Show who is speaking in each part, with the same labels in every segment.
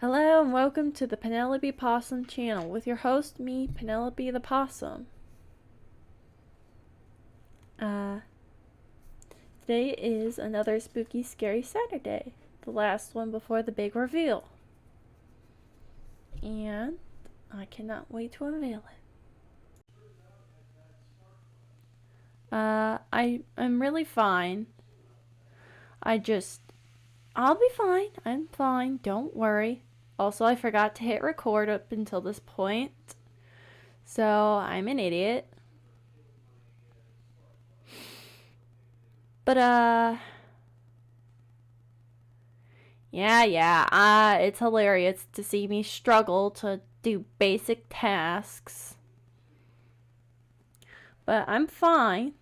Speaker 1: Hello and welcome to the Penelope Possum channel with your host, me, Penelope the Possum. Today is another spooky, scary Saturday, the last one before the big reveal. And I cannot wait to unveil it. I'm really fine. I'll be fine. I'm fine. Don't worry. Also, I forgot to hit record up until this point. So, I'm an idiot. But, yeah, it's hilarious to see me struggle to do basic tasks. But I'm fine.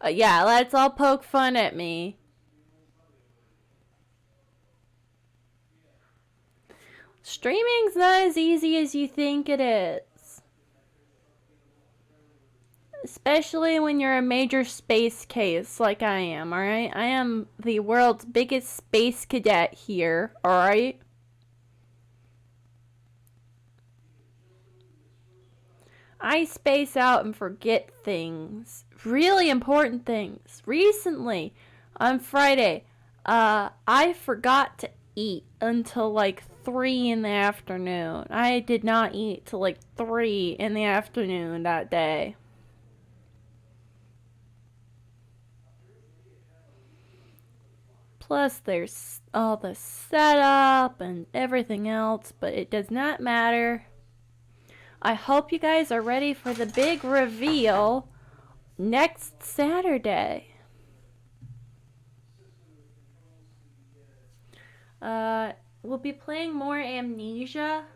Speaker 1: Yeah, let's all poke fun at me. Streaming's not as easy as you think it is. Especially when you're a major space case like I am, alright? I am the world's biggest space cadet here, alright? I space out and forget things. Really important things. Recently, on Friday, I forgot to eat until like 3 in the afternoon. I did not eat till like 3 in the afternoon that day. Plus, there's all the setup and everything else, but it does not matter. I hope you guys are ready for the big reveal next Saturday. We'll be playing more Amnesia.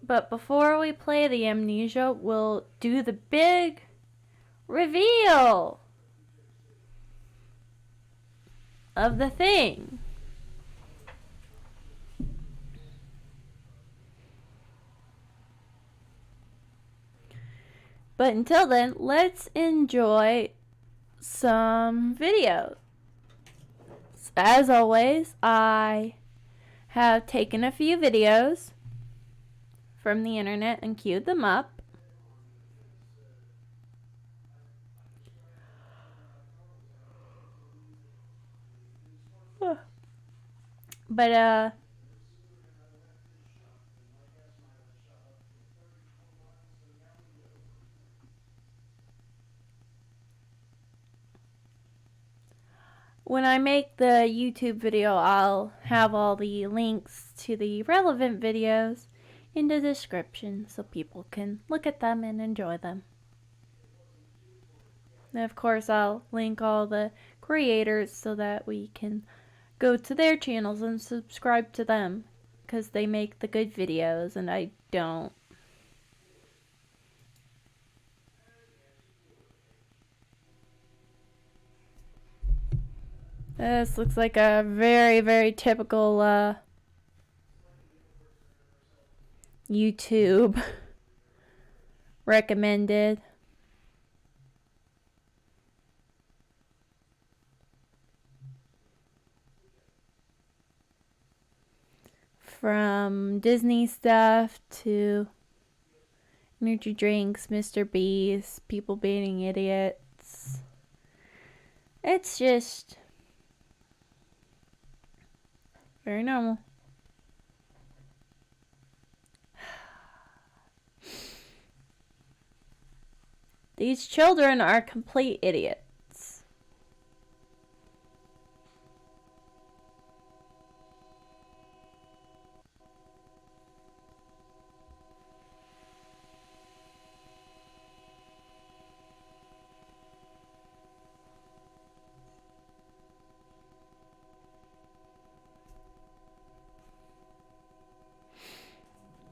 Speaker 1: But before we play the Amnesia, we'll do the big reveal of the thing. But until then, let's enjoy some videos. As always, I have taken a few videos from the internet and queued them up. But when I make the YouTube video, I'll have all the links to the relevant videos in the description so people can look at them and enjoy them. And of course, I'll link all the creators so that we can go to their channels and subscribe to them because they make the good videos and I don't. This looks like a very, very typical YouTube recommended. From Disney stuff to energy drinks, Mr. Beast, people being idiots. It's just very normal. These children are complete idiots.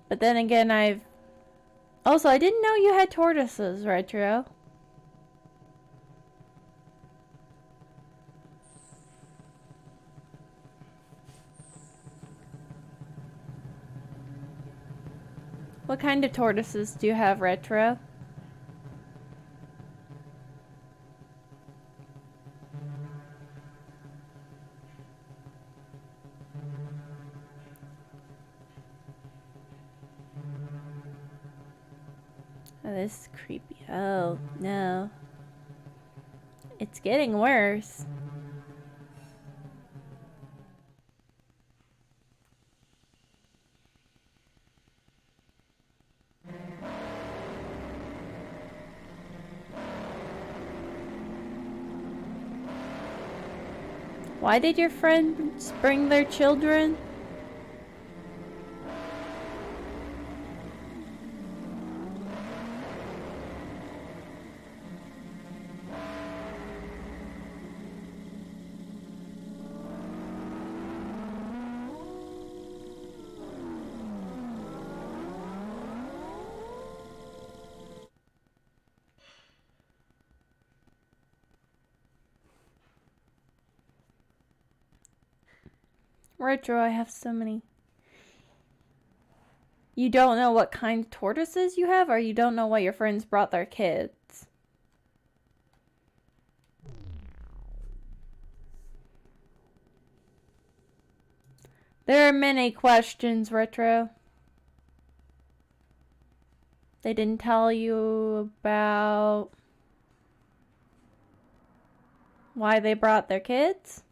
Speaker 1: But then again, I didn't know you had tortoises, Retro. What kind of tortoises do you have, Retro? Oh, this is creepy. Oh, no. It's getting worse. Why did your friends bring their children? Retro, I have so many. You don't know what kind of tortoises you have, or you don't know why your friends brought their kids? There are many questions, Retro. They didn't tell you about why they brought their kids?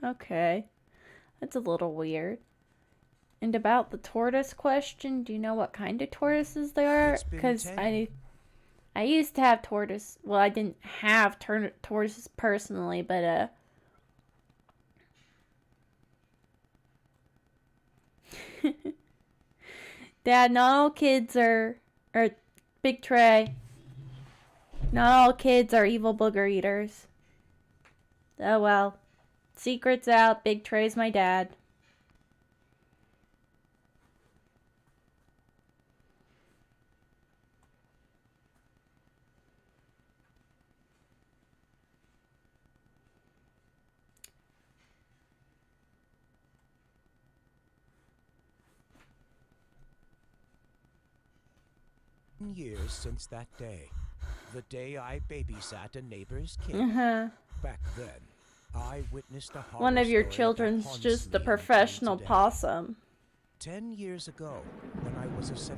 Speaker 1: Okay. That's a little weird. And about the tortoise question, do you know what kind of tortoises they are? Because I used to have tortoise. Well, I didn't have tortoises personally, but Dad, not all kids are Big Tray. Not all kids are evil booger eaters. Oh well. Secret's out. Big Tray's my dad.
Speaker 2: Years since that day. The day I babysat a neighbor's kid. Back then, I witnessed a horror
Speaker 1: One of your
Speaker 2: story
Speaker 1: children's
Speaker 2: that haunts
Speaker 1: just a
Speaker 2: me
Speaker 1: professional
Speaker 2: until today.
Speaker 1: possum.
Speaker 2: 10 years ago, when I was a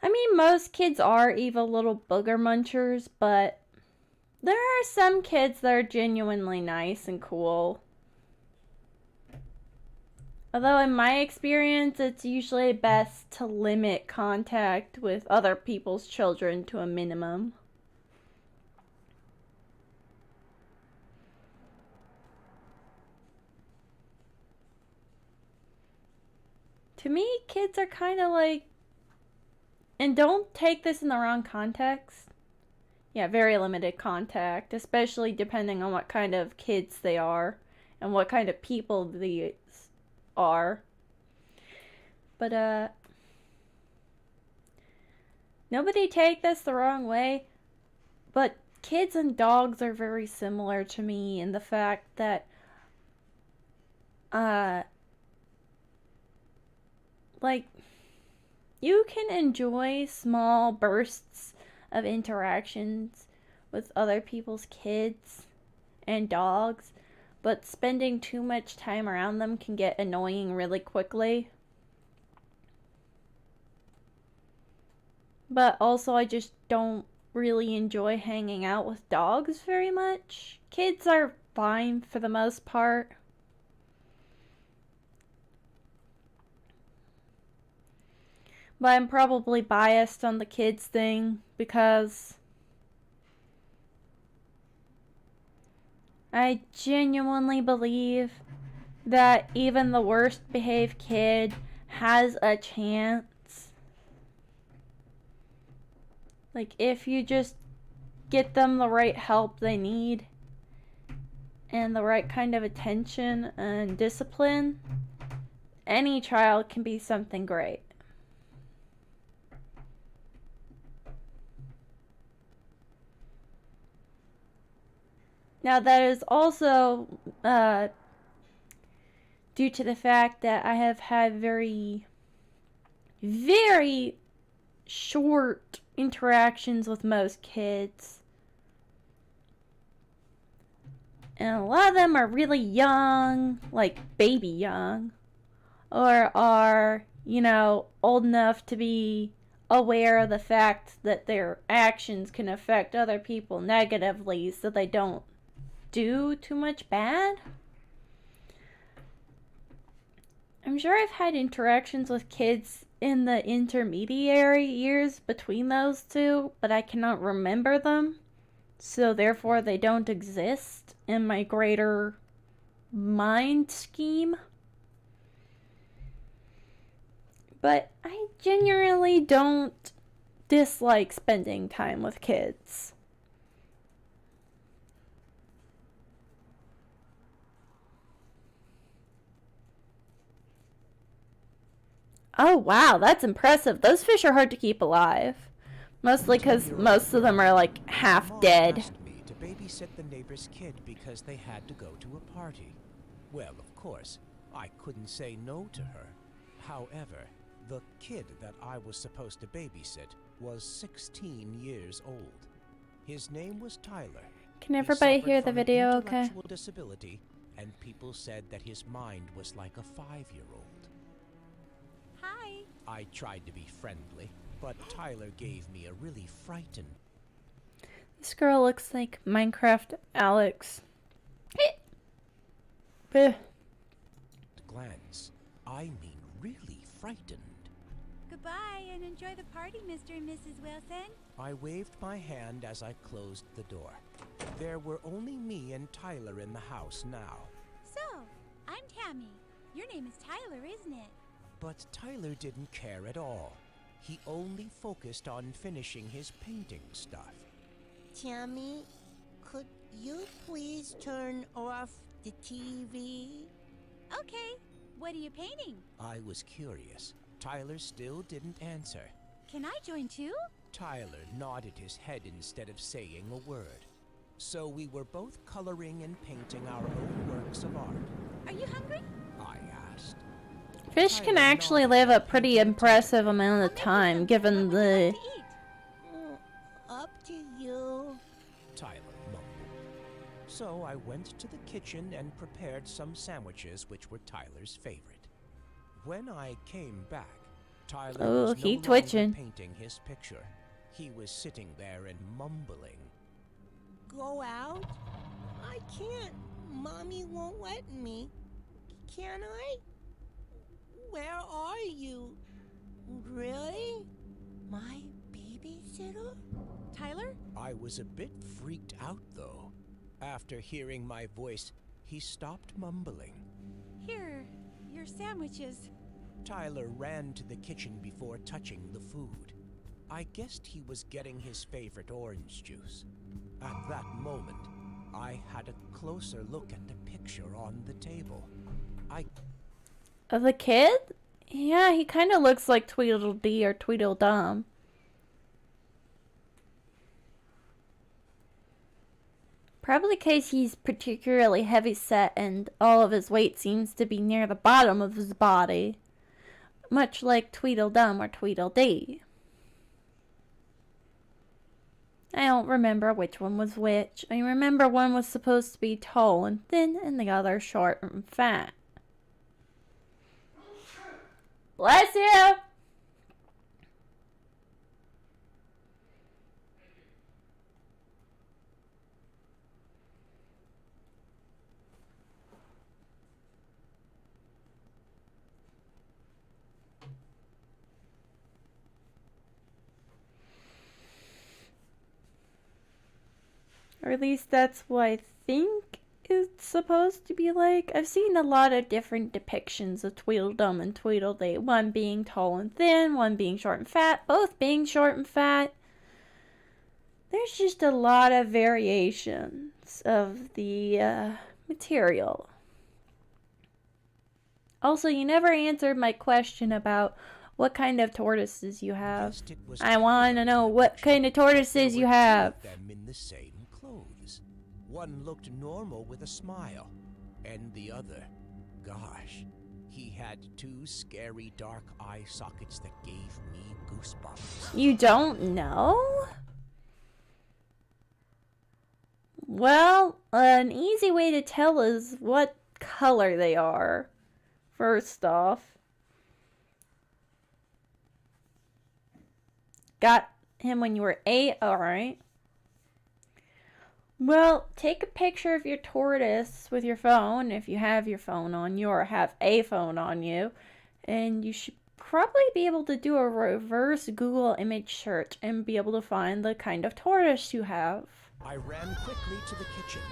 Speaker 1: I mean, most kids are evil little booger munchers, but there are some kids that are genuinely nice and cool. Although in my experience, it's usually best to limit contact with other people's children to a minimum. To me, kids are kind of like, and don't take this in the wrong context. Yeah, very limited contact, especially depending on what kind of kids they are and what kind of people these are. But nobody take this the wrong way, but kids and dogs are very similar to me in the fact that like, you can enjoy small bursts of interactions with other people's kids and dogs, but spending too much time around them can get annoying really quickly. But also, I just don't really enjoy hanging out with dogs very much. Kids are fine for the most part. But I'm probably biased on the kids thing because I genuinely believe that even the worst behaved kid has a chance. Like, if you just get them the right help they need and the right kind of attention and discipline, any child can be something great. Now, that is also due to the fact that I have had very, very short interactions with most kids. And a lot of them are really young, like baby young, or are, you know, old enough to be aware of the fact that their actions can affect other people negatively so they don't do too much bad. I'm sure I've had interactions with kids in the intermediary years between those two, but I cannot remember them. So therefore they don't exist in my greater mind scheme. But I genuinely don't dislike spending time with kids. Oh wow, that's impressive. Those fish are hard to keep alive. Mostly because most of them are like half
Speaker 2: Mom
Speaker 1: dead.
Speaker 2: asked me to babysit the neighbor's kid because they had to go to a party. Well, of course, I couldn't say no to her. However, the kid that I was supposed to babysit was 16 years old. His name was Tyler.
Speaker 1: Can
Speaker 2: He
Speaker 1: everybody
Speaker 2: suffered
Speaker 1: hear the
Speaker 2: from an
Speaker 1: video okay?
Speaker 2: intellectual disability, and people said that his mind was like a 5-year-old.
Speaker 3: Hi.
Speaker 2: I tried to be friendly, but Tyler gave me a really frightened
Speaker 1: This girl looks like Minecraft Alex. Bleh.
Speaker 2: glance. I mean really frightened.
Speaker 3: Goodbye and enjoy the party, Mr. and Mrs. Wilson.
Speaker 2: I waved my hand as I closed the door. There were only me and Tyler in the house now.
Speaker 3: So, I'm Tammy. Your name is Tyler, isn't it?
Speaker 2: But Tyler didn't care at all. He only focused on finishing his painting stuff.
Speaker 4: Tammy, could you please turn off the TV?
Speaker 3: Okay. What are you painting?
Speaker 2: I was curious. Tyler still didn't answer.
Speaker 3: Can I join too?
Speaker 2: Tyler nodded his head instead of saying a word. So we were both coloring and painting our own works of art.
Speaker 3: Are you hungry?
Speaker 2: I asked.
Speaker 1: Fish can actually live a pretty impressive amount of time given the...
Speaker 3: To eat.
Speaker 4: Up to you.
Speaker 2: Tyler mumbled. So I went to the kitchen and prepared some sandwiches which were Tyler's favorite. When I came back, Tyler
Speaker 1: Oh,
Speaker 2: was no
Speaker 1: he
Speaker 2: longer
Speaker 1: twitching.
Speaker 2: painting his picture. He was sitting there and mumbling.
Speaker 4: Go out? I can't. Mommy won't let me. Can I? Where are you? Really? My babysitter?
Speaker 3: Tyler?
Speaker 2: I was a bit freaked out, though. After hearing my voice, he stopped mumbling.
Speaker 3: Here, your sandwiches.
Speaker 2: Tyler ran to the kitchen before touching the food. I guessed he was getting his favorite orange juice. At that moment, I had a closer look at the picture on the table.
Speaker 1: Of the kid? Yeah, he kind of looks like Tweedledee or Tweedledum. Probably because he's particularly heavy set and all of his weight seems to be near the bottom of his body. Much like Tweedledum or Tweedledee. I don't remember which one was which. I remember one was supposed to be tall and thin and the other short and fat. Bless you! Or at least that's what I think it's supposed to be like. I've seen a lot of different depictions of Tweedledum and Tweedledee. One being tall and thin, one being short and fat, both being short and fat. There's just a lot of variations of the material. Also, you never answered my question about what kind of tortoises you have.
Speaker 2: Guessed it was
Speaker 1: I want to know what kind of tortoises you
Speaker 2: There were
Speaker 1: have.
Speaker 2: two of them in the same clothes. One looked normal with a smile, and the other, gosh, he had two scary dark eye sockets that gave me goosebumps.
Speaker 1: You don't know? Well, an easy way to tell is what color they are. First off. Got him when you were 8, alright. Well, take a picture of your tortoise with your phone if you have your phone on you or have a phone on you. And you should probably be able to do a reverse Google image search and be able to find the kind of tortoise you have.
Speaker 2: I ran quickly to the kitchen.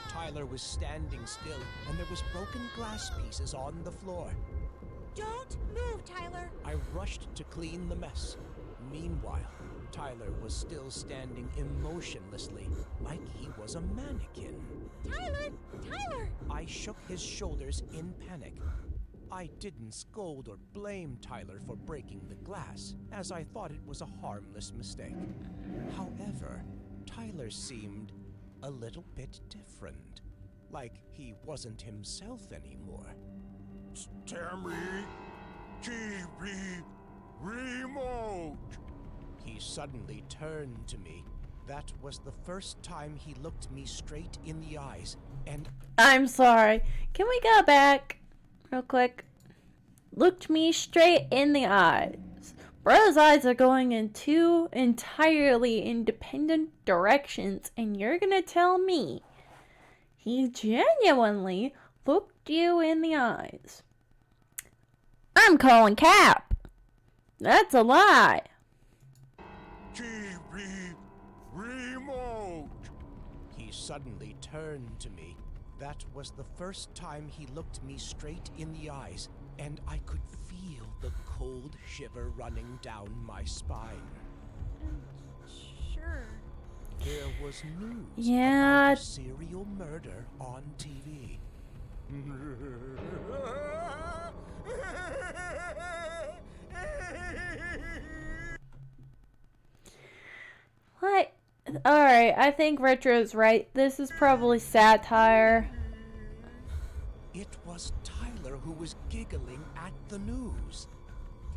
Speaker 2: Tyler was standing still, and there was broken glass pieces on the floor.
Speaker 3: Don't move, Tyler.
Speaker 2: I rushed to clean the mess. Meanwhile, Tyler was still standing emotionlessly, like he was a mannequin.
Speaker 3: Tyler! Tyler!
Speaker 2: I shook his shoulders in panic. I didn't scold or blame Tyler for breaking the glass, as I thought it was a harmless mistake. However, Tyler seemed a little bit different, like he wasn't himself anymore.
Speaker 5: Tammy, TV, remote.
Speaker 2: He suddenly turned to me. That was the first time he looked me straight in the eyes, and
Speaker 1: I'm sorry. Can we go back real quick? Looked me straight in the eyes. Bro's eyes are going in two entirely independent directions, and you're gonna tell me he genuinely looked you in the eyes. I'm calling Cap. That's a lie.
Speaker 5: TV, remote.
Speaker 2: he suddenly turned to me. That was the first time he looked me straight in the eyes, and I could feel the cold shiver running down my spine.
Speaker 3: Sure.
Speaker 2: There was news
Speaker 1: Yeah.
Speaker 2: about a serial murder on TV.
Speaker 1: What? Alright, I think Retro's right. This is probably satire.
Speaker 2: It was Tyler who was giggling at the news.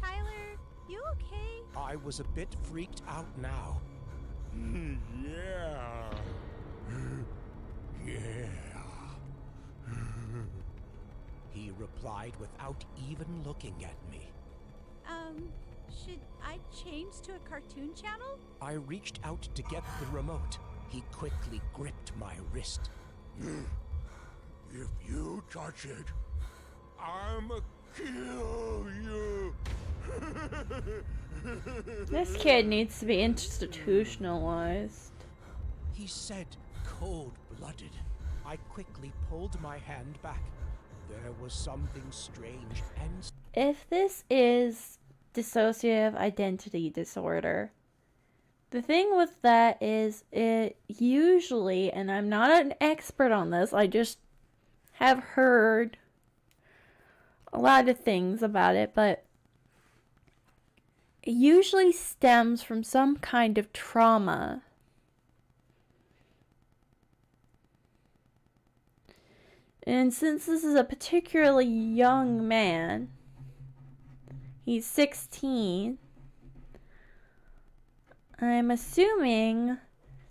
Speaker 3: Tyler, you okay?
Speaker 2: I was a bit freaked out now.
Speaker 5: Yeah. Yeah.
Speaker 2: He replied without even looking at me.
Speaker 3: Should I change to a cartoon channel?
Speaker 2: I reached out to get the remote. He quickly gripped my wrist.
Speaker 5: If you touch it, I'ma kill you.
Speaker 1: This kid needs to be institutionalized.
Speaker 2: He said cold-blooded. I quickly pulled my hand back. There was something strange and
Speaker 1: If this is dissociative identity disorder, the thing with that is it usually, and I'm not an expert on this, I just have heard a lot of things about it, but it usually stems from some kind of trauma. And since this is a particularly young man, he's 16, I'm assuming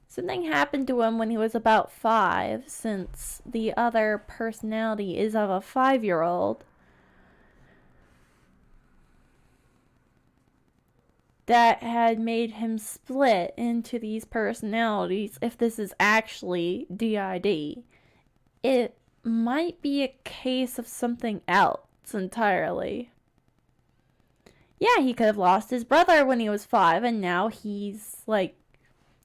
Speaker 1: something happened to him when he was about 5, since the other personality is of a 5-year-old. That had made him split into these personalities. If this is actually DID, it might be a case of something else entirely. Yeah, he could have lost his brother when he was 5, and now he's, like,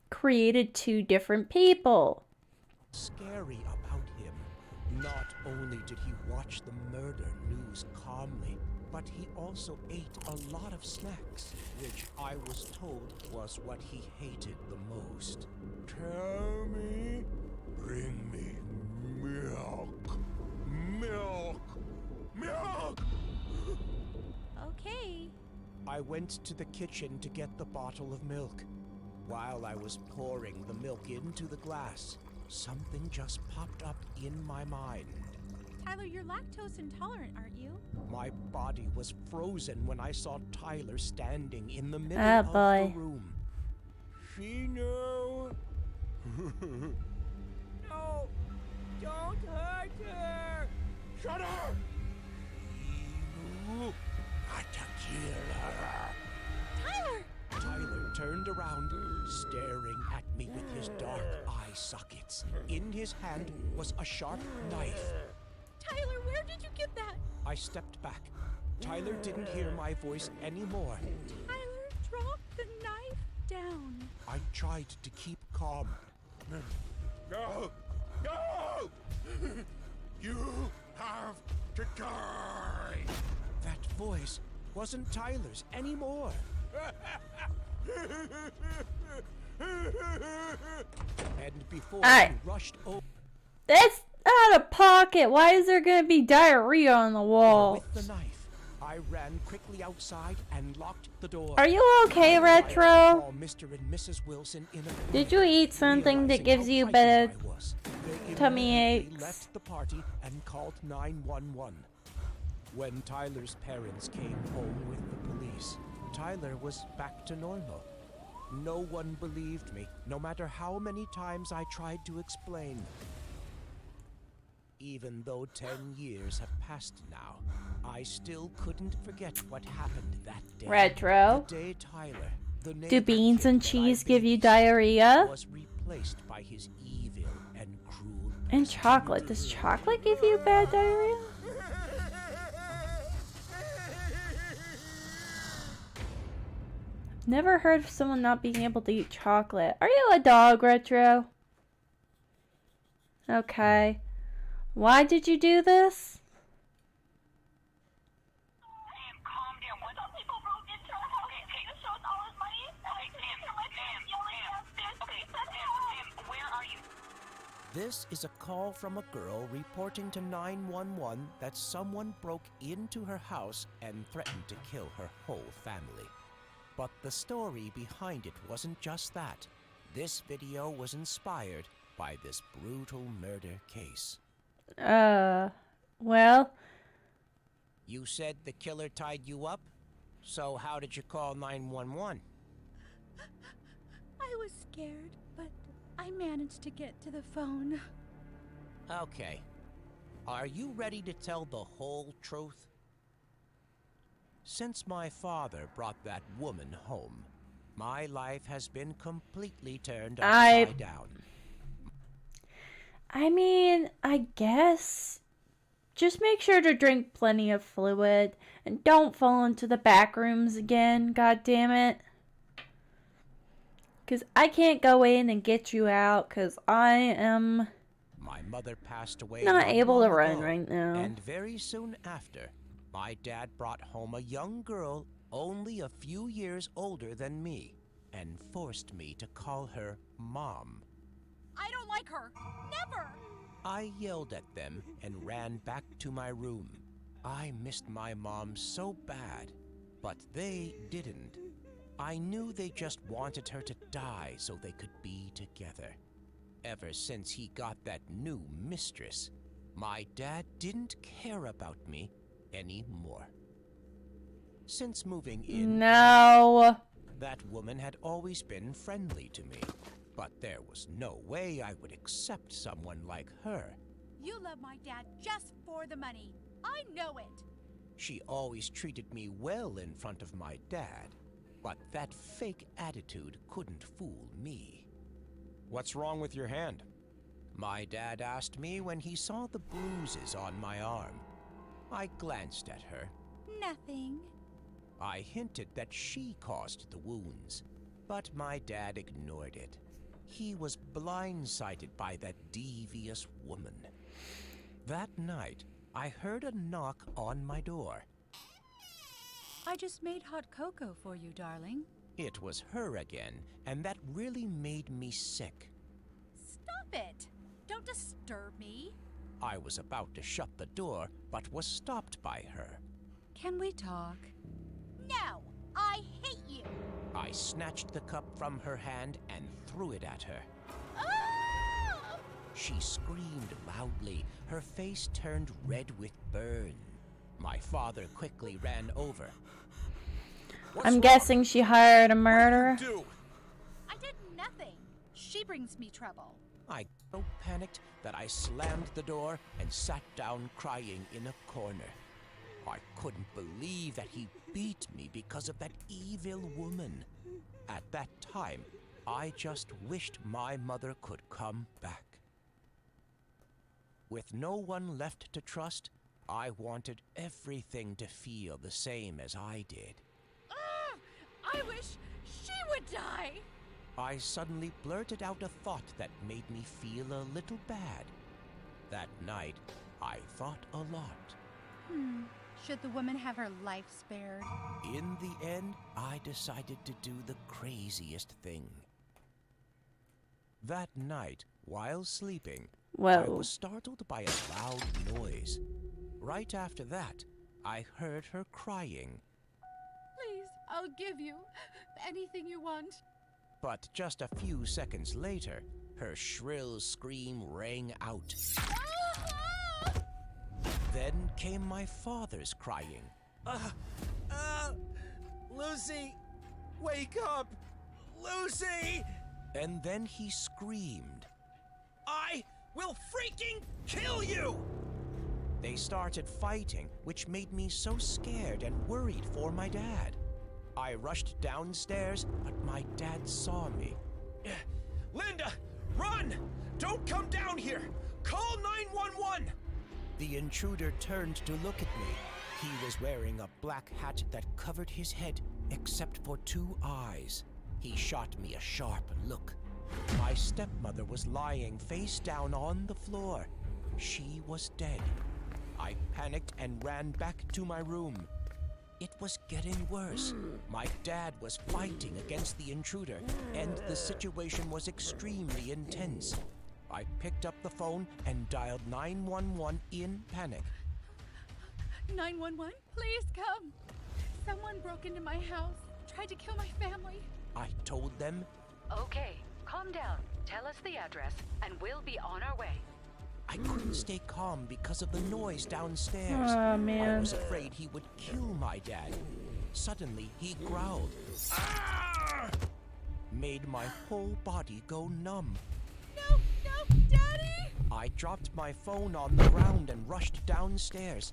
Speaker 1: created 2 different people.
Speaker 2: scary about him. Not only did he watch the murder news calmly, but he also ate a lot of snacks, which I was told was what he hated the most.
Speaker 5: Tammy, bring me milk. Milk. Milk.
Speaker 3: Okay.
Speaker 2: I went to the kitchen to get the bottle of milk. While I was pouring the milk into the glass, something just popped up in my mind.
Speaker 3: Tyler, you're lactose intolerant, aren't you?
Speaker 2: My body was frozen when I saw Tyler standing in the middle
Speaker 1: Ah,
Speaker 2: of
Speaker 1: boy.
Speaker 2: the room.
Speaker 5: She knew.
Speaker 2: No, eye sockets. In his hand was a sharp knife.
Speaker 3: Tyler, where did you get that?
Speaker 2: I stepped back. Tyler didn't hear my voice anymore.
Speaker 3: Tyler, drop the knife down.
Speaker 2: I tried to keep calm.
Speaker 5: No! No! You have to die!
Speaker 2: That voice wasn't Tyler's anymore. And before
Speaker 1: Alright.
Speaker 2: he rushed over
Speaker 1: That's out of pocket. Why is there gonna be diarrhea on the wall?
Speaker 2: with the knife, I ran quickly outside and locked the door.
Speaker 1: Are you okay,
Speaker 2: I
Speaker 1: Retro?
Speaker 2: called Mr. and Mrs. Wilson in a
Speaker 1: Did you eat something that
Speaker 2: realizing
Speaker 1: gives
Speaker 2: how
Speaker 1: you
Speaker 2: frightened
Speaker 1: bad
Speaker 2: I was. They
Speaker 1: tummy
Speaker 2: immediately
Speaker 1: aches?
Speaker 2: left the party and called 911. When Tyler's parents came home with the police, Tyler was back to normal. No one believed me, no matter how many times I tried to explain. Even though 10 years have passed now, I still couldn't forget what happened that day.
Speaker 1: Retro?
Speaker 2: The day Tyler, the
Speaker 1: Do
Speaker 2: neighbor
Speaker 1: beans
Speaker 2: kid
Speaker 1: and
Speaker 2: that I
Speaker 1: cheese give you
Speaker 2: babysat,
Speaker 1: diarrhea?
Speaker 2: was replaced by his evil and cruel
Speaker 1: And chocolate. Does chocolate give you bad diarrhea? Never heard of someone not being able to eat chocolate. Are you a dog, Retro? Okay. Why did you do this?
Speaker 6: Calm down. What some people broke into our house? Okay, this shows all his money. Answer my phone. You only have this. Okay, Sam, where are you?
Speaker 2: This is a call from a girl reporting to 911 that someone broke into her house and threatened to kill her whole family. But the story behind it wasn't just that. This video was inspired by this brutal murder case.
Speaker 1: Well,
Speaker 2: You said the killer tied you up? So how did you call 911?
Speaker 3: I was scared, but I managed to get to the phone.
Speaker 2: Okay. Are you ready to tell the whole truth? Since my father brought that woman home, my life has been completely turned upside down.
Speaker 1: I mean, I guess. Just make sure to drink plenty of fluid and don't fall into the back rooms again, god damn it. Cause I can't go in and get you out cause I am
Speaker 2: My mother passed away
Speaker 1: not able to
Speaker 2: long
Speaker 1: run
Speaker 2: ago,
Speaker 1: right now.
Speaker 2: And very soon after, my dad brought home a young girl only a few years older than me and forced me to call her Mom.
Speaker 3: I don't like her. Never!
Speaker 2: I yelled at them and ran back to my room. I missed my mom so bad, but they didn't. I knew they just wanted her to die so they could be together. Ever since he got that new mistress, my dad didn't care about me anymore. Since moving in,
Speaker 1: No.
Speaker 2: that woman had always been friendly to me, but there was no way I would accept someone like her.
Speaker 3: You love my dad just for the money. I know it.
Speaker 2: She always treated me well in front of my dad, but that fake attitude couldn't fool me. What's wrong with your hand? My dad asked me when he saw the bruises on my arm. I glanced at her.
Speaker 3: Nothing.
Speaker 2: I hinted that she caused the wounds, but my dad ignored it. He was blindsided by that devious woman. That night, I heard a knock on my door.
Speaker 3: I just made hot cocoa for you, darling.
Speaker 2: It was her again, and that really made me sick.
Speaker 3: Stop it! Don't disturb me.
Speaker 2: I was about to shut the door, but was stopped by her.
Speaker 3: Can we talk? No! I hate you!
Speaker 2: I snatched the cup from her hand and threw it at her.
Speaker 3: Ah!
Speaker 2: She screamed loudly. Her face turned red with burn. My father quickly ran over.
Speaker 1: I'm guessing she hired a murderer.
Speaker 5: Do?
Speaker 3: I did nothing. She brings me trouble.
Speaker 2: I so panicked that I slammed the door and sat down crying in a corner. I couldn't believe that he beat me because of that evil woman. At that time, I just wished my mother could come back. With no one left to trust, I wanted everything to feel the same as I did.
Speaker 3: I wish she would die.
Speaker 2: I suddenly blurted out a thought that made me feel a little bad. That night, I thought a lot.
Speaker 3: Should the woman have her life spared?
Speaker 2: In the end, I decided to do the craziest thing. That night, while sleeping, I
Speaker 1: Whoa.
Speaker 2: was startled by a loud noise. Right after that, I heard her crying.
Speaker 3: Please, I'll give you anything you want.
Speaker 2: But just a few seconds later, her shrill scream rang out. Then came my father's crying.
Speaker 7: Lucy! Wake up! Lucy!
Speaker 2: And then he screamed.
Speaker 7: I will freaking kill you!
Speaker 2: They started fighting, which made me so scared and worried for my dad. I rushed downstairs, but my dad saw me.
Speaker 7: Linda, run! Don't come down here! Call 911!
Speaker 2: The intruder turned to look at me. He was wearing a black hat that covered his head, except for 2 eyes. He shot me a sharp look. My stepmother was lying face down on the floor. She was dead. I panicked and ran back to my room. It was getting worse. My dad was fighting against the intruder, and the situation was extremely intense. I picked up the phone and dialed 911 in panic.
Speaker 3: 911, please come. Someone broke into my house, tried to kill my family.
Speaker 2: I told them.
Speaker 8: Okay, calm down. Tell us the address, and we'll be on our way.
Speaker 2: I couldn't stay calm because of the noise downstairs.
Speaker 1: Aw,
Speaker 2: I
Speaker 1: man.
Speaker 2: was afraid he would kill my dad. Suddenly, he growled. Made my whole body go numb.
Speaker 3: No, Daddy!
Speaker 2: I dropped my phone on the ground and rushed downstairs.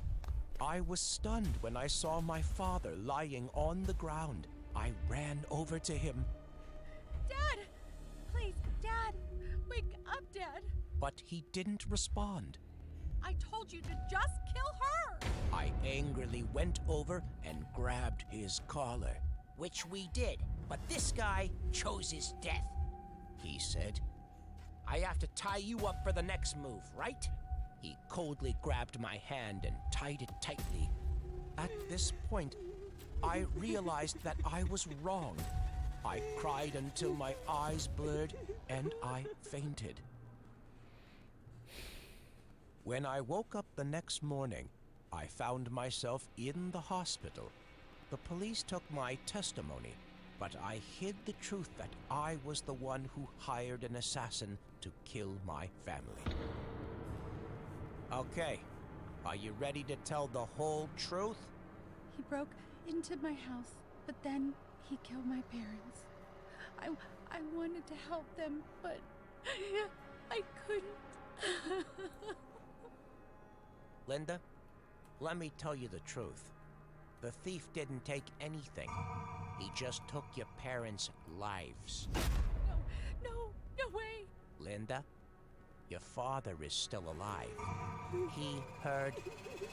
Speaker 2: I was stunned when I saw my father lying on the ground. I ran over to him,
Speaker 3: Dad! Please, Dad! Wake up, Dad!
Speaker 2: but he didn't respond.
Speaker 3: I told you to just kill her!
Speaker 2: I angrily went over and grabbed his collar.
Speaker 4: Which we did, but this guy chose his death.
Speaker 2: He said.
Speaker 4: I have to tie you up for the next move, right?
Speaker 2: He coldly grabbed my hand and tied it tightly. At this point, I realized that I was wrong. I cried until my eyes blurred and I fainted. When I woke up the next morning, I found myself in the hospital. The police took my testimony, but I hid the truth that I was the one who hired an assassin to kill my family. Okay, are you ready to tell the whole truth?
Speaker 3: He broke into my house, but then he killed my parents. I wanted to help them, but I couldn't.
Speaker 2: Linda, let me tell you the truth. The thief didn't take anything. He just took your parents' lives.
Speaker 3: No way.
Speaker 2: Linda, your father is still alive. He heard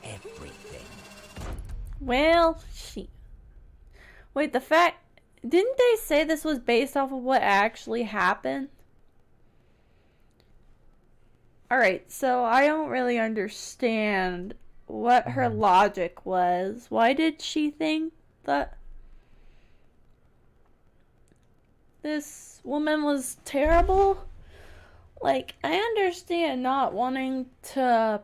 Speaker 2: everything.
Speaker 1: Well, Wait, didn't they say this was based off of what actually happened? Alright, so I don't really understand what her logic was. Why did she think that this woman was terrible? Like, I understand not wanting to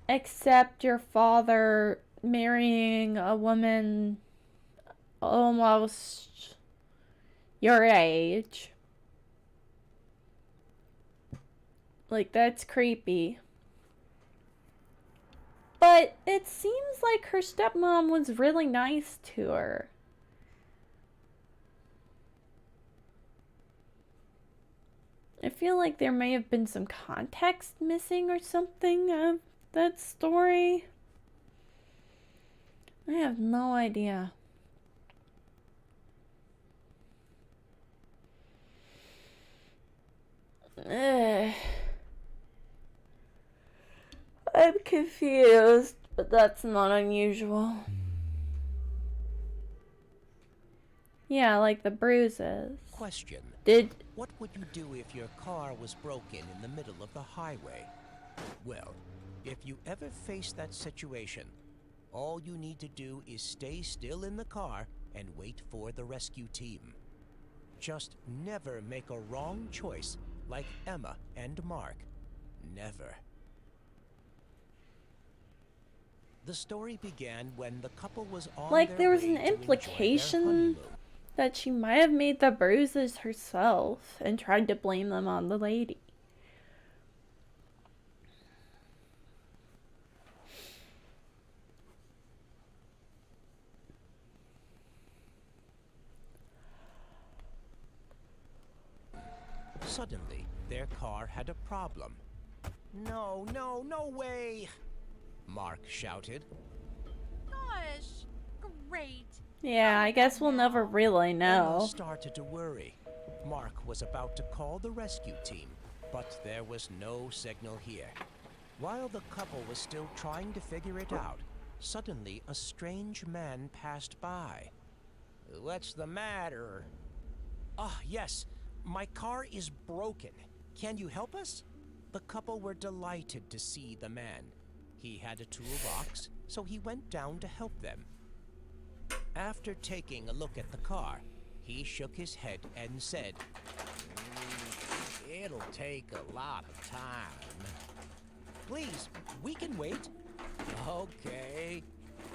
Speaker 1: accept your father marrying a woman almost your age. Like, that's creepy. But it seems like her stepmom was really nice to her. I feel like there may have been some context missing or something of that story. I have no idea. I'm confused, but that's not unusual. Yeah, like the bruises.
Speaker 2: Question.
Speaker 1: Did...
Speaker 2: What would you do if your car was broken in the middle of the highway? Well, if you ever face that situation, all you need to do is stay still in the car and wait for the rescue team. Just never make a wrong choice like Emma and Mark. Never. The story began when the couple was on
Speaker 1: like,
Speaker 2: their
Speaker 1: there was
Speaker 2: way
Speaker 1: an
Speaker 2: to enjoy their
Speaker 1: implication
Speaker 2: honeymoon.
Speaker 1: that she might have made the bruises herself and tried to blame them on the lady.
Speaker 2: Suddenly, their car had a problem. No, no, no way! Mark shouted.
Speaker 3: Gosh, great.
Speaker 1: Yeah, I guess we'll never really
Speaker 2: Emma
Speaker 1: know.
Speaker 2: started to worry. Mark was about to call the rescue team, but there was no signal here. While the couple was still trying to figure it out, suddenly a strange man passed by.
Speaker 4: What's the matter?
Speaker 2: Ah, yes, my car is broken. Can you help us? The couple were delighted to see the man. He had a toolbox, so he went down to help them. After taking a look at the car, he shook his head and said,
Speaker 4: It'll take a lot of time.
Speaker 2: "Please, we can wait."
Speaker 4: Okay,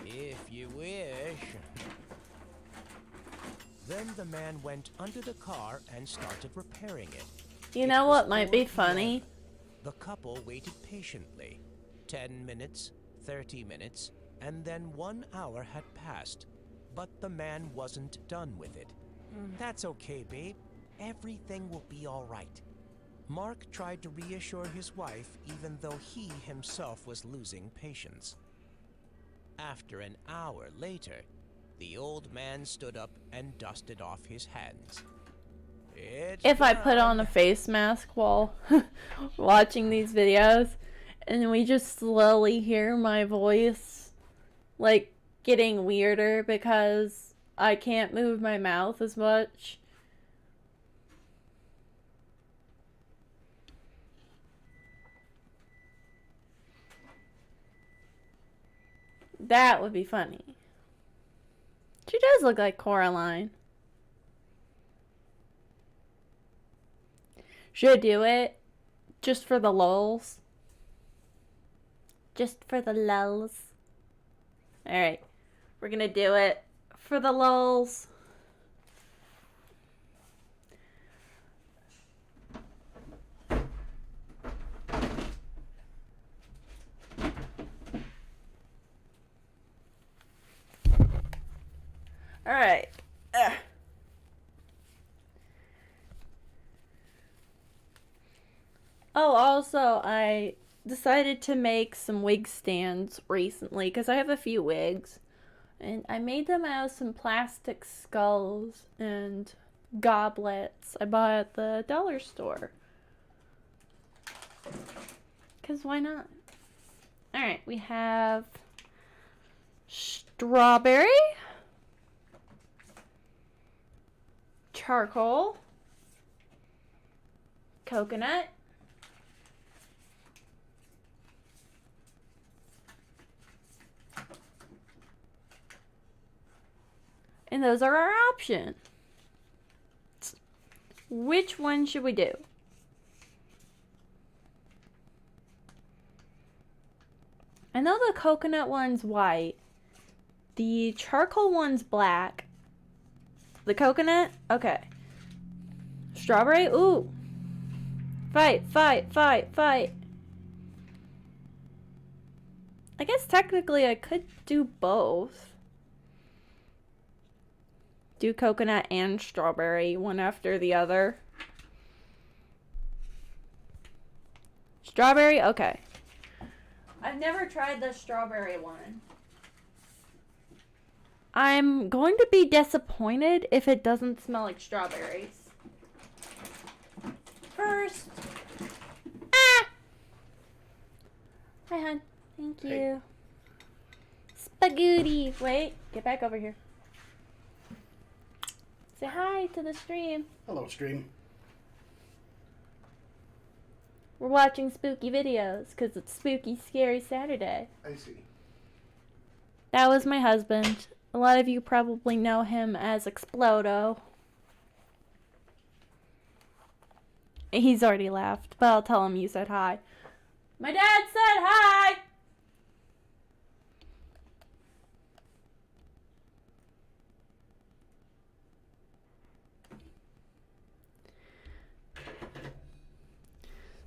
Speaker 4: if you wish.
Speaker 2: Then the man went under the car and started repairing it.
Speaker 1: You
Speaker 2: It
Speaker 1: know
Speaker 2: was
Speaker 1: what might be
Speaker 2: 4
Speaker 1: funny?
Speaker 2: p.m. The couple waited patiently. 10 minutes, 30 minutes, and then 1 hour had passed. But the man wasn't done with it. "That's okay, babe. Everything will be all right." Mark tried to reassure his wife, even though he himself was losing patience. After an hour later, the old man stood up and dusted off his hands. "It's
Speaker 1: If I put on a
Speaker 2: done."
Speaker 1: face mask while watching these videos, and we just slowly hear my voice, like, getting weirder because I can't move my mouth as much. That would be funny. She does look like Coraline. Should I do it? Just for the lulz? Just for the lulz. Alright. We're gonna do it for the lulz. Alright. Oh, also, I decided to make some wig stands recently because I have a few wigs. And I made them out of some plastic skulls and goblets I bought at the dollar store. Because why not? Alright, we have strawberry, charcoal, coconut, and those are our options. Which one should we do? I know the coconut one's white. The charcoal one's black. The coconut? Okay. Strawberry? Ooh. Fight, fight, fight, fight. I guess technically I could do both. Do coconut and strawberry, one after the other. Strawberry? Okay. I've never tried the strawberry one. I'm going to be disappointed if it doesn't smell like strawberries. First, Hi, hon. Thank you.
Speaker 9: Hey.
Speaker 1: Spaghetti. Wait, get back over here. Say hi to the stream.
Speaker 9: Hello, stream.
Speaker 1: We're watching spooky videos because it's Spooky Scary Saturday.
Speaker 9: I see.
Speaker 1: That was my husband. A lot of you probably know him as Explodo. He's already left, but I'll tell him you said hi. My dad said hi!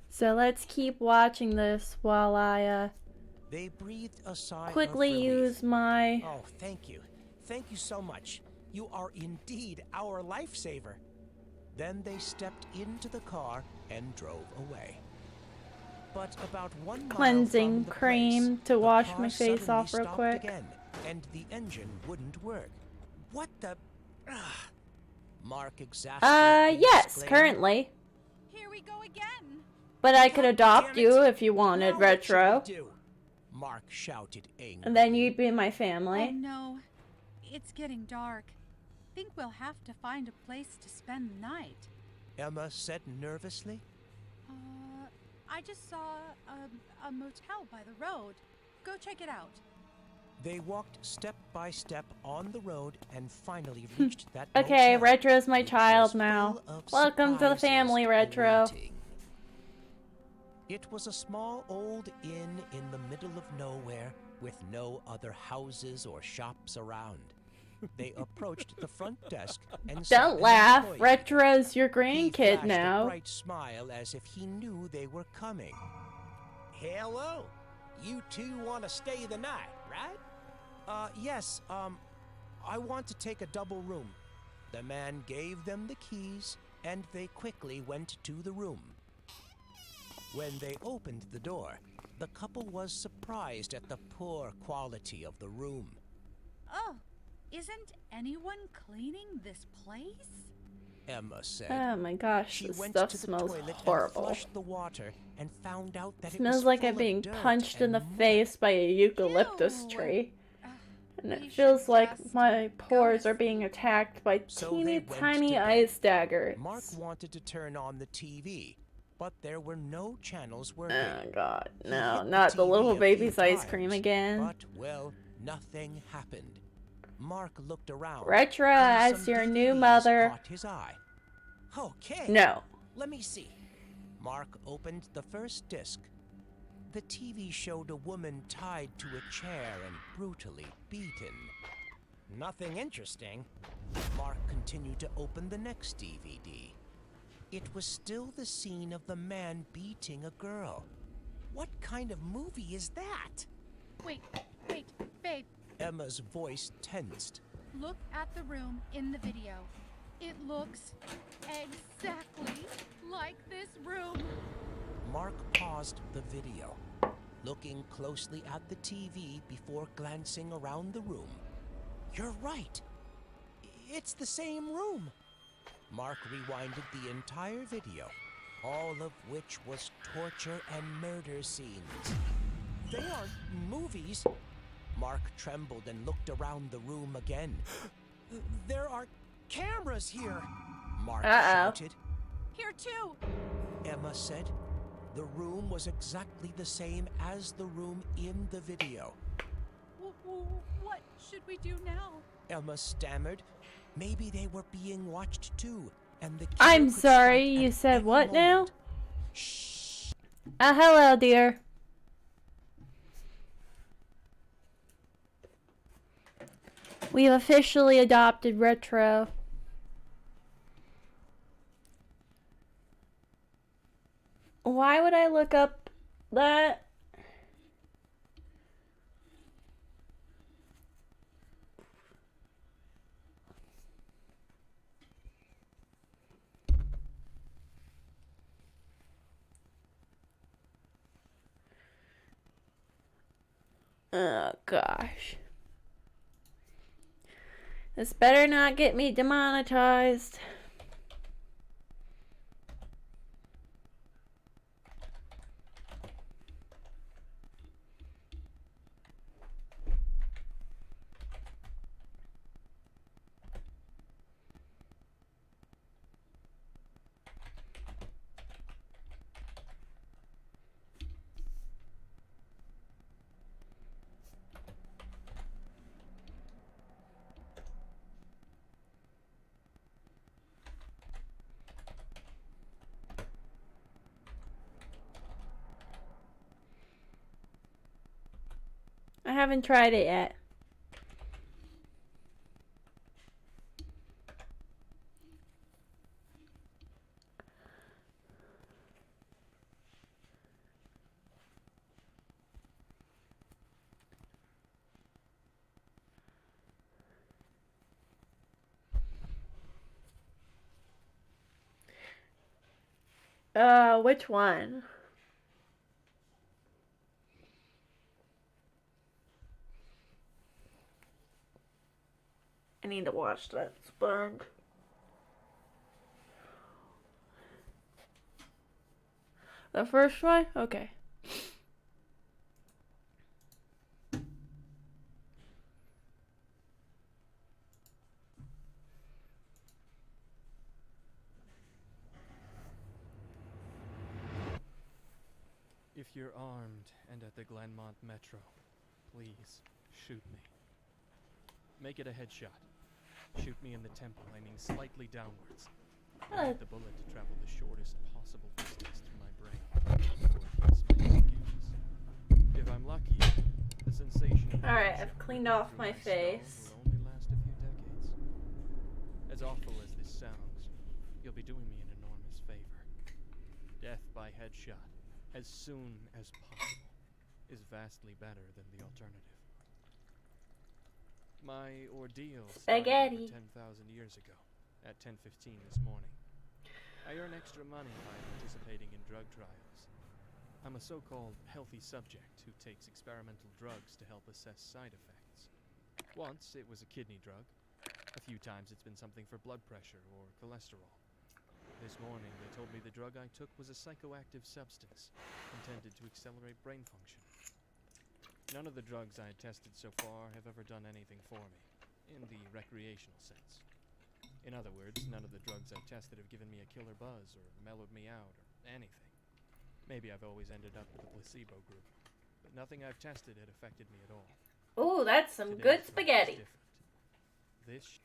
Speaker 1: So let's keep watching this while I
Speaker 2: They breathed a sigh
Speaker 1: quickly
Speaker 2: of relief.
Speaker 1: use my...
Speaker 2: Oh, thank you. Thank you so much. You are indeed our lifesaver. Then they stepped into the car and drove away. But about 1 mile
Speaker 1: Cleansing
Speaker 2: from the
Speaker 1: cream
Speaker 2: place,
Speaker 1: to
Speaker 2: the
Speaker 1: wash
Speaker 2: car
Speaker 1: my face
Speaker 2: suddenly
Speaker 1: off real
Speaker 2: stopped
Speaker 1: quick.
Speaker 2: Again, and the engine wouldn't work. What the... Ugh. Mark exasperated.
Speaker 1: Yes, currently.
Speaker 3: Here we go again.
Speaker 1: But I could
Speaker 2: God
Speaker 1: adopt
Speaker 2: damn it.
Speaker 1: you if you wanted,
Speaker 2: Now what should we
Speaker 1: Retro.
Speaker 2: do? Mark shouted angrily.
Speaker 1: And then you'd be my
Speaker 3: Oh
Speaker 1: family.
Speaker 3: no, it's getting dark. Think we'll have to find a place to spend the night.
Speaker 2: Emma said nervously.
Speaker 3: I just saw a motel by the road. Go check it out.
Speaker 2: They walked step by step on the road and finally reached that
Speaker 1: Okay,
Speaker 2: motel.
Speaker 1: Retro's my
Speaker 2: It
Speaker 1: child
Speaker 2: was
Speaker 1: now.
Speaker 2: full of
Speaker 1: Welcome to the
Speaker 2: surprises
Speaker 1: family, Retro.
Speaker 2: awaiting. It was a small old inn in the middle of nowhere with no other houses or shops around. They approached the front desk and saw
Speaker 1: Don't
Speaker 2: an
Speaker 1: laugh.
Speaker 2: employee.
Speaker 1: Retro's your
Speaker 2: He
Speaker 1: grandkid
Speaker 2: flashed a
Speaker 1: now.
Speaker 2: bright smile as if he knew they were coming.
Speaker 7: Hello. You two want to stay the night, right?
Speaker 2: Yes, I want to take a double room. The man gave them the keys, and they quickly went to the room. When they opened the door, the couple was surprised at the poor quality of the room.
Speaker 3: Oh, isn't anyone cleaning this place?
Speaker 2: Emma said.
Speaker 1: Oh my gosh,
Speaker 2: She
Speaker 1: this
Speaker 2: went
Speaker 1: stuff
Speaker 2: to the
Speaker 1: smells
Speaker 2: toilet
Speaker 1: horrible.
Speaker 2: and flushed the water and found out that it
Speaker 1: Smells
Speaker 2: was
Speaker 1: like
Speaker 2: full
Speaker 1: I'm
Speaker 2: of
Speaker 1: being
Speaker 2: dirt
Speaker 1: punched in the
Speaker 2: and mud.
Speaker 1: face by a eucalyptus
Speaker 3: Ew.
Speaker 1: tree. And
Speaker 3: We
Speaker 1: it
Speaker 3: should
Speaker 1: feels like
Speaker 3: just
Speaker 1: my
Speaker 3: go
Speaker 1: pores
Speaker 3: to
Speaker 1: are being attacked by
Speaker 2: So
Speaker 1: teeny
Speaker 2: they went
Speaker 1: tiny
Speaker 2: to bed.
Speaker 1: ice daggers.
Speaker 2: Mark wanted to turn on the TV, but there were no channels working.
Speaker 1: Oh god,
Speaker 2: He
Speaker 1: no,
Speaker 2: hit
Speaker 1: not the
Speaker 2: TV
Speaker 1: little
Speaker 2: a few
Speaker 1: baby's ice cream
Speaker 2: times,
Speaker 1: again.
Speaker 2: But, well, nothing happened. Mark looked around.
Speaker 1: Retro
Speaker 2: and
Speaker 1: as
Speaker 2: some
Speaker 1: your new
Speaker 2: DVDs
Speaker 1: mother.
Speaker 2: Caught his eye. Okay.
Speaker 1: No.
Speaker 2: Let me see. Mark opened the first disc. The TV showed a woman tied to a chair and brutally beaten.
Speaker 7: Nothing interesting.
Speaker 2: Mark continued to open the next DVD. It was still the scene of the man beating a girl. What kind of movie is that?
Speaker 3: Wait, babe,
Speaker 2: Emma's voice tensed.
Speaker 3: look at the room in the video. It looks exactly like this room.
Speaker 2: Mark paused the video, looking closely at the TV before glancing around the room. You're right. It's the same room. Mark rewinded the entire video, all of which was torture and murder scenes.
Speaker 7: They aren't movies.
Speaker 2: Mark trembled and looked around the room again.
Speaker 7: There are cameras here.
Speaker 2: Mark
Speaker 1: Uh-oh.
Speaker 2: shouted.
Speaker 3: Here too.
Speaker 2: Emma said. The room was exactly the same as the room in the video.
Speaker 3: What should we do now?
Speaker 2: Emma stammered. Maybe they were being watched too, and the killer
Speaker 1: I'm
Speaker 2: could
Speaker 1: sorry,
Speaker 2: strike
Speaker 1: you
Speaker 2: at
Speaker 1: said
Speaker 2: any
Speaker 1: what now?
Speaker 2: moment. Shh.
Speaker 1: Hello, dear. We've officially adopted Retro. Why would I look up that? Oh gosh. This better not get me demonetized. haven't tried it yet. Which one? I need to watch that sponge. The first one? Okay.
Speaker 9: If you're armed and at the Glenmont Metro, please shoot me. Make it a headshot. Shoot me in the temple, aiming slightly downwards. I need the bullet to travel the shortest possible distance through my brain before it hits my organs. If I'm lucky, the sensation of
Speaker 1: Alright, I've cleaned off my
Speaker 9: skull
Speaker 1: face.
Speaker 9: will only last a few decades. As awful as this sounds, you'll be doing me an enormous favor. Death by headshot, as soon as possible, is vastly better than the alternative. My ordeal started over 10,000 years ago, at 10:15 this morning. I earn extra money by participating in drug trials. I'm a so-called healthy subject who takes experimental drugs to help assess side effects. Once it was a kidney drug. A few times it's been something for blood pressure or cholesterol. This morning they told me the drug I took was a psychoactive substance intended to accelerate brain function. None of the drugs I had tested so far have ever done anything for me, in the recreational sense. In other words, none of the drugs I've tested have given me a killer buzz or mellowed me out or anything. Maybe I've always ended up with the placebo group, but nothing I've tested had affected me at all.
Speaker 1: Ooh, that's some good spaghetti.
Speaker 9: This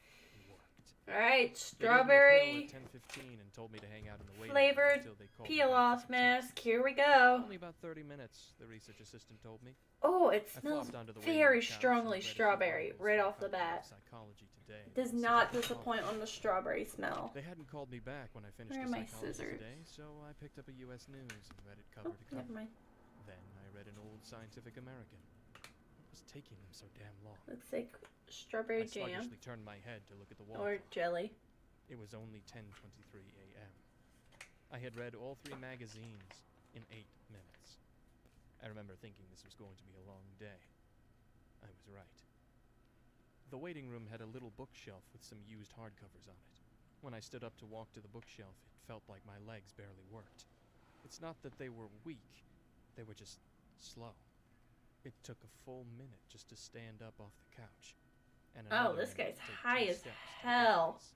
Speaker 9: worked.
Speaker 1: Alright,
Speaker 9: They gave me a
Speaker 1: strawberry
Speaker 9: pill at 10:15 and told me to hang out in the waiting room
Speaker 1: flavored
Speaker 9: until they called me
Speaker 1: peel
Speaker 9: back
Speaker 1: off
Speaker 9: for some tests.
Speaker 1: mask. Here we go.
Speaker 9: Only about 30 minutes, the research assistant told me.
Speaker 1: Oh, it
Speaker 9: I
Speaker 1: smells
Speaker 9: flopped onto the waiting
Speaker 1: very
Speaker 9: room couch and
Speaker 1: strongly
Speaker 9: read a few
Speaker 1: strawberry
Speaker 9: articles
Speaker 1: right
Speaker 9: that
Speaker 1: off the
Speaker 9: covered
Speaker 1: bat.
Speaker 9: Psychology Today
Speaker 1: It does
Speaker 9: and
Speaker 1: not
Speaker 9: Psychology.
Speaker 1: disappoint on the strawberry smell.
Speaker 9: They hadn't called me back when I finished
Speaker 1: Where
Speaker 9: the
Speaker 1: are my
Speaker 9: Psychology
Speaker 1: scissors?
Speaker 9: Today, so I picked up a U.S. News and read it
Speaker 1: Oh,
Speaker 9: cover to cover.
Speaker 1: never mind.
Speaker 9: Then I read an old Scientific American. What was taking them so damn long?
Speaker 1: Looks like strawberry
Speaker 9: I
Speaker 1: jam
Speaker 9: sluggishly turned my head to look at the wall.
Speaker 1: or jelly.
Speaker 9: It was only 10:23 a.m. I had read all 3 magazines in 8 minutes. I remember thinking this was going to be a long day. I was right. The waiting room had a little bookshelf with some used hardcovers on it. When I stood up to walk to the bookshelf, it felt like my legs barely worked. It's not that they were weak, they were just slow. It took a full minute just to stand up off the couch. And
Speaker 1: Oh,
Speaker 9: another
Speaker 1: this
Speaker 9: minute
Speaker 1: guy's
Speaker 9: to take
Speaker 1: high
Speaker 9: 2
Speaker 1: as
Speaker 9: steps to the
Speaker 1: hell.
Speaker 9: bookcase.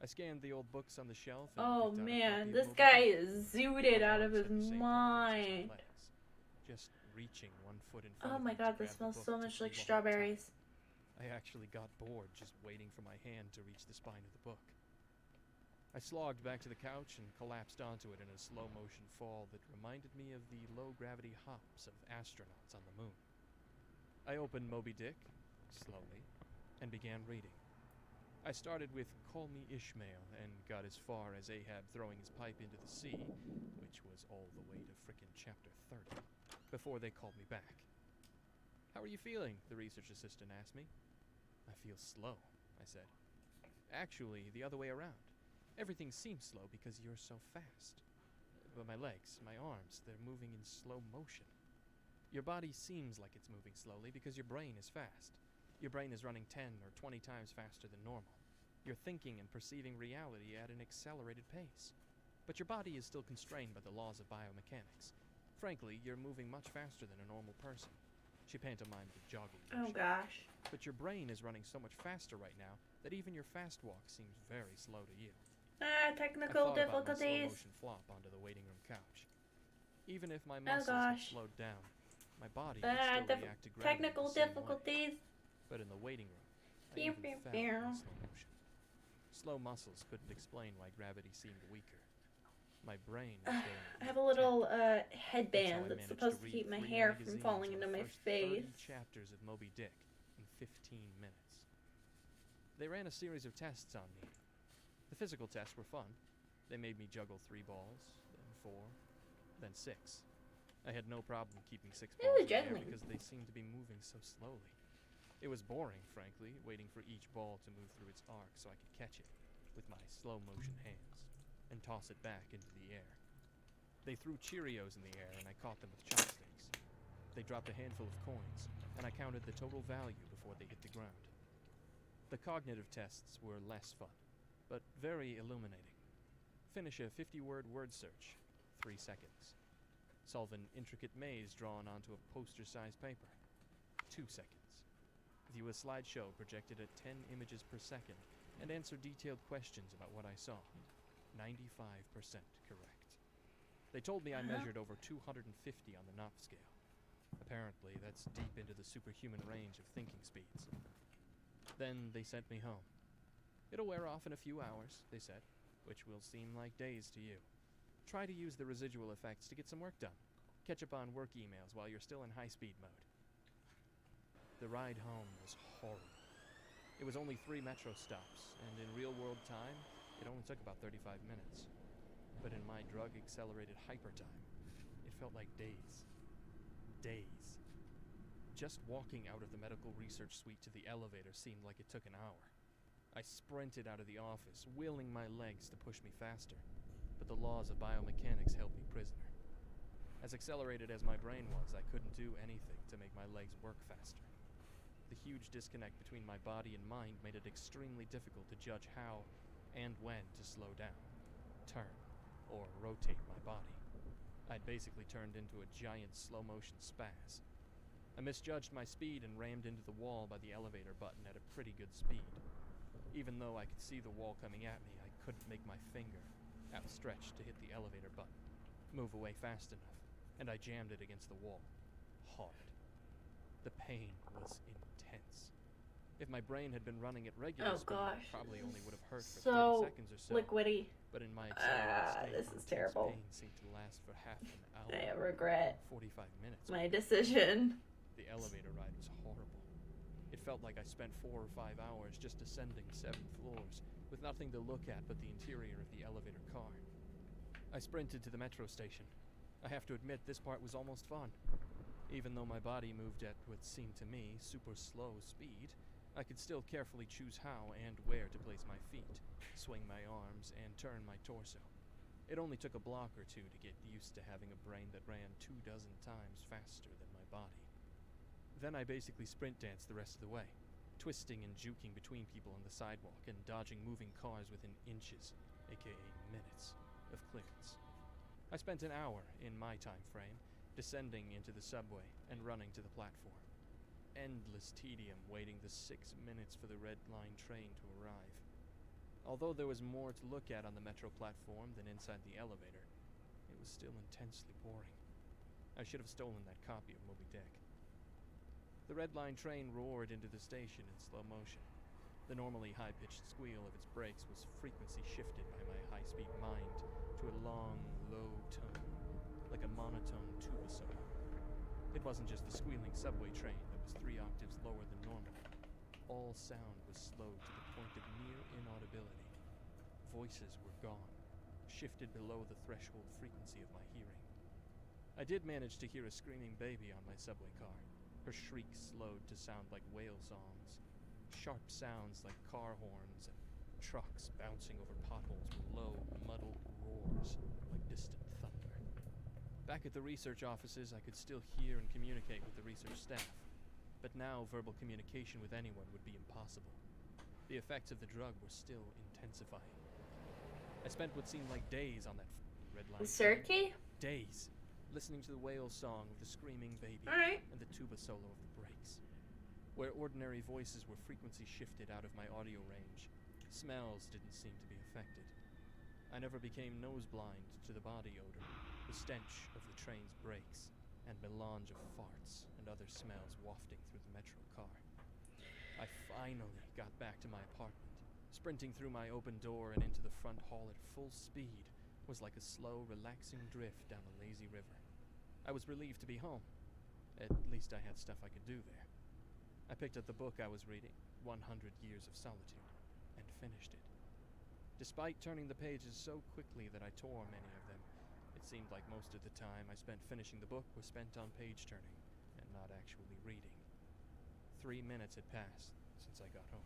Speaker 9: I scanned the old books on the shelf and
Speaker 1: Oh
Speaker 9: picked out a
Speaker 1: man,
Speaker 9: copy of
Speaker 1: this
Speaker 9: Moby
Speaker 1: guy
Speaker 9: Dick.
Speaker 1: is zooted
Speaker 9: My
Speaker 1: out of
Speaker 9: arms
Speaker 1: his
Speaker 9: had the same problems as my
Speaker 1: mind.
Speaker 9: legs. Just reaching one foot in front
Speaker 1: Oh
Speaker 9: of
Speaker 1: my
Speaker 9: me to
Speaker 1: god,
Speaker 9: grab
Speaker 1: this
Speaker 9: the
Speaker 1: smells
Speaker 9: book
Speaker 1: so
Speaker 9: took
Speaker 1: much
Speaker 9: me
Speaker 1: like
Speaker 9: a long
Speaker 1: strawberries.
Speaker 9: time. I actually got bored just waiting for my hand to reach the spine of the book. I slogged back to the couch and collapsed onto it in a slow motion fall that reminded me of the low gravity hops of astronauts on the moon. I opened Moby Dick, slowly, and began reading. I started with Call Me Ishmael and got as far as Ahab throwing his pipe into the sea, which was all the way to frickin' chapter 30, before they called me back. How are you feeling? The research assistant asked me. I feel slow, I said. Actually, the other way around. Everything seems slow because you're so fast. But my legs, my arms, they're moving in slow motion. Your body seems like it's moving slowly because your brain is fast. Your brain is running 10 or 20 times faster than normal. You're thinking and perceiving reality at an accelerated pace. But your body is still constrained by the laws of biomechanics. Frankly, you're moving much faster than a normal person. She pantomimed a jogging
Speaker 1: Oh
Speaker 9: motion.
Speaker 1: gosh.
Speaker 9: But your brain is running so much faster right now that even your fast walk seems very slow to you.
Speaker 1: Ah,
Speaker 9: I
Speaker 1: technical
Speaker 9: thought about my slow
Speaker 1: difficulties.
Speaker 9: motion flop onto the waiting room couch. Even if my
Speaker 1: Oh
Speaker 9: muscles had
Speaker 1: gosh.
Speaker 9: slowed down, my body
Speaker 1: Ah,
Speaker 9: would still react to gravity
Speaker 1: technical
Speaker 9: the same way.
Speaker 1: difficulties.
Speaker 9: But in the waiting room, I
Speaker 1: Pew,
Speaker 9: even
Speaker 1: pew,
Speaker 9: fell
Speaker 1: pew.
Speaker 9: in slow motion. Slow muscles couldn't explain why gravity seemed weaker. My brain was going
Speaker 1: I have a little headband that's supposed to keep my hair from falling into my face.
Speaker 9: 30 chapters of Moby Dick in 15 minutes. They ran a series of tests on me. The physical tests were fun. They made me juggle 3 balls, then 4, then 6. I had no problem keeping 6 balls in the air because they seemed to be moving so slowly. It was boring, frankly, waiting for each ball to move through its arc so I could catch it with my slow-motion hands and toss it back into the air. They threw Cheerios in the air and I caught them with chopsticks. They dropped a handful of coins, and I counted the total value before they hit the ground. The cognitive tests were less fun, but very illuminating. Finish a 50-word word search, 3 seconds. Solve an intricate maze drawn onto a poster-sized paper, 2 seconds. View a slideshow projected at 10 images per second and answer detailed questions about what I saw. 95% correct. They told me I measured over 250 on the Knopf scale. Apparently, that's deep into the superhuman range of thinking speeds. Then they sent me home. It'll wear off in a few hours, they said, which will seem like days to you. Try to use the residual effects to get some work done. Catch up on work emails while you're still in high-speed mode. The ride home was horrible. It was only 3 metro stops, and in real-world time, it only took about 35 minutes. But in my drug-accelerated hypertime, it felt like days. Days. Just walking out of the medical research suite to the elevator seemed like it took an hour. I sprinted out of the office, willing my legs to push me faster, but the laws of biomechanics held me prisoner. As accelerated as my brain was, I couldn't do anything to make my legs work faster. The huge disconnect between my body and mind made it extremely difficult to judge how and when to slow down, turn, or rotate my body. I'd basically turned into a giant slow-motion spaz. I misjudged my speed and rammed into the wall by the elevator button at a pretty good speed. Even though I could see the wall coming at me, I couldn't make my finger, outstretched to hit the elevator button, move away fast enough, and I jammed it against the wall, hard. The pain was intense. If my brain had been running at regular speed, it probably only would have hurt for 30 seconds or so.
Speaker 1: Liquidy.
Speaker 9: But in my accelerated state,
Speaker 1: this is terrible.
Speaker 9: pain seemed to last for half an hour.
Speaker 1: I regret
Speaker 9: 45 minutes.
Speaker 1: my decision.
Speaker 9: The elevator ride was horrible. It felt like I spent 4 or 5 hours just descending 7 floors with nothing to look at but the interior of the elevator car. I sprinted to the metro station. I have to admit, this part was almost fun. Even though my body moved at what seemed to me super slow speed, I could still carefully choose how and where to place my feet, swing my arms, and turn my torso. It only took a block or 2 to get used to having a brain that ran 24 times faster than my body. Then I basically sprint danced the rest of the way, twisting and juking between people on the sidewalk and dodging moving cars within inches, aka minutes, of clearance. I spent an hour in my time frame, descending into the subway and running to the platform. Endless tedium waiting the 6 minutes for the Red Line train to arrive. Although there was more to look at on the metro platform than inside the elevator, it was still intensely boring. I should have stolen that copy of Moby Dick. The Red Line train roared into the station in slow motion. The normally high-pitched squeal of its brakes was frequency shifted by my high-speed mind to a long, low tone, like a monotone tuba solo. It wasn't just the squealing subway train that was 3 octaves lower than normal. All sound was slowed to the point of near inaudibility. Voices were gone, shifted below the threshold frequency of my hearing. I did manage to hear a screaming baby on my subway car, her shrieks slowed to sound like whale songs. Sharp sounds like car horns and trucks bouncing over potholes were low, muddled roars like distant thunder. Back at the research offices, I could still hear and communicate with the research staff, but now verbal communication with anyone would be impossible. The effects of the drug were still intensifying. I spent what seemed like days on that Red Line.
Speaker 1: Circuit?
Speaker 9: Days, listening to the whale song of the screaming baby and the tuba solo of the brakes. Where ordinary voices were frequency shifted out of my audio range, smells didn't seem to be affected. I never became nose blind to the body odor, the stench of the train's brakes, and melange of farts and other smells wafting through the metro car. I finally got back to my apartment, sprinting through my open door and into the front hall at full speed, was like a slow, relaxing drift down a lazy river. I was relieved to be home. At least I had stuff I could do there. I picked up the book I was reading, 100 Years of Solitude, and finished it. Despite turning the pages so quickly that I tore many of them, it seemed like most of the time I spent finishing the book was spent on page turning and not actually reading. 3 minutes had passed since I got home.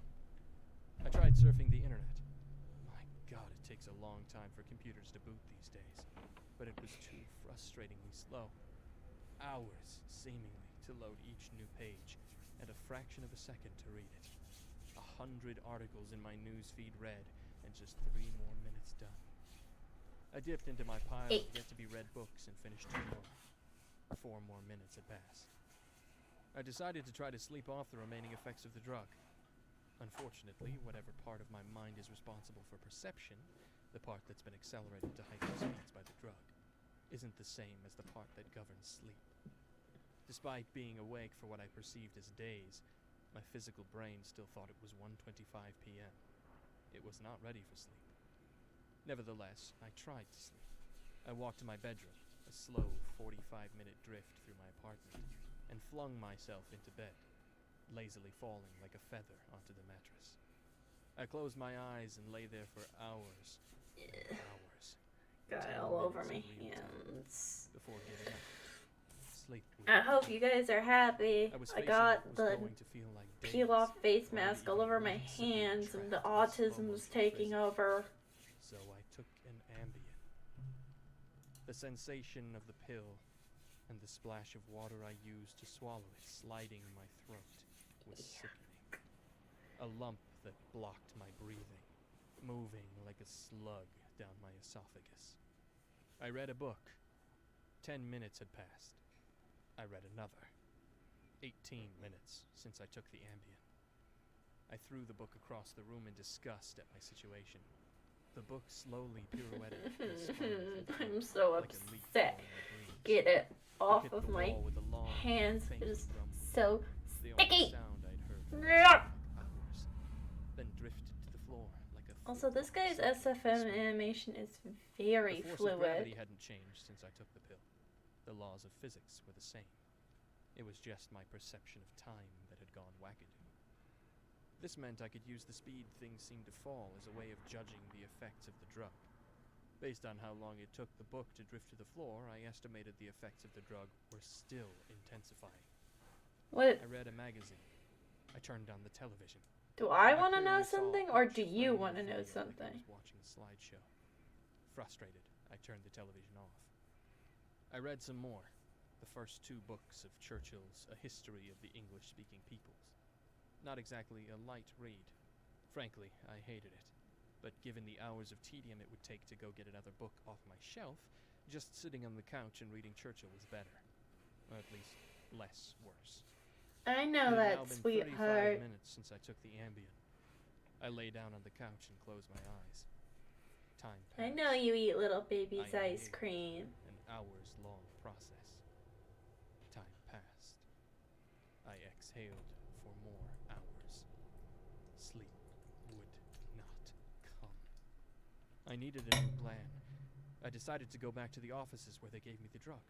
Speaker 9: I tried surfing the internet. My God, it takes a long time for computers to boot these days, but it was too frustratingly slow. Hours, seemingly, to load each new page, and a fraction of a second to read it. 100 articles in my news feed read, and just 3 more minutes done. I dipped into my pile of yet-to-be-read books and finished 2 more. 4 more minutes had passed. I decided to try to sleep off the remaining effects of the drug. Unfortunately, whatever part of my mind is responsible for perception, the part that's been accelerated to heightened speeds by the drug, isn't the same as the part that governs sleep. Despite being awake for what I perceived as days, my physical brain still thought it was 1:25 p.m. It was not ready for sleep. Nevertheless, I tried to sleep. I walked to my bedroom, a slow 45-minute drift through my apartment, and flung myself into bed, lazily falling like a feather onto the mattress. I closed my eyes and lay there for hours and hours.
Speaker 1: Got
Speaker 9: 10
Speaker 1: all over my
Speaker 9: minutes of real time
Speaker 1: hands.
Speaker 9: before giving up. Sleep would
Speaker 1: I hope you guys are happy.
Speaker 9: I was
Speaker 1: I
Speaker 9: facing
Speaker 1: got
Speaker 9: what was
Speaker 1: the
Speaker 9: going to feel like
Speaker 1: peel
Speaker 9: days,
Speaker 1: off face
Speaker 9: or
Speaker 1: mask
Speaker 9: even
Speaker 1: all over my
Speaker 9: weeks of being
Speaker 1: hands and the
Speaker 9: trapped in a
Speaker 1: autism was
Speaker 9: slow-motion
Speaker 1: taking
Speaker 9: prison.
Speaker 1: over.
Speaker 9: So I took an Ambien. The sensation of the pill and the splash of water I used to swallow it sliding in my throat was sickening. A lump that blocked my breathing, moving like a slug down my esophagus. I read a book. 10 minutes had passed. I read another. 18 minutes since I took the Ambien. I threw the book across the room in disgust at my situation. The book slowly pirouetted and spun through the
Speaker 1: I'm
Speaker 9: room
Speaker 1: so
Speaker 9: like a leaf
Speaker 1: upset.
Speaker 9: falling in a breeze.
Speaker 1: Get it
Speaker 9: I
Speaker 1: off
Speaker 9: hit
Speaker 1: of
Speaker 9: the
Speaker 1: my
Speaker 9: wall with a long,
Speaker 1: hands.
Speaker 9: faint
Speaker 1: It is
Speaker 9: rumble.
Speaker 1: so
Speaker 9: The only
Speaker 1: sticky.
Speaker 9: sound I'd heard for
Speaker 1: Yeah.
Speaker 9: hours, then drifted to the floor like a
Speaker 1: Also, this
Speaker 9: football
Speaker 1: guy's
Speaker 9: soaking
Speaker 1: SFM
Speaker 9: sweat.
Speaker 1: animation is very
Speaker 9: The force of gravity
Speaker 1: fluid.
Speaker 9: hadn't changed since I took the pill. The laws of physics were the same. It was just my perception of time that had gone wackadoo. This meant I could use the speed things seemed to fall as a way of judging the effects of the drug. Based on how long it took the book to drift to the floor, I estimated the effects of the drug were still intensifying.
Speaker 1: What?
Speaker 9: I read a magazine. I turned on the television.
Speaker 1: Do I want to know
Speaker 9: clearly saw
Speaker 1: something, or
Speaker 9: each
Speaker 1: do you
Speaker 9: frame
Speaker 1: want to
Speaker 9: of
Speaker 1: know
Speaker 9: video like I
Speaker 1: something?
Speaker 9: was watching a slideshow. Frustrated, I turned the television off. I read some more. The first 2 books of Churchill's A History of the English-Speaking Peoples. Not exactly a light read. Frankly, I hated it. But given the hours of tedium it would take to go get another book off my shelf, just sitting on the couch and reading Churchill was better. Or at least, less worse.
Speaker 1: I
Speaker 9: It
Speaker 1: know
Speaker 9: had
Speaker 1: that,
Speaker 9: now been 35
Speaker 1: sweetheart.
Speaker 9: minutes since I took the Ambien. I lay down on the couch and closed my eyes. Time passed.
Speaker 1: I know you eat little baby's
Speaker 9: I
Speaker 1: ice
Speaker 9: inhaled.
Speaker 1: cream.
Speaker 9: An hours-long process. Time passed. I exhaled for more hours. Sleep would not come. I needed a new plan. I decided to go back to the offices where they gave me the drug.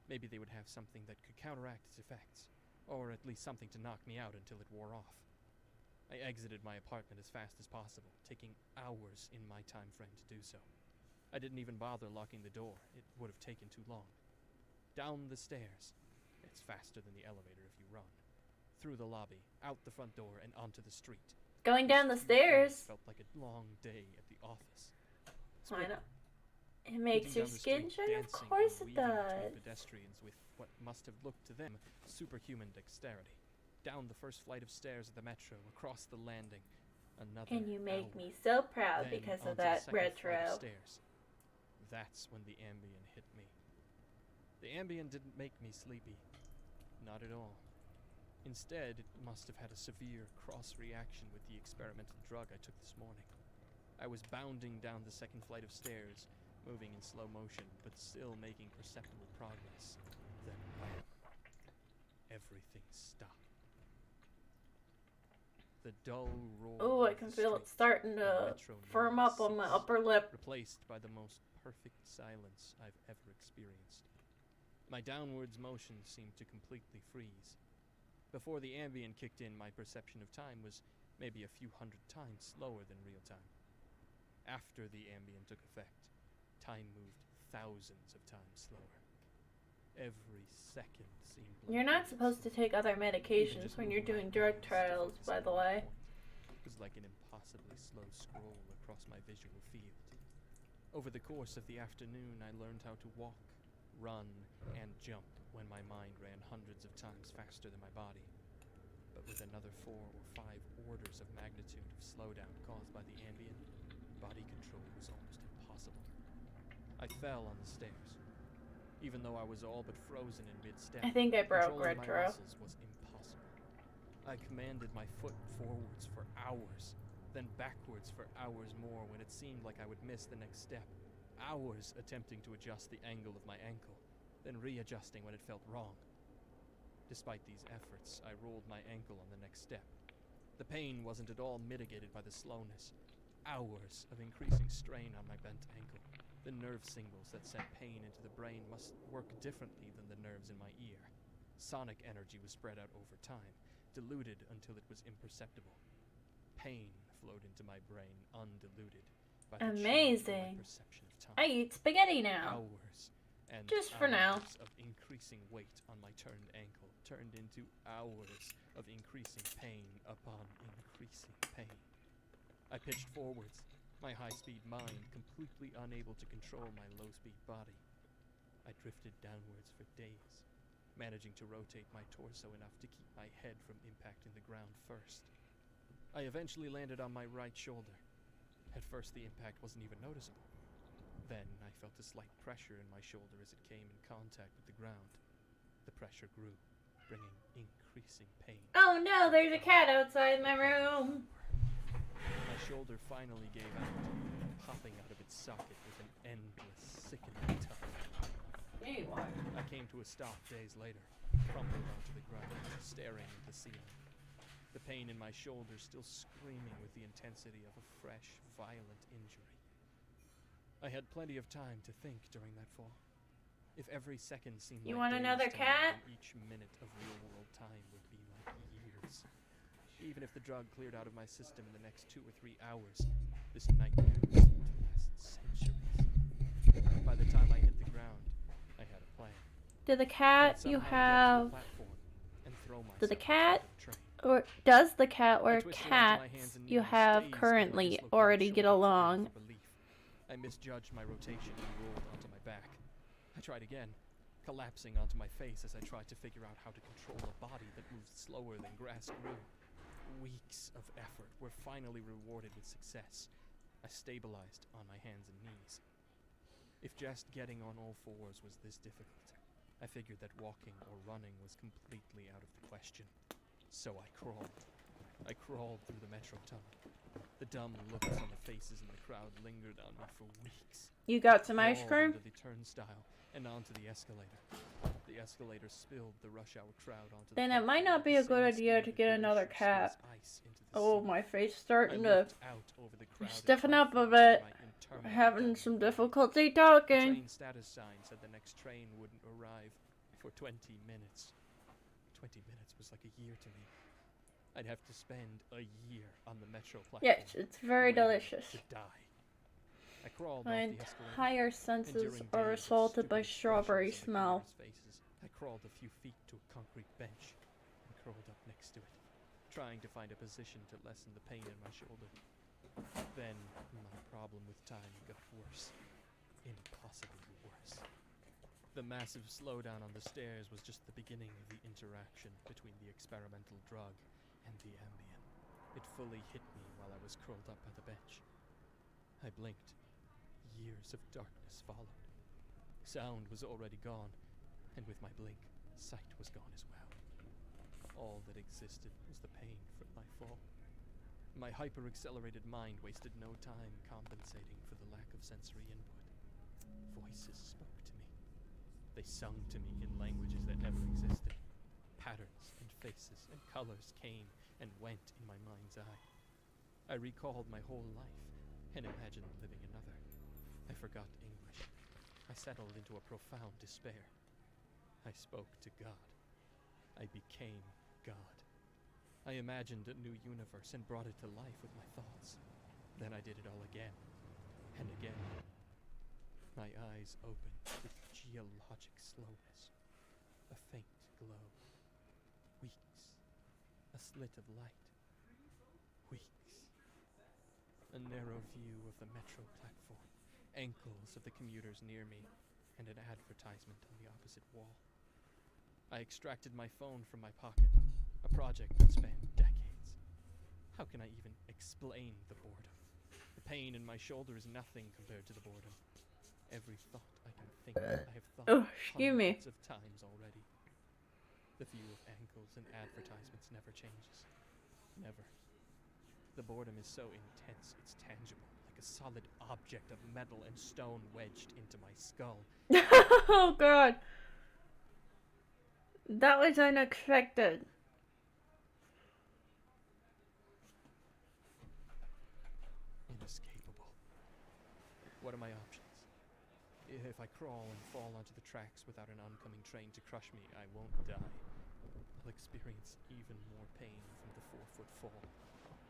Speaker 9: Maybe they would have something that could counteract its effects, or at least something to knock me out until it wore off. I exited my apartment as fast as possible, taking hours in my time frame to do so. I didn't even bother locking the door. It would have taken too long. Down the stairs. It's faster than the elevator if you run. Through the lobby, out the front door, and onto the street.
Speaker 1: Going down the
Speaker 9: Each few minutes
Speaker 1: stairs.
Speaker 9: felt like a long day at the office.
Speaker 1: I know. It makes
Speaker 9: Looking
Speaker 1: your
Speaker 9: down the
Speaker 1: skin
Speaker 9: street,
Speaker 1: shine? Of
Speaker 9: dancing
Speaker 1: course
Speaker 9: and
Speaker 1: it
Speaker 9: weaving between
Speaker 1: does.
Speaker 9: pedestrians with what must have looked to them superhuman dexterity. Down the first flight of stairs of the metro, across the landing. Another
Speaker 1: And you make
Speaker 9: hour.
Speaker 1: me so proud
Speaker 9: Then
Speaker 1: because
Speaker 9: onto
Speaker 1: of
Speaker 9: the
Speaker 1: that
Speaker 9: second flight of
Speaker 1: retro.
Speaker 9: stairs. That's when the Ambien hit me. The Ambien didn't make me sleepy. Not at all. Instead, it must have had a severe cross-reaction with the experimental drug I took this morning. I was bounding down the second flight of stairs, moving in slow motion, but still making perceptible progress. Then wham! Everything stopped. the dull roar.
Speaker 1: Oh, I
Speaker 9: of
Speaker 1: can
Speaker 9: the
Speaker 1: feel it
Speaker 9: street
Speaker 1: starting
Speaker 9: and
Speaker 1: to
Speaker 9: metro
Speaker 1: firm up on my
Speaker 9: ceased,
Speaker 1: upper lip.
Speaker 9: replaced by the most perfect silence I've ever experienced. My downwards motion seemed to completely freeze. Before the ambient kicked in, my perception of time was maybe a few hundred times slower than real time. After the ambient took effect, time moved thousands of times slower. Every second seemed like
Speaker 1: You're not
Speaker 9: minutes.
Speaker 1: supposed to take other
Speaker 9: Even
Speaker 1: medications
Speaker 9: just
Speaker 1: when you're
Speaker 9: moving my
Speaker 1: doing drug
Speaker 9: eyes to
Speaker 1: trials,
Speaker 9: focus
Speaker 1: by
Speaker 9: on
Speaker 1: the
Speaker 9: one
Speaker 1: way.
Speaker 9: point was like an impossibly slow scroll across my visual field. Over the course of the afternoon, I learned how to walk, run, and jump when my mind ran hundreds of times faster than my body. But with another 4 or 5 orders of magnitude of slowdown caused by the ambient, body control was almost impossible. I fell on the stairs. Even though I was all but frozen in mid-step,
Speaker 1: I think I broke
Speaker 9: controlling my
Speaker 1: retro.
Speaker 9: muscles was impossible. I commanded my foot forwards for hours, then backwards for hours more when it seemed like I would miss the next step. Hours attempting to adjust the angle of my ankle, then readjusting when it felt wrong. Despite these efforts, I rolled my ankle on the next step. The pain wasn't at all mitigated by the slowness. Hours of increasing strain on my bent ankle. The nerve signals that sent pain into the brain must work differently than the nerves in my ear. Sonic energy was spread out over time, diluted until it was imperceptible. Pain flowed into my brain undiluted by the change in my
Speaker 1: Amazing.
Speaker 9: perception of time.
Speaker 1: I eat spaghetti now.
Speaker 9: Hours and
Speaker 1: Just for now.
Speaker 9: hours of increasing weight on my turned ankle turned into hours of increasing pain upon increasing pain. I pitched forwards, my high-speed mind completely unable to control my low-speed body. I drifted downwards for days, managing to rotate my torso enough to keep my head from impacting the ground first. I eventually landed on my right shoulder. At first, the impact wasn't even noticeable. Then, I felt a slight pressure in my shoulder as it came in contact with the ground. The pressure grew, bringing increasing pain.
Speaker 1: Oh no, there's a cat outside my room.
Speaker 9: My shoulder finally gave out, popping out of its socket with an endless, sickening tug.
Speaker 1: Anyway.
Speaker 9: I came to a stop days later, crumpled onto the ground, staring at the ceiling. The pain in my shoulder still screaming with the intensity of a fresh, violent injury. I had plenty of time to think during that fall. If every second seemed
Speaker 1: You
Speaker 9: like
Speaker 1: want
Speaker 9: days
Speaker 1: another
Speaker 9: to me,
Speaker 1: cat?
Speaker 9: then each minute of real-world time would be like years. Even if the drug cleared out of my system in the next 2 or 3 hours, this nightmare seemed to last centuries. By the time I hit the ground, I had a plan.
Speaker 1: Did the
Speaker 9: I'd
Speaker 1: cat you
Speaker 9: somehow get to the
Speaker 1: have,
Speaker 9: platform and throw
Speaker 1: did the
Speaker 9: myself
Speaker 1: cat,
Speaker 9: onto the train.
Speaker 1: or does the cat or
Speaker 9: I twisted onto my
Speaker 1: cats
Speaker 9: hands and
Speaker 1: you
Speaker 9: knees,
Speaker 1: have
Speaker 9: dazed by my
Speaker 1: currently
Speaker 9: dislocated
Speaker 1: already get
Speaker 9: shoulder,
Speaker 1: along?
Speaker 9: screaming for relief. I misjudged my rotation and rolled onto my back. I tried again, collapsing onto my face as I tried to figure out how to control a body that moved slower than grass grew. Weeks of effort were finally rewarded with success. I stabilized on my hands and knees. If just getting on all fours was this difficult, I figured that walking or running was completely out of the question. So I crawled. I crawled through the metro tunnel. The dumb looks on the faces in the crowd lingered on me for weeks.
Speaker 1: You got some ice
Speaker 9: Crawled
Speaker 1: cream?
Speaker 9: into the turnstile and onto the escalator. The escalator spilled the rush hour crowd onto
Speaker 1: Then
Speaker 9: the
Speaker 1: it might
Speaker 9: platform
Speaker 1: not be
Speaker 9: at
Speaker 1: a
Speaker 9: the
Speaker 1: good
Speaker 9: same
Speaker 1: idea
Speaker 9: speed
Speaker 1: to
Speaker 9: the
Speaker 1: get
Speaker 9: glacier
Speaker 1: another
Speaker 9: spills
Speaker 1: cat.
Speaker 9: ice into the
Speaker 1: Oh,
Speaker 9: sea.
Speaker 1: my face
Speaker 9: I
Speaker 1: starting to
Speaker 9: looked out over the crowded
Speaker 1: stiffen up a
Speaker 9: platform
Speaker 1: bit.
Speaker 9: through my interminable
Speaker 1: having
Speaker 9: down
Speaker 1: some
Speaker 9: window.
Speaker 1: difficulty
Speaker 9: The
Speaker 1: talking.
Speaker 9: train status sign said the next train wouldn't arrive for 20 minutes. 20 minutes was like a year to me. I'd have to spend a year on the metro platform.
Speaker 1: Yes, it's very
Speaker 9: waiting
Speaker 1: delicious.
Speaker 9: to die. I crawled
Speaker 1: My
Speaker 9: off the escalator.
Speaker 1: entire
Speaker 9: And
Speaker 1: senses
Speaker 9: during
Speaker 1: are
Speaker 9: days of
Speaker 1: assaulted by
Speaker 9: stupid
Speaker 1: strawberry
Speaker 9: expressions on the
Speaker 1: smell.
Speaker 9: commuters' faces, I crawled a few feet to a concrete bench and curled up next to it, trying to find a position to lessen the pain in my shoulder. Then my problem with time got worse. Impossibly worse. The massive slowdown on the stairs was just the beginning of the interaction between the experimental drug and the ambient. It fully hit me while I was curled up by the bench. I blinked. Years of darkness followed. Sound was already gone, and with my blink, sight was gone as well. All that existed was the pain from my fall. My hyper-accelerated mind wasted no time compensating for the lack of sensory input. Voices spoke to me. They sung to me in languages that never existed. Patterns and faces and colors came and went in my mind's eye. I recalled my whole life and imagined living another. I forgot English. I settled into a profound despair. I spoke to God. I became God. I imagined a new universe and brought it to life with my thoughts. Then I did it all again and again. My eyes opened with geologic slowness. A faint glow. Weeks. A slit of light. Weeks. A narrow view of the metro platform. Ankles of the commuters near me, and an advertisement on the opposite wall. I extracted my phone from my pocket, a project that spanned decades. How can I even explain the boredom? The pain in my shoulder is nothing compared to the boredom. Every thought I can think of, I have thought hundreds of times already. The view of ankles and advertisements never changes. Never. The boredom is so intense, it's tangible, like a solid object of metal and stone wedged into my skull.
Speaker 1: Oh god. That was unexpected.
Speaker 9: Inescapable. What are my options? If I crawl and fall onto the tracks without an oncoming train to crush me, I won't die. I'll experience even more pain from the 4-foot fall,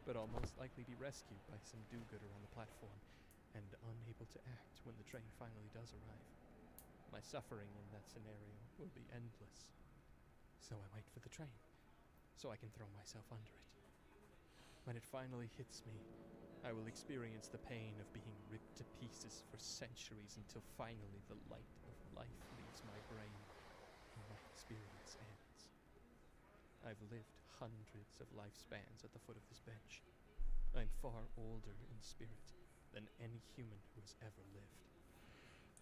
Speaker 9: but I'll most likely be rescued by some do-gooder on the platform and unable to act when the train finally does arrive. My suffering in that scenario will be endless. So I wait for the train, so I can throw myself under it. When it finally hits me, I will experience the pain of being ripped to pieces for centuries until finally the light of life leaves my brain and my experience ends. I've lived hundreds of lifespans at the foot of this bench. I'm far older in spirit than any human who has ever lived.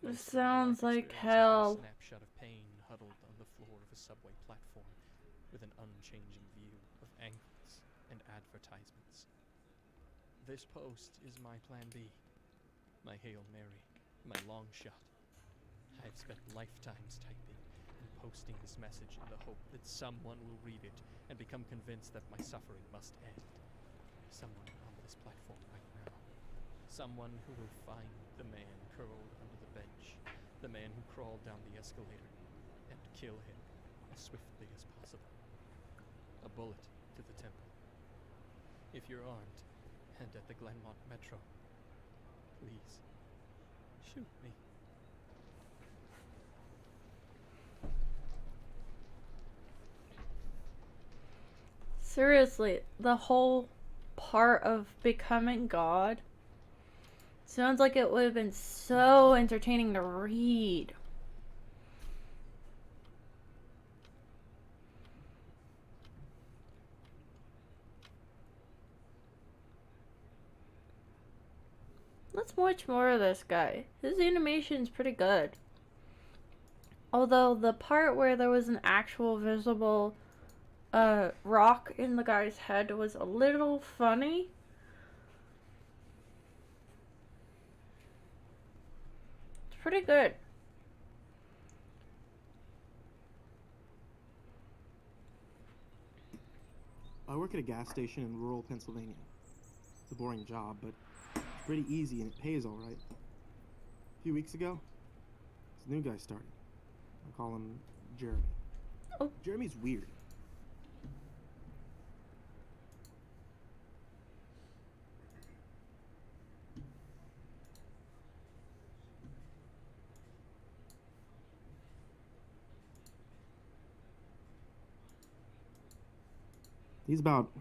Speaker 1: This sounds like hell.
Speaker 9: A snapshot of pain huddled on the floor of a subway platform with an unchanging view of ankles and advertisements. This post is my plan B, my Hail Mary, my long shot. I've spent lifetimes typing and posting this message in the hope that someone will read it and become convinced that my suffering must end. Someone on this platform right now. Someone who will find the man curled under the bench, the man who crawled down the escalator, and kill him as swiftly as possible. A bullet to the temple. If you're armed and at the Glenmont Metro, please shoot me.
Speaker 1: Seriously, the whole part of becoming God sounds like it would have been so entertaining to read. Let's watch more of this guy. His animation's pretty good. Although the part where there was an actual visible rock in the guy's head was a little funny. It's pretty good.
Speaker 10: I work at a gas station in rural Pennsylvania. It's a boring job, but it's pretty easy and it pays all right. A few weeks ago, this new guy started. I call him Jeremy.
Speaker 1: Oh.
Speaker 10: Jeremy's weird. He's about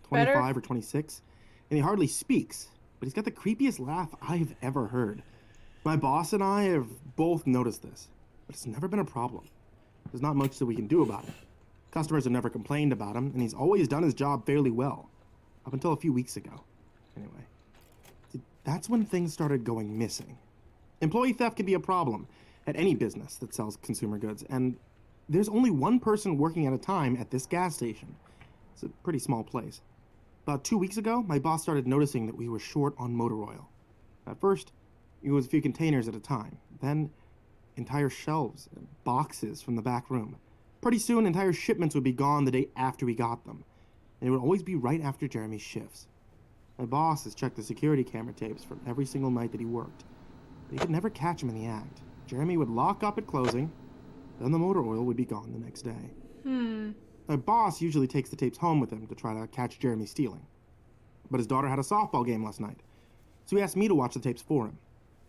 Speaker 10: 25 or 26, and he hardly speaks, but he's got the creepiest laugh I've ever heard. My boss and I have both noticed this, but it's never been a problem. There's not much that we can do about it. Customers have never complained about him, and he's always done his job fairly well, up until a few weeks ago. Anyway, that's when things started going missing. Employee theft can be a problem at any business that sells consumer goods, and there's only one person working at a time at this gas station. It's a pretty small place. About 2 weeks ago, my boss started noticing that we were short on motor oil. At first, it was a few containers at a time. Then, entire shelves and boxes from the back room. Pretty soon, entire shipments would be gone the day after we got them. and it would always be right after Jeremy's shifts. My boss has checked the security camera tapes from every single night that he worked, but he could never catch him in the act. Jeremy would lock up at closing, then the motor oil would be gone the next day. My boss usually takes the tapes home with him to try to catch Jeremy stealing. But his daughter had a softball game last night, so he asked me to watch the tapes for him.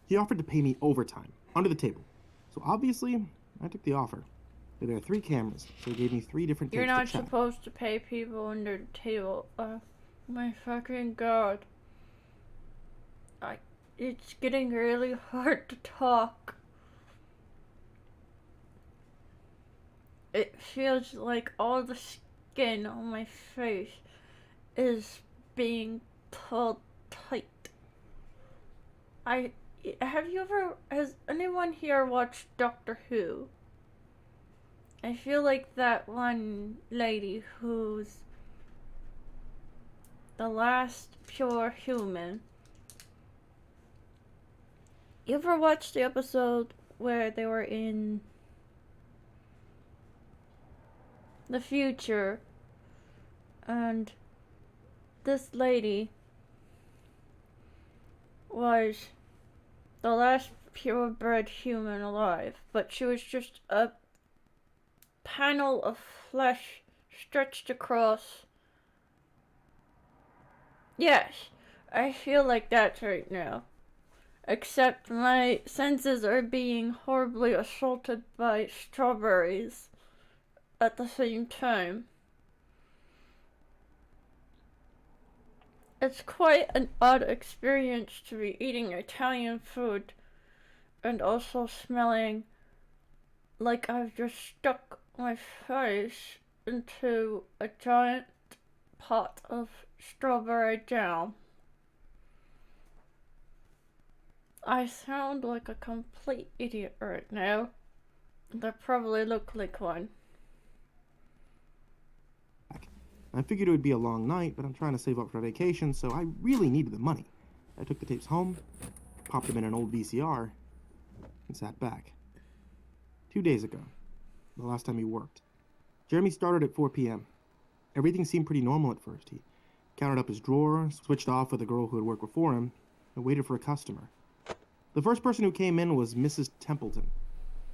Speaker 10: He offered to pay me overtime, under the table. So obviously, I took the offer. There are 3 cameras, so he gave me 3 different tapes
Speaker 1: You're not
Speaker 10: to check.
Speaker 1: supposed to pay people under the table. My fucking god. It's getting really hard to talk. It feels like all the skin on my face is being pulled tight. Has anyone here watched Doctor Who? I feel like that one lady who's the last pure human. You ever watched the episode where they were in the future and this lady was the last purebred human alive, but she was just a panel of flesh stretched across. Yes, I feel like that right now. Except my senses are being horribly assaulted by strawberries at the same time. It's quite an odd experience to be eating Italian food and also smelling like I've just stuck my face into a giant pot of strawberry jam. I sound like a complete idiot right now, and I probably look like one.
Speaker 10: I figured it would be a long night, but I'm trying to save up for vacation, so I really needed the money. I took the tapes home, popped them in an old VCR, and sat back. 2 days ago, the last time he worked. Jeremy started at 4 p.m. Everything seemed pretty normal at first. He counted up his drawer, switched off with a girl who had worked before him, and waited for a customer. The first person who came in was Mrs. Templeton.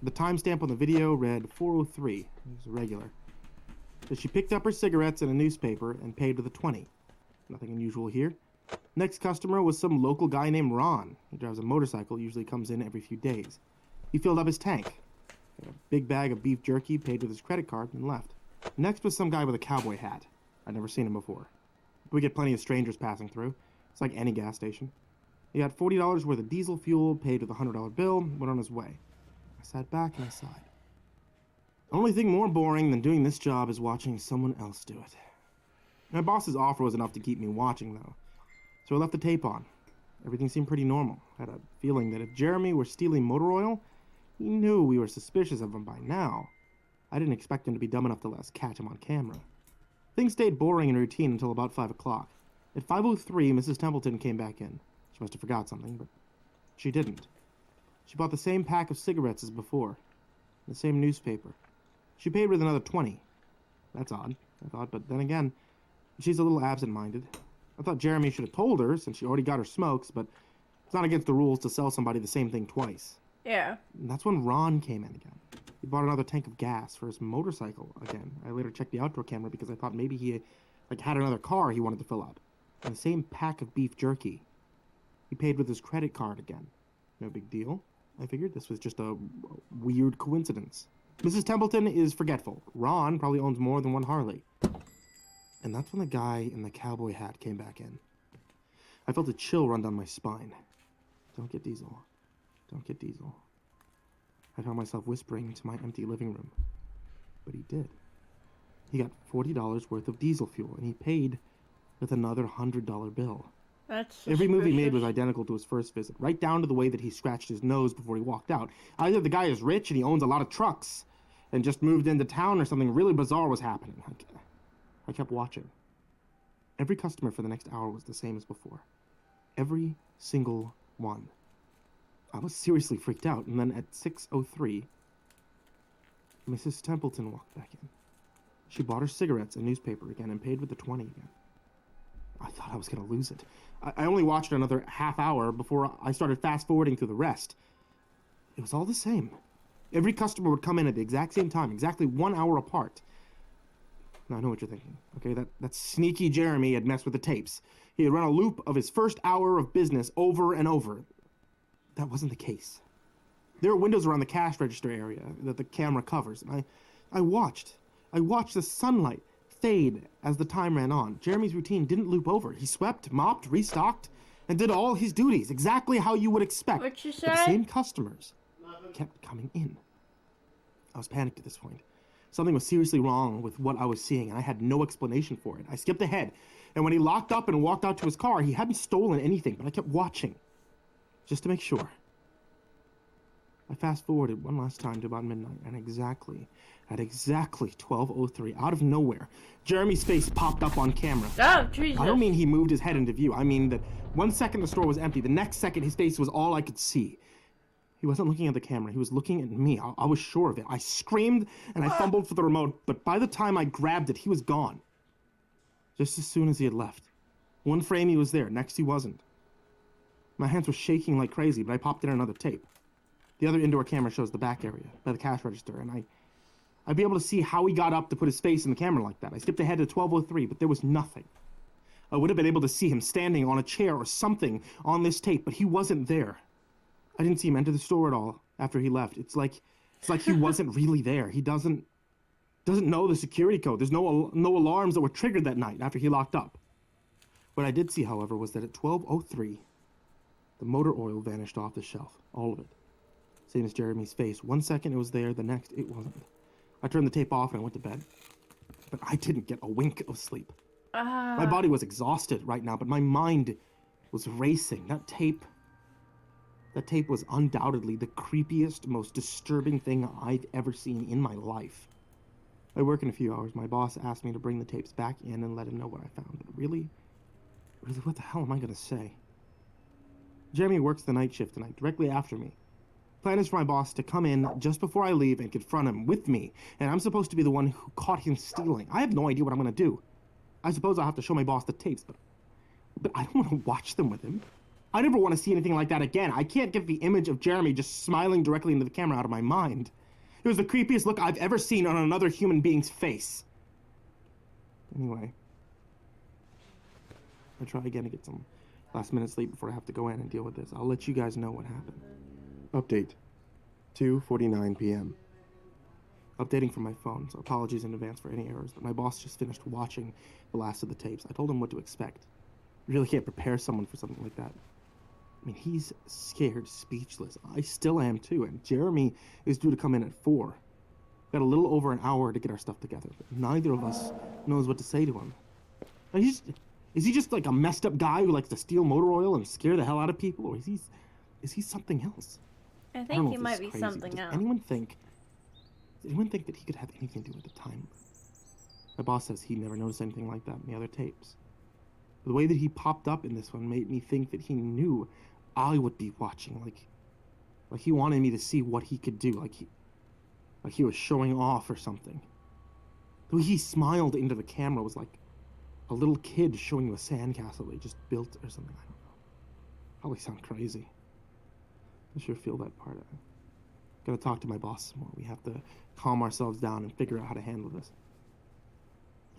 Speaker 10: The timestamp on the video read 4:03. It was regular. So she picked up her cigarettes and a newspaper and paid with a 20. Nothing unusual here. Next customer was some local guy named Ron. He drives a motorcycle, usually comes in every few days. He filled up his tank. Got a big bag of beef jerky, paid with his credit card, and left. Next was some guy with a cowboy hat. I'd never seen him before. We get plenty of strangers passing through. It's like any gas station. He got $40 worth of diesel fuel, paid with a $100 bill, went on his way. I sat back and I sighed. The only thing more boring than doing this job is watching someone else do it. My boss's offer was enough to keep me watching, though. So I left the tape on. Everything seemed pretty normal. I had a feeling that if Jeremy were stealing motor oil, he knew we were suspicious of him by now. I didn't expect him to be dumb enough to let us catch him on camera. Things stayed boring and routine until about 5 o'clock. At 5:03, Mrs. Templeton came back in. She must have forgot something, but she didn't. She bought the same pack of cigarettes as before, the same newspaper. She paid with another 20. That's odd, I thought, but then again, she's a little absent-minded. I thought Jeremy should have told her, since she already got her smokes, but it's not against the rules to sell somebody the same thing twice.
Speaker 1: Yeah.
Speaker 10: And that's when Ron came in again. He bought another tank of gas for his motorcycle again. I later checked the outdoor camera because I thought maybe he had another car he wanted to fill up. And the same pack of beef jerky. He paid with his credit card again. No big deal. I figured this was just a weird coincidence. Mrs. Templeton is forgetful. Ron probably owns more than one Harley. And that's when the guy in the cowboy hat came back in. I felt a chill run down my spine. Don't get Diesel. Don't get Diesel. I found myself whispering into my empty living room. But he did. He got $40 worth of diesel fuel, and he paid with another $100 bill.
Speaker 1: That's suspicious.
Speaker 10: Every move he made was identical to his first visit, right down to the way that he scratched his nose before he walked out. Either the guy is rich and he owns a lot of trucks and just moved into town, or something really bizarre was happening. I kept watching. Every customer for the next hour was the same as before. Every single one. I was seriously freaked out, and then at 6:03, Mrs. Templeton walked back in. She bought her cigarettes and newspaper again and paid with the 20 again. I thought I was going to lose it. I only watched another half hour before I started fast-forwarding through the rest. It was all the same. Every customer would come in at the exact same time, exactly 1 hour apart. Now, I know what you're thinking, okay? That sneaky Jeremy had messed with the tapes. He had run a loop of his first hour of business over and over. That wasn't the case. There are windows around the cash register area that the camera covers, and I watched the sunlight fade as the time ran on. Jeremy's routine didn't loop over. He swept, mopped, restocked, and did all his duties exactly how you would expect.
Speaker 1: What you say?
Speaker 10: But the same customers kept coming in. I was panicked at this point. Something was seriously wrong with what I was seeing, and I had no explanation for it. I skipped ahead, and when he locked up and walked out to his car, he hadn't stolen anything, but I kept watching, just to make sure. I fast-forwarded one last time to about midnight, and at exactly 12:03, out of nowhere, Jeremy's face popped up on camera.
Speaker 1: Oh, Jesus.
Speaker 10: I don't mean he moved his head into view. I mean that 1 second the store was empty. The next second, his face was all I could see. He wasn't looking at the camera. He was looking at me. I was sure of it. I screamed, and I fumbled for the remote, but by the time I grabbed it, he was gone. Just as soon as he had left. One frame he was there, next he wasn't. My hands were shaking like crazy, but I popped in another tape. The other indoor camera shows the back area, by the cash register, and I'd be able to see how he got up to put his face in the camera like that. I skipped ahead to 12:03, but there was nothing. I would have been able to see him standing on a chair or something on this tape, but he wasn't there. I didn't see him enter the store at all after he left. It's like he wasn't really there. He doesn't know the security code. There's no alarms that were triggered that night after he locked up. What I did see, however, was that at 12:03, the motor oil vanished off the shelf, all of it. Same as Jeremy's face. 1 second it was there, the next it wasn't. I turned the tape off and I went to bed. But I didn't get a wink of sleep. My body was exhausted right now, but my mind was racing. That tape was undoubtedly the creepiest, most disturbing thing I've ever seen in my life. I work in a few hours. My boss asked me to bring the tapes back in and let him know what I found. But really, what the hell am I going to say? Jeremy works the night shift tonight, directly after me. Plan is for my boss to come in just before I leave and confront him with me, and I'm supposed to be the one who caught him stealing. I have no idea what I'm going to do. I suppose I'll have to show my boss the tapes, but I don't want to watch them with him. I never want to see anything like that again. I can't get the image of Jeremy just smiling directly into the camera out of my mind. It was the creepiest look I've ever seen on another human being's face. Anyway, I'll try again to get some last-minute sleep before I have to go in and deal with this. I'll let you guys know what happened. Update, 2:49 p.m. Updating from my phone, so apologies in advance for any errors, but my boss just finished watching the last of the tapes. I told him what to expect. You really can't prepare someone for something like that. I mean, he's scared, speechless. I still am too, and Jeremy is due to come in at 4. We've got a little over an hour to get our stuff together, but neither of us knows what to say to him. Is he just like a messed up guy who likes to steal motor oil and scare the hell out of people, or is he something else?
Speaker 1: I think he might be something else.
Speaker 10: Does anyone think that he could have anything to do with the time? My boss says he never noticed anything like that in the other tapes. The way that he popped up in this one made me think that he knew I would be watching, like he wanted me to see what he could do, like he was showing off or something. The way he smiled into the camera was like a little kid showing you a sandcastle they just built or something. I don't know. Probably sound crazy. I sure feel that part. I'm gonna talk to my boss some more. We have to calm ourselves down and figure out how to handle this.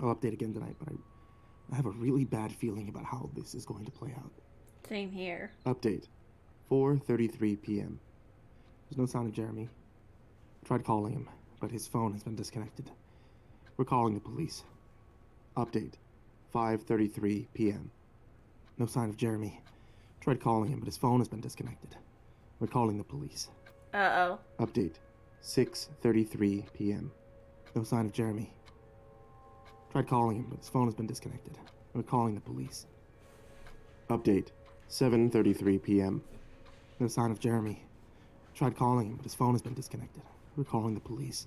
Speaker 10: I'll update again tonight, but I have a really bad feeling about how this is going to play out.
Speaker 1: Same here.
Speaker 10: Update, 4:33 p.m. There's no sign of Jeremy. I tried calling him, but his phone has been disconnected. We're calling the police. Update, 5:33 p.m. No sign of Jeremy. Tried calling him, but his phone has been disconnected. We're calling the police.
Speaker 1: Uh-oh.
Speaker 10: Update, 6:33 p.m. No sign of Jeremy. Tried calling him, but his phone has been disconnected. We're calling the police. Update, 7:33 p.m. No sign of Jeremy. Tried calling him, but his phone has been disconnected. We're calling the police.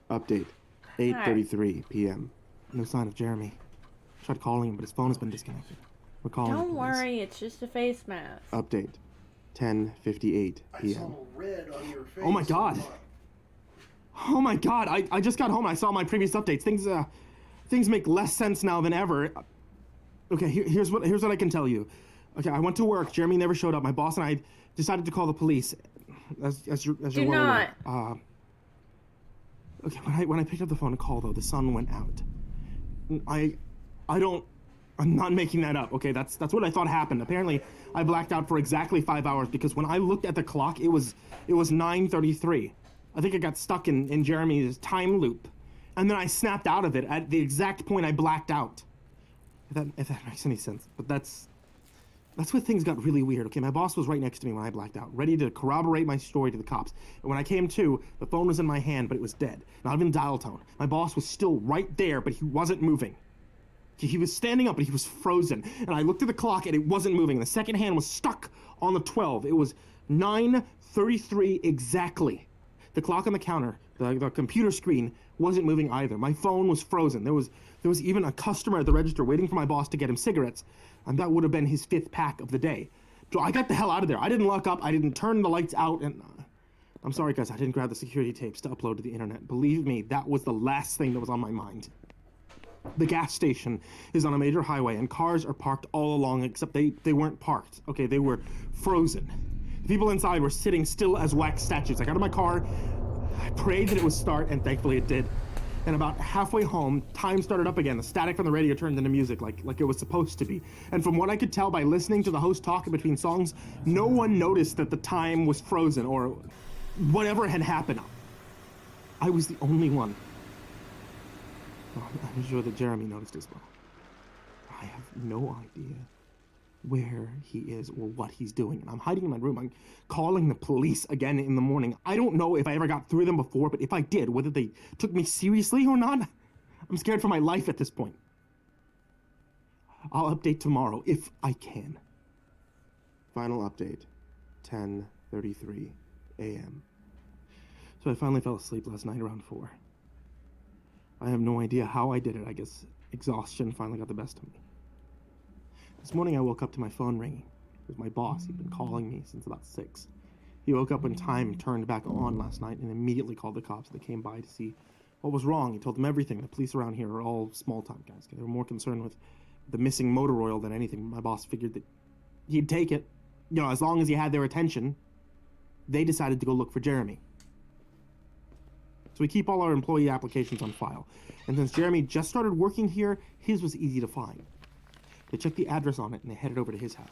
Speaker 10: Update, 8:33 p.m. No sign of Jeremy. Tried calling him, but his phone has been disconnected. We're calling the police.
Speaker 1: Don't worry, it's just a face mask.
Speaker 10: Update, 10:58 p.m.
Speaker 11: I saw red on your face.
Speaker 10: Oh my God! Oh my god, I just got home. I saw my previous updates. Things make less sense now than ever. Okay, here's what I can tell you. Okay, I went to work. Jeremy never showed up. My boss and I decided to call the police. As you're
Speaker 1: Do
Speaker 10: well
Speaker 1: not.
Speaker 10: aware. Okay, when I picked up the phone to call though, the sun went out. I'm not making that up. Okay, that's what I thought happened. Apparently, I blacked out for exactly 5 hours because when I looked at the clock, it was 9:33. I think I got stuck in Jeremy's time loop, and then I snapped out of it at the exact point I blacked out. If that makes any sense. But that's where things got really weird. Okay, my boss was right next to me when I blacked out, ready to corroborate my story to the cops. And when I came to, the phone was in my hand, but it was dead. Not even dial tone. My boss was still right there, but he wasn't moving. He was standing up, but he was frozen. And I looked at the clock, and it wasn't moving. And the second hand was stuck on the 12. It was 9:33 exactly. The clock on the counter, the computer screen, wasn't moving either. My phone was frozen. There was even a customer at the register waiting for my boss to get him cigarettes, and that would have been his 5th pack of the day. So I got the hell out of there. I didn't lock up. I didn't turn the lights out, and I'm sorry, guys. I didn't grab the security tapes to upload to the internet. Believe me, that was the last thing that was on my mind. The gas station is on a major highway, and cars are parked all along, except they weren't parked. Okay, they were frozen. The people inside were sitting still as wax statues. I got in my car, I prayed that it would start, and thankfully it did. And about halfway home, time started up again. The static from the radio turned into music, like it was supposed to be. And from what I could tell by listening to the host talk in between songs, no one noticed that the time was frozen or whatever had happened. I was the only one. Oh, I'm sure that Jeremy noticed as well. I have no idea where he is or what he's doing, and I'm hiding in my room. I'm calling the police again in the morning. I don't know if I ever got through them before, but if I did, whether they took me seriously or not, I'm scared for my life at this point. I'll update tomorrow if I can. Final update, 10:33 a.m. So I finally fell asleep last night around 4. I have no idea how I did it. I guess exhaustion finally got the best of me. This morning I woke up to my phone ringing. It was my boss. He'd been calling me since about 6. He woke up when time turned back on last night and immediately called the cops. They came by to see what was wrong. He told them everything. The police around here are all small-time guys. They were more concerned with the missing motor oil than anything. My boss figured that he'd take it. You know, as long as he had their attention. They decided to go look for Jeremy. So we keep all our employee applications on file. And since Jeremy just started working here, his was easy to find. They checked the address on it and they headed over to his house.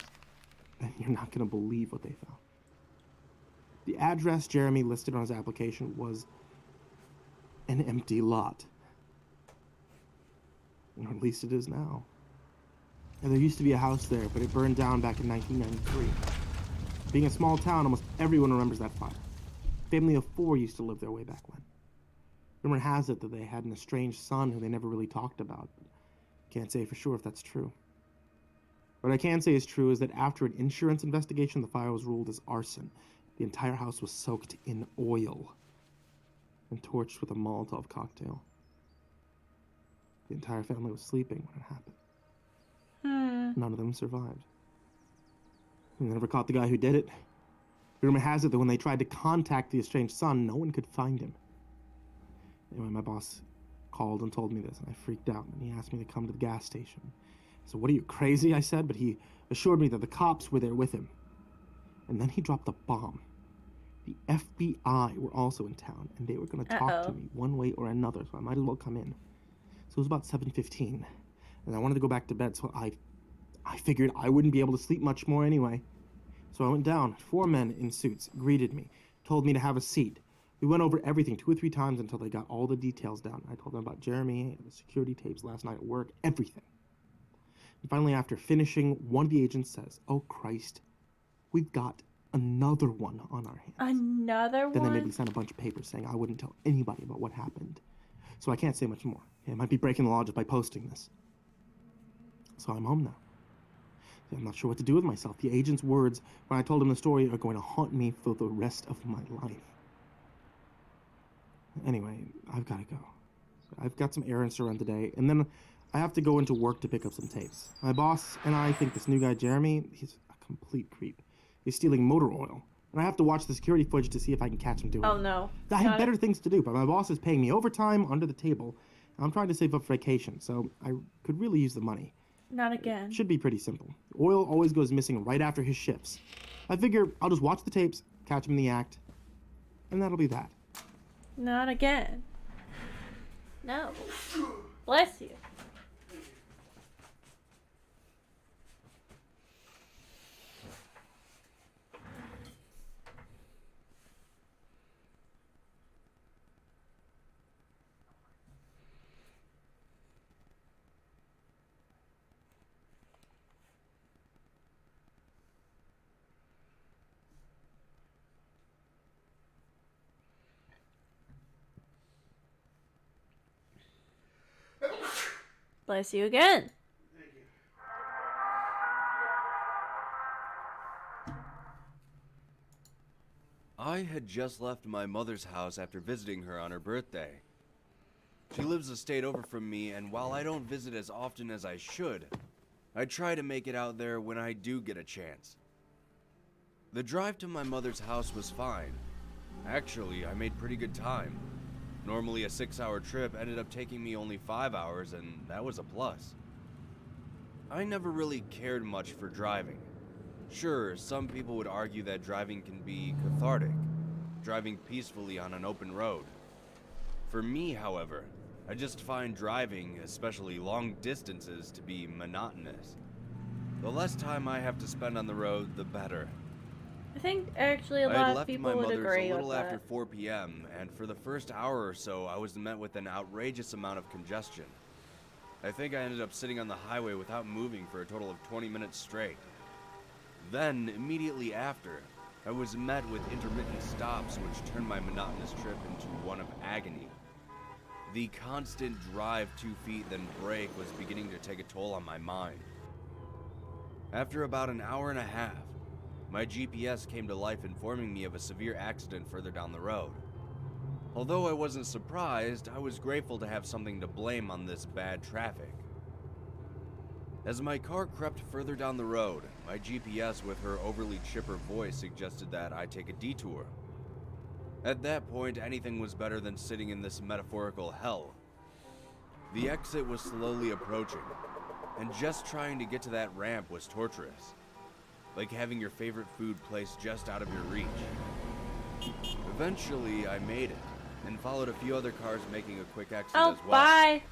Speaker 10: And you're not going to believe what they found. The address Jeremy listed on his application was an empty lot. Or at least it is now. And there used to be a house there, but it burned down back in 1993. Being a small town, almost everyone remembers that fire. A family of 4 used to live there way back when. Rumor has it that they had an estranged son who they never really talked about. Can't say for sure if that's true. What I can say is true is that after an insurance investigation, the fire was ruled as arson. The entire house was soaked in oil and torched with a Molotov cocktail. The entire family was sleeping when it happened. None of them survived. They never caught the guy who did it. Rumor has it that when they tried to contact the estranged son, no one could find him. Anyway, my boss called and told me this, and I freaked out, and he asked me to come to the gas station. So, what are you, crazy? I said, but he assured me that the cops were there with him. And then he dropped a bomb. The FBI were also in town, and they were going to talk to me one way or another, so I might as well come in. So it was about 7:15, and I wanted to go back to bed, so I figured I wouldn't be able to sleep much more anyway. So I went down. 4 men in suits greeted me, told me to have a seat. We went over everything 2 or 3 times until they got all the details down. I told them about Jeremy, the security tapes last night at work, everything. And finally, after finishing, one of the agents says, "Oh, Christ, we've got another one on our hands."
Speaker 1: Another one?
Speaker 10: Then they made me sign a bunch of papers saying I wouldn't tell anybody about what happened. So I can't say much more. I might be breaking the law just by posting this. So I'm home now. I'm not sure what to do with myself. The agent's words when I told him the story are going to haunt me for the rest of my life. Anyway, I've got to go. I've got some errands to run today, and then I have to go into work to pick up some tapes. My boss and I think this new guy, Jeremy, he's a complete creep. He's stealing motor oil and I have to watch the security footage to see if I can catch him doing
Speaker 1: Oh
Speaker 10: it.
Speaker 1: no.
Speaker 10: I have
Speaker 1: Not
Speaker 10: better things to do, but my boss is paying me overtime under the table. I'm trying to save up for vacation, so I could really use the money.
Speaker 1: Not again.
Speaker 10: It should be pretty simple. Oil always goes missing right after his shifts. I figure I'll just watch the tapes, catch him in the act, and that'll be that.
Speaker 1: Not again. No. Bless you. Bless you again.
Speaker 11: I had just left my mother's house after visiting her on her birthday. She lives a state over from me, and while I don't visit as often as I should, I try to make it out there when I do get a chance. The drive to my mother's house was fine. Actually, I made pretty good time. Normally a 6-hour trip ended up taking me only 5 hours, and that was a plus. I never really cared much for driving. Sure, some people would argue that driving can be cathartic, driving peacefully on an open road. For me, however, I just find driving, especially long distances, to be monotonous. The less time I have to spend on the road, the better.
Speaker 1: I think actually a
Speaker 11: I
Speaker 1: lot
Speaker 11: had
Speaker 1: of
Speaker 11: left my
Speaker 1: people would
Speaker 11: mother's
Speaker 1: agree
Speaker 11: a
Speaker 1: with
Speaker 11: little after
Speaker 1: that.
Speaker 11: 4 p.m., and for the first hour or so, I was met with an outrageous amount of congestion. I think I ended up sitting on the highway without moving for a total of 20 minutes straight. Then, immediately after, I was met with intermittent stops which turned my monotonous trip into one of agony. The constant drive 2 feet then brake was beginning to take a toll on my mind. After about an hour and a half, my GPS came to life informing me of a severe accident further down the road. Although I wasn't surprised, I was grateful to have something to blame on this bad traffic. As my car crept further down the road, my GPS with her overly chipper voice suggested that I take a detour. At that point, anything was better than sitting in this metaphorical hell. The exit was slowly approaching, and just trying to get to that ramp was torturous. Like having your favorite food placed just out of your reach. Eventually, I made it, and followed a few other cars making a quick exit as well.
Speaker 1: Bye.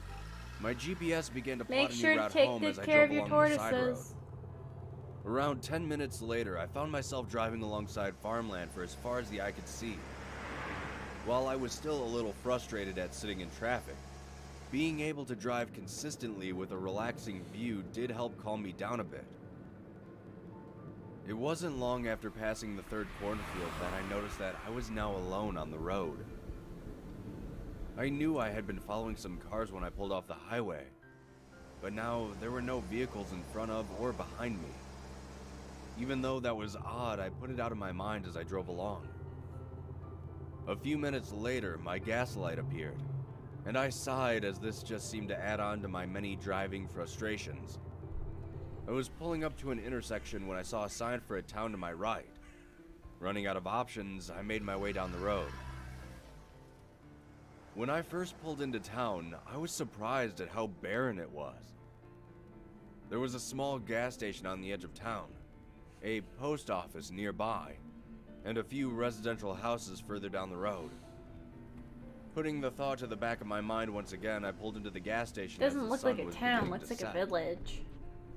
Speaker 11: My GPS began to plot
Speaker 1: Make
Speaker 11: a
Speaker 1: sure
Speaker 11: new
Speaker 1: to
Speaker 11: route
Speaker 1: take
Speaker 11: home
Speaker 1: good
Speaker 11: as I
Speaker 1: care
Speaker 11: drove
Speaker 1: of your
Speaker 11: along the side road.
Speaker 1: tortoises.
Speaker 11: Around 10 minutes later, I found myself driving alongside farmland for as far as the eye could see. While I was still a little frustrated at sitting in traffic, being able to drive consistently with a relaxing view did help calm me down a bit. It wasn't long after passing the third cornfield that I noticed that I was now alone on the road. I knew I had been following some cars when I pulled off the highway, but now there were no vehicles in front of or behind me. Even though that was odd, I put it out of my mind as I drove along. A few minutes later, my gas light appeared, and I sighed as this just seemed to add on to my many driving frustrations. I was pulling up to an intersection when I saw a sign for a town to my right. Running out of options, I made my way down the road. When I first pulled into town, I was surprised at how barren it was. There was a small gas station on the edge of town, a post office nearby, and a few residential houses further down the road. Putting the thought to the back of my mind once again, I pulled into the gas station.
Speaker 1: Doesn't
Speaker 11: as the
Speaker 1: look
Speaker 11: sun
Speaker 1: like a
Speaker 11: was
Speaker 1: town,
Speaker 11: beginning
Speaker 1: looks
Speaker 11: to
Speaker 1: like a
Speaker 11: set.
Speaker 1: village.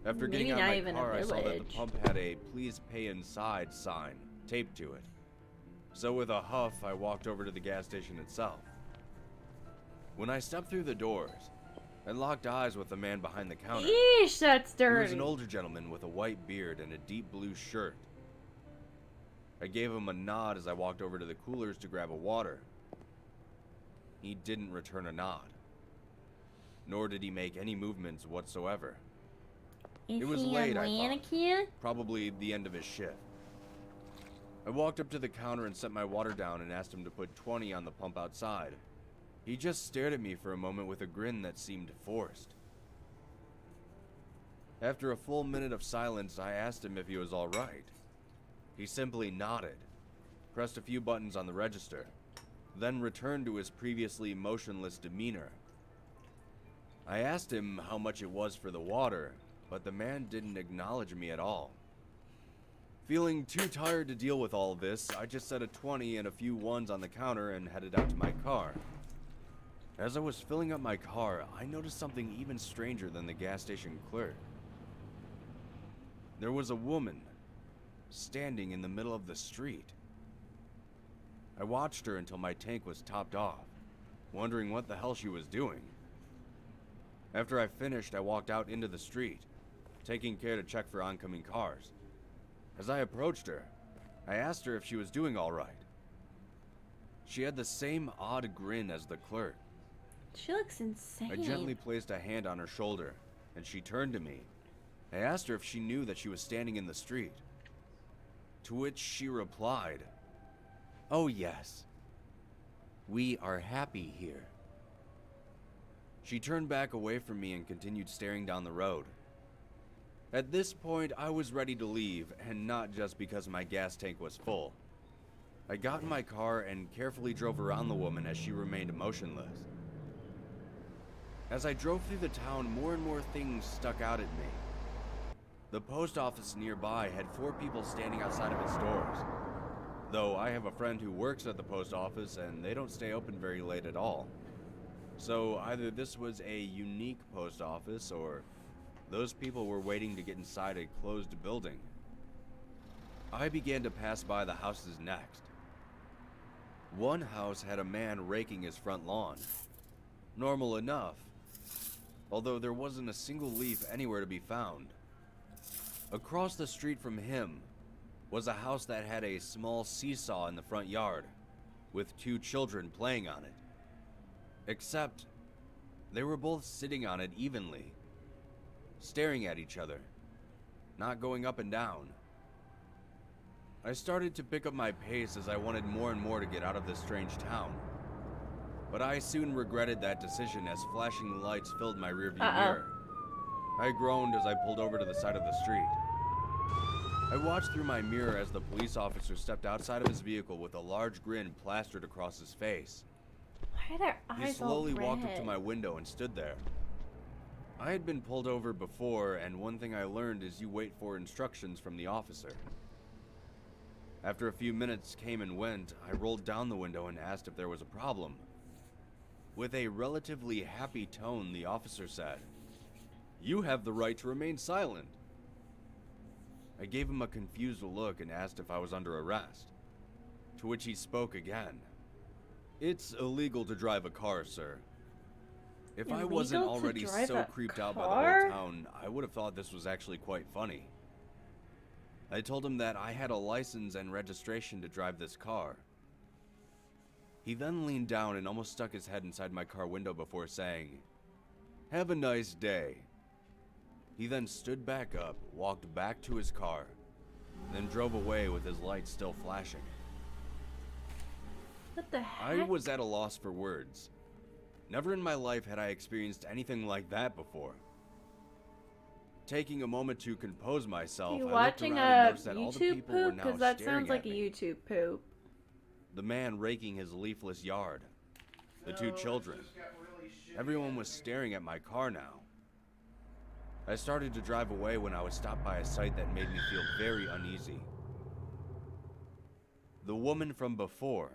Speaker 11: After
Speaker 1: Maybe
Speaker 11: getting out
Speaker 1: not
Speaker 11: my
Speaker 1: even a
Speaker 11: car, I saw that the
Speaker 1: village.
Speaker 11: pump had a "Please pay inside" sign taped to it. So with a huff, I walked over to the gas station itself. When I stepped through the doors, I locked eyes with the man behind the counter.
Speaker 1: Yeesh, that's dirty.
Speaker 11: He was an older gentleman with a white beard and a deep blue shirt. I gave him a nod as I walked over to the coolers to grab a water. He didn't return a nod, nor did he make any movements whatsoever.
Speaker 1: Is
Speaker 11: It was
Speaker 1: he
Speaker 11: late,
Speaker 1: a
Speaker 11: I thought.
Speaker 1: mannequin?
Speaker 11: Probably the end of his shift. I walked up to the counter and set my water down and asked him to put 20 on the pump outside. He just stared at me for a moment with a grin that seemed forced. After a full minute of silence, I asked him if he was all right. He simply nodded, pressed a few buttons on the register, then returned to his previously motionless demeanor. I asked him how much it was for the water, but the man didn't acknowledge me at all. Feeling too tired to deal with all this, I just set a 20 and a few ones on the counter and headed out to my car. As I was filling up my car, I noticed something even stranger than the gas station clerk. There was a woman standing in the middle of the street. I watched her until my tank was topped off, wondering what the hell she was doing. After I finished, I walked out into the street, taking care to check for oncoming cars. As I approached her, I asked her if she was doing all right. She had the same odd grin as the clerk.
Speaker 1: She looks insane.
Speaker 11: I gently placed a hand on her shoulder, and she turned to me. I asked her if she knew that she was standing in the street. To which she replied, "Oh yes, we are happy here." She turned back away from me and continued staring down the road. At this point, I was ready to leave, and not just because my gas tank was full. I got in my car and carefully drove around the woman as she remained motionless. As I drove through the town, more and more things stuck out at me. The post office nearby had 4 people standing outside of its doors. Though I have a friend who works at the post office and they don't stay open very late at all. So either this was a unique post office or those people were waiting to get inside a closed building. I began to pass by the houses next. One house had a man raking his front lawn. Normal enough, although there wasn't a single leaf anywhere to be found. Across the street from him was a house that had a small seesaw in the front yard, with 2 children playing on it. Except, they were both sitting on it evenly, staring at each other, not going up and down. I started to pick up my pace as I wanted more and more to get out of this strange town. But I soon regretted that decision as flashing lights filled my rearview mirror. I groaned as I pulled over to the side of the street. I watched through my mirror as the police officer stepped outside of his vehicle with a large grin plastered across his face.
Speaker 1: Why are their eyes
Speaker 11: He slowly
Speaker 1: all red?
Speaker 11: walked up to my window and stood there. I had been pulled over before, and one thing I learned is you wait for instructions from the officer. After a few minutes came and went, I rolled down the window and asked if there was a problem. With a relatively happy tone, the officer said, "You have the right to remain silent." I gave him a confused look and asked if I was under arrest, to which he spoke again. "It's illegal to drive a car, sir." If I wasn't already so creeped out by the whole town, I would have thought this was actually quite funny. I told him that I had a license and registration to drive this car. He then leaned down and almost stuck his head inside my car window before saying, "Have a nice day." He then stood back up, walked back to his car, then drove away with his lights still flashing.
Speaker 1: What the heck?
Speaker 11: I was at a loss for words. Never in my life had I experienced anything like that before. Taking a moment to compose myself,
Speaker 1: you
Speaker 11: I looked
Speaker 1: watching
Speaker 11: around and
Speaker 1: a
Speaker 11: noticed that all the
Speaker 1: YouTube
Speaker 11: people were
Speaker 1: poop?
Speaker 11: now
Speaker 1: Because that
Speaker 11: staring
Speaker 1: sounds like
Speaker 11: at
Speaker 1: a
Speaker 11: me.
Speaker 1: YouTube poop.
Speaker 11: The man raking his leafless yard. The 2 children. Everyone was staring at my car now. I started to drive away when I was stopped by a sight that made me feel very uneasy. The woman from before.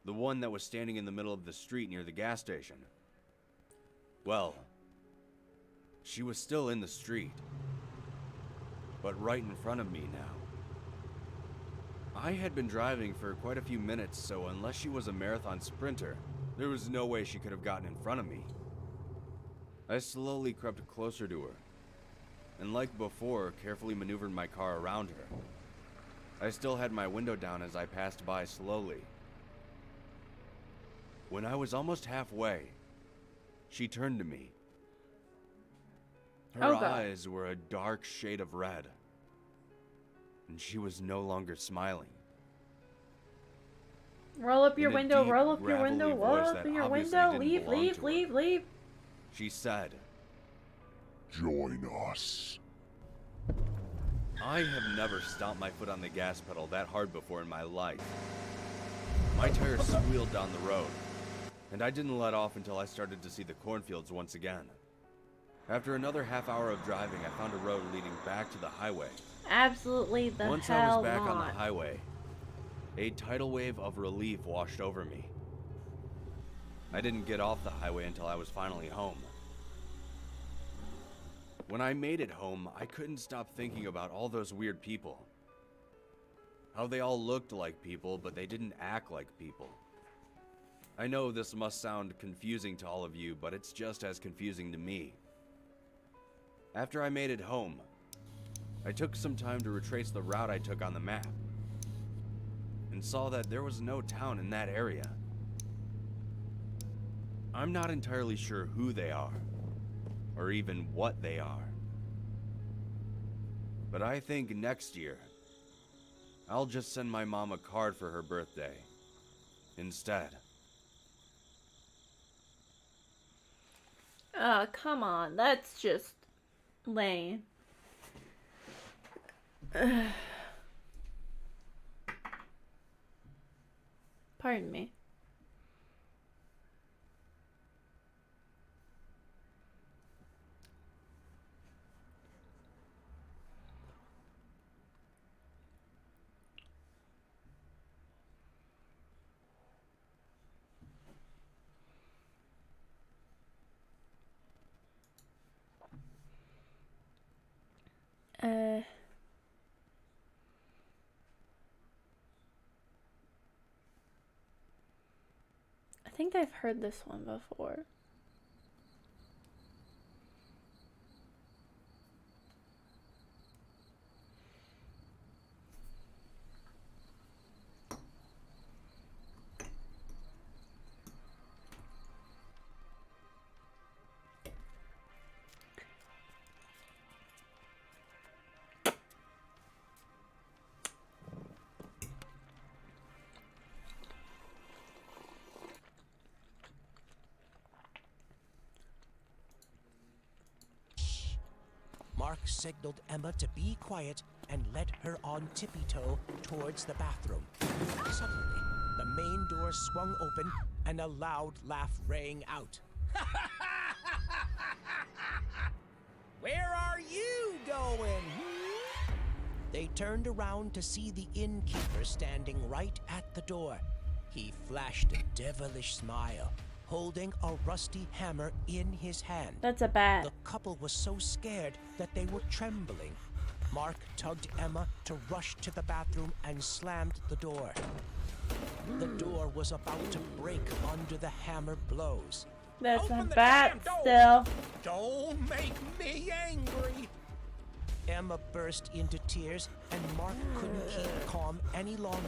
Speaker 11: The one that was standing in the middle of the street near the gas station. Well, she was still in the street, but right in front of me now. I had been driving for quite a few minutes, so unless she was a marathon sprinter, there was no way she could have gotten in front of me. I slowly crept closer to her, and like before, carefully maneuvered my car around her. I still had my window down as I passed by slowly. When I was almost halfway, she turned to me. Her eyes were a dark shade of red, and she was no longer smiling.
Speaker 1: Roll up your
Speaker 11: In a
Speaker 1: window,
Speaker 11: deep,
Speaker 1: roll up your
Speaker 11: gravelly
Speaker 1: window,
Speaker 11: voice
Speaker 1: roll up
Speaker 11: that
Speaker 1: your
Speaker 11: obviously
Speaker 1: window,
Speaker 11: didn't
Speaker 1: leave,
Speaker 11: belong
Speaker 1: leave,
Speaker 11: to her.
Speaker 1: leave, leave.
Speaker 11: She said,
Speaker 5: Join us.
Speaker 11: I have never stomped my foot on the gas pedal that hard before in my life. My tires squealed down the road, and I didn't let off until I started to see the cornfields once again. After another half hour of driving, I found a road leading back to the highway.
Speaker 1: Absolutely the
Speaker 11: Once
Speaker 1: hell
Speaker 11: I was back
Speaker 1: not.
Speaker 11: on the highway, a tidal wave of relief washed over me. I didn't get off the highway until I was finally home. When I made it home, I couldn't stop thinking about all those weird people. How they all looked like people, but they didn't act like people. I know this must sound confusing to all of you, but it's just as confusing to me. After I made it home, I took some time to retrace the route I took on the map, and saw that there was no town in that area. I'm not entirely sure who they are, or even what they are. But I think next year, I'll just send my mom a card for her birthday instead.
Speaker 1: Oh, come on. That's just lame. Pardon me. I think I've heard this one before.
Speaker 2: Mark signaled Emma to be quiet and led her on tippy-toe towards the bathroom. Suddenly, the main door swung open and a loud laugh rang out. Where are you going? They turned around to see the innkeeper standing right at the door. He flashed a devilish smile, holding a rusty hammer in his hand.
Speaker 1: That's a bat.
Speaker 2: The couple was so scared that they were trembling. Mark tugged Emma to rush to the bathroom and slammed the door. The door was about to break under the hammer blows.
Speaker 1: That's
Speaker 7: Open
Speaker 1: a
Speaker 7: the
Speaker 1: bat
Speaker 7: damn door.
Speaker 1: still.
Speaker 7: Don't make me angry.
Speaker 2: Emma burst into tears, and Mark couldn't keep calm any longer.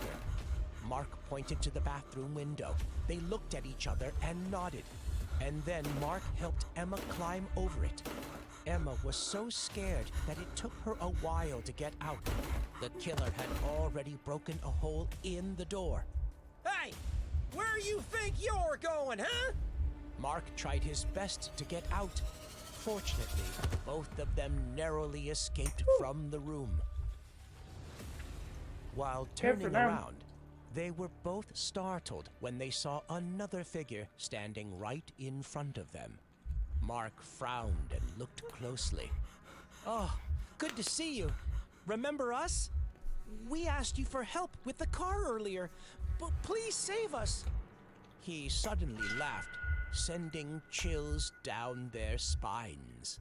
Speaker 2: Mark pointed to the bathroom window. They looked at each other and nodded. And then Mark helped Emma climb over it. Emma was so scared that it took her a while to get out. The killer had already broken a hole in the door.
Speaker 7: Hey, where you think you're going, huh?
Speaker 2: Mark tried his best to get out. Fortunately, both of them narrowly escaped from the room. While
Speaker 1: Good for
Speaker 2: turning
Speaker 1: them.
Speaker 2: around, they were both startled when they saw another figure standing right in front of them. Mark frowned and looked closely. Oh, good to see you. Remember us? We asked you for help with the car earlier, but please save us. He suddenly laughed, sending chills down their spines.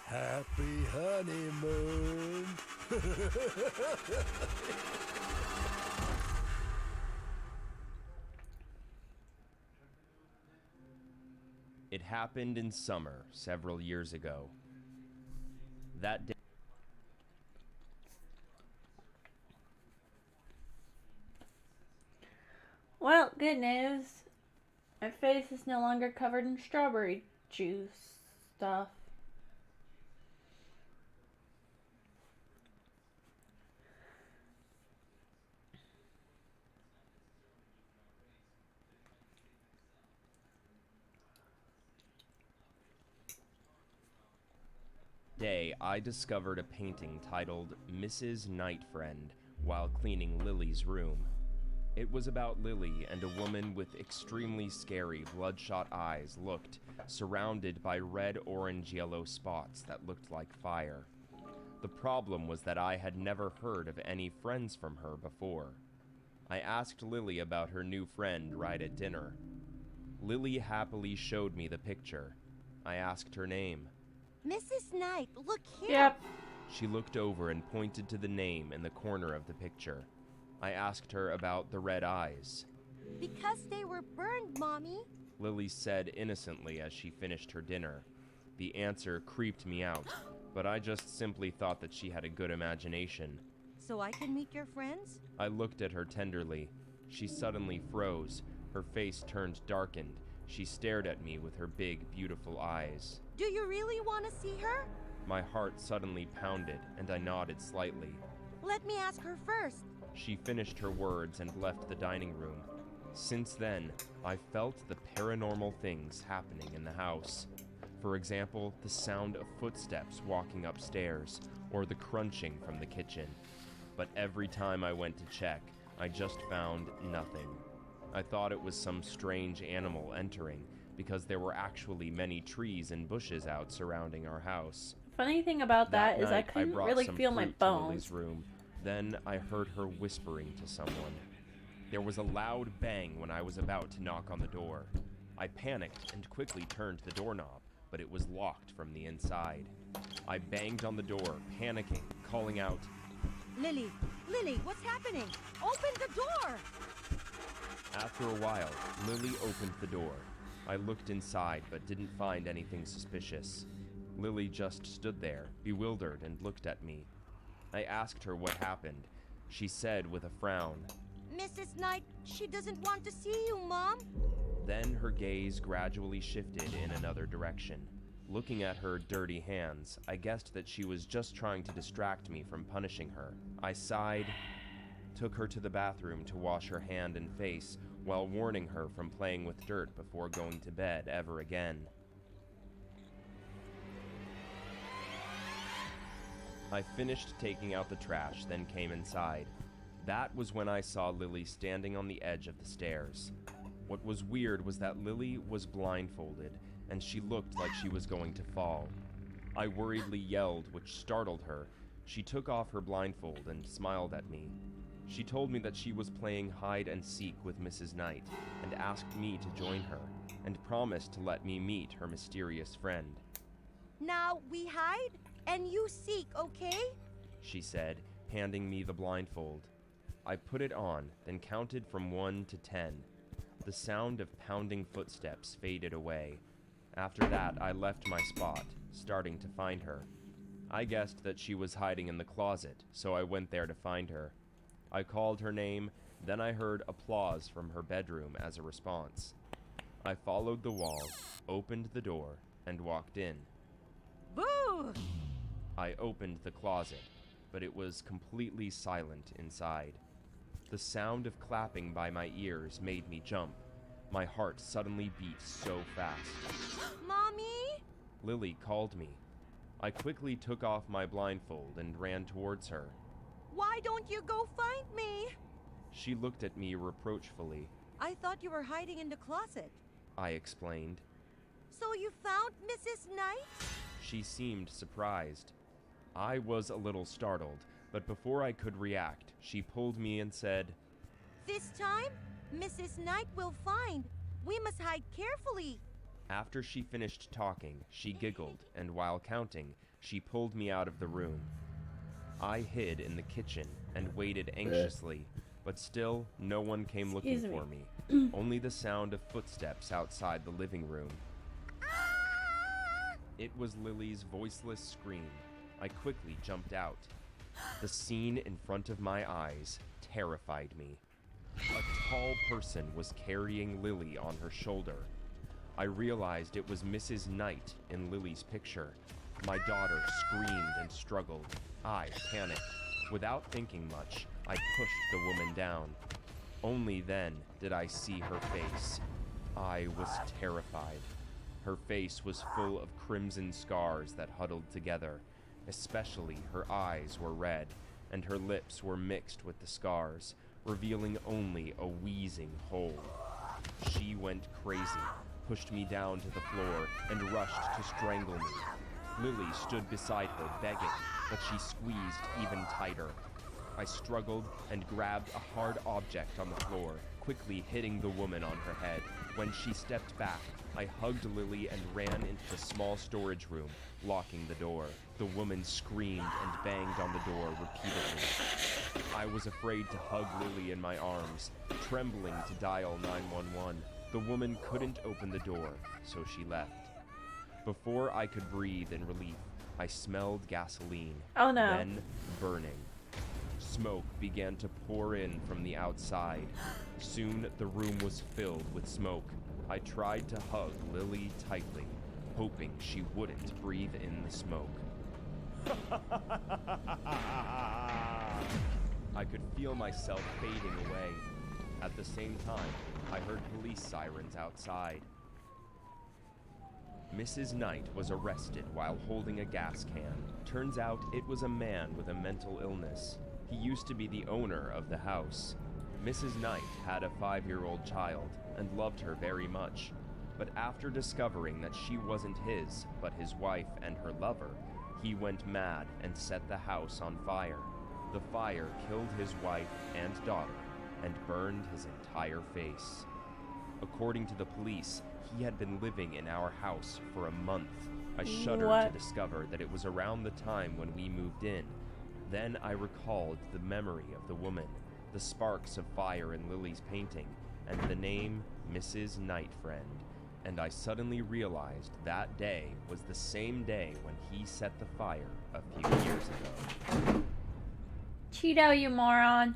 Speaker 2: Happy honeymoon.
Speaker 12: It happened in summer several years ago. That day.
Speaker 1: Well, good news. My face is no longer covered in strawberry juice stuff.
Speaker 12: day, I discovered a painting titled Mrs. Nightfriend while cleaning Lily's room. It was about Lily and a woman with extremely scary bloodshot eyes looked, surrounded by red, orange, yellow spots that looked like fire. The problem was that I had never heard of any friends from her before. I asked Lily about her new friend right at dinner. Lily happily showed me the picture. I asked her name.
Speaker 13: Mrs. Knight, look here.
Speaker 1: Yep.
Speaker 12: She looked over and pointed to the name in the corner of the picture. I asked her about the red eyes.
Speaker 13: Because they were burned, Mommy.
Speaker 12: Lily said innocently as she finished her dinner. The answer creeped me out, but I just simply thought that she had a good imagination.
Speaker 13: So I can meet your friends?
Speaker 12: I looked at her tenderly. She suddenly froze. Her face turned darkened. She stared at me with her big, beautiful eyes.
Speaker 13: Do you really want to see her?
Speaker 12: My heart suddenly pounded, and I nodded slightly.
Speaker 13: Let me ask her first.
Speaker 12: She finished her words and left the dining room. Since then, I felt the paranormal things happening in the house. For example, the sound of footsteps walking upstairs, or the crunching from the kitchen. But every time I went to check, I just found nothing. I thought it was some strange animal entering, because there were actually many trees and bushes out surrounding our house.
Speaker 1: Funny thing about that is I
Speaker 12: night,
Speaker 1: couldn't
Speaker 12: brought
Speaker 1: really
Speaker 12: some
Speaker 1: feel my
Speaker 12: fruit to Lily's
Speaker 1: bones.
Speaker 12: room. Then I heard her whispering to someone. There was a loud bang when I was about to knock on the door. I panicked and quickly turned the doorknob, but it was locked from the inside. I banged on the door, panicking, calling out,
Speaker 13: Lily, Lily, what's happening? Open the door!
Speaker 12: After a while, Lily opened the door. I looked inside but didn't find anything suspicious. Lily just stood there, bewildered, and looked at me. I asked her what happened. She said with a frown,
Speaker 13: Mrs. Knight, she doesn't want to see you, Mom.
Speaker 12: Then her gaze gradually shifted in another direction. Looking at her dirty hands, I guessed that she was just trying to distract me from punishing her. I sighed, took her to the bathroom to wash her hand and face, while warning her from playing with dirt before going to bed ever again. I finished taking out the trash, then came inside. That was when I saw Lily standing on the edge of the stairs. What was weird was that Lily was blindfolded, and she looked like she was going to fall. I worriedly yelled, which startled her. She took off her blindfold and smiled at me. She told me that she was playing hide and seek with Mrs. Knight, and asked me to join her, and promised to let me meet her mysterious friend.
Speaker 13: Now we hide, and you seek, okay?
Speaker 12: She said, handing me the blindfold. I put it on, then counted from 1 to 10. The sound of pounding footsteps faded away. After that, I left my spot, starting to find her. I guessed that she was hiding in the closet, so I went there to find her. I called her name, then I heard applause from her bedroom as a response. I followed the wall, opened the door, and walked in.
Speaker 13: Boo!
Speaker 12: I opened the closet, but it was completely silent inside. The sound of clapping by my ears made me jump. My heart suddenly beat so fast.
Speaker 13: Mommy?
Speaker 12: Lily called me. I quickly took off my blindfold and ran towards her.
Speaker 13: Why don't you go find me?
Speaker 12: She looked at me reproachfully.
Speaker 13: I thought you were hiding in the closet.
Speaker 12: I explained.
Speaker 13: So you found Mrs. Knight?
Speaker 12: She seemed surprised. I was a little startled, but before I could react, she pulled me and said,
Speaker 13: This time, Mrs. Knight will find. We must hide carefully.
Speaker 12: After she finished talking, she giggled, and while counting, she pulled me out of the room. I hid in the kitchen and waited anxiously, but still no one came looking for me. Only the sound of footsteps outside the living room. It was Lily's voiceless scream. I quickly jumped out. The scene in front of my eyes terrified me. A tall person was carrying Lily on her shoulder. I realized it was Mrs. Knight in Lily's picture. My daughter screamed and struggled. I panicked. Without thinking much, I pushed the woman down. Only then did I see her face. I was terrified. Her face was full of crimson scars that huddled together, Especially her eyes were red, and her lips were mixed with the scars, revealing only a wheezing hole. She went crazy, pushed me down to the floor, and rushed to strangle me. Lily stood beside her, begging, but she squeezed even tighter. I struggled and grabbed a hard object on the floor, quickly hitting the woman on her head. When she stepped back, I hugged Lily and ran into the small storage room, locking the door. The woman screamed and banged on the door repeatedly. I was afraid to hug Lily in my arms, trembling to dial 911. The woman couldn't open the door, so she left. Before I could breathe in relief, I smelled gasoline,
Speaker 1: Oh no.
Speaker 12: then burning. Smoke began to pour in from the outside. Soon the room was filled with smoke. I tried to hug Lily tightly, hoping she wouldn't breathe in the smoke. I could feel myself fading away. At the same time, I heard police sirens outside. Mrs. Knight was arrested while holding a gas can. Turns out it was a man with a mental illness. He used to be the owner of the house. Mrs. Knight had a 5-year-old child and loved her very much. But after discovering that she wasn't his, but his wife and her lover, he went mad and set the house on fire. The fire killed his wife and daughter and burned his entire face. According to the police, he had been living in our house for a month. I shuddered to discover that it was around the time when we moved in. Then I recalled the memory of the woman, the sparks of fire in Lily's painting, and the name Mrs. Nightfriend. And I suddenly realized that day was the same day when he set the fire a few years ago.
Speaker 1: Cheeto, you moron.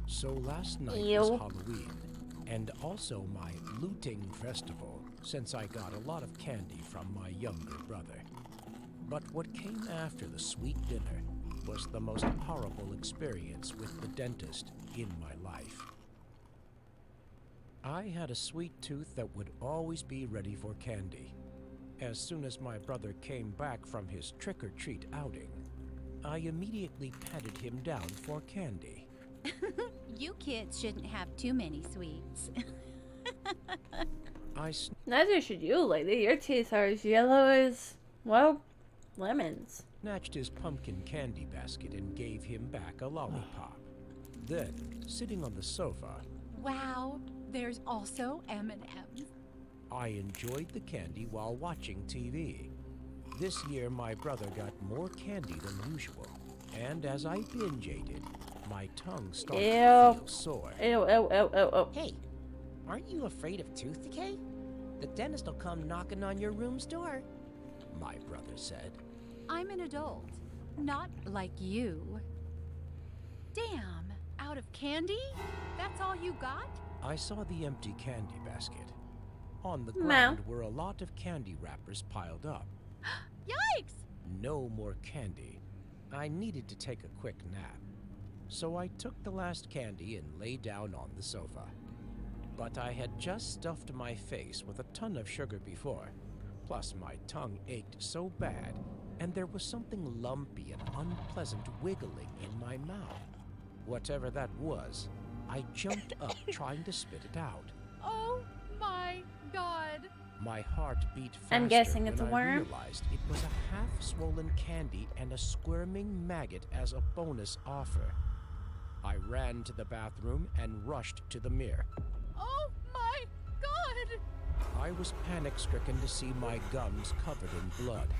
Speaker 2: So last night
Speaker 1: Ew.
Speaker 2: was Halloween, and also my looting festival, since I got a lot of candy from my younger brother. But what came after the sweet dinner was the most horrible experience with the dentist in my life. I had a sweet tooth that would always be ready for candy. As soon as my brother came back from his trick-or-treat outing, I immediately patted him down for candy.
Speaker 3: You kids shouldn't have too many sweets.
Speaker 1: Neither should you, lady. Your teeth are as yellow as, well, lemons.
Speaker 2: Snatched his pumpkin candy basket and gave him back a lollipop. Then, sitting on the sofa,
Speaker 3: Wow, there's also M&Ms.
Speaker 2: I enjoyed the candy while watching TV. This year, my brother got more candy than usual, and as I binge ate it, my tongue started to feel sore.
Speaker 7: Hey, aren't you afraid of tooth decay? The dentist will come knocking on your room's door,
Speaker 2: my brother said.
Speaker 3: I'm an adult, not like you. Damn, out of candy? That's all you got?
Speaker 2: I saw the empty candy basket. On the ground were a lot of candy wrappers piled up.
Speaker 3: Yikes!
Speaker 2: No more candy. I needed to take a quick nap. So I took the last candy and lay down on the sofa. But I had just stuffed my face with a ton of sugar before. Plus my tongue ached so bad, and there was something lumpy and unpleasant wiggling in my mouth. Whatever that was, I jumped up trying to spit it out.
Speaker 3: Oh my god!
Speaker 2: My heart beat faster.
Speaker 1: I'm guessing it's a
Speaker 2: when
Speaker 1: worm.
Speaker 2: I realized it was a half-swollen candy and a squirming maggot as a bonus offer. I ran to the bathroom and rushed to the mirror.
Speaker 3: Oh my god!
Speaker 2: I was panic-stricken to see my gums covered in blood.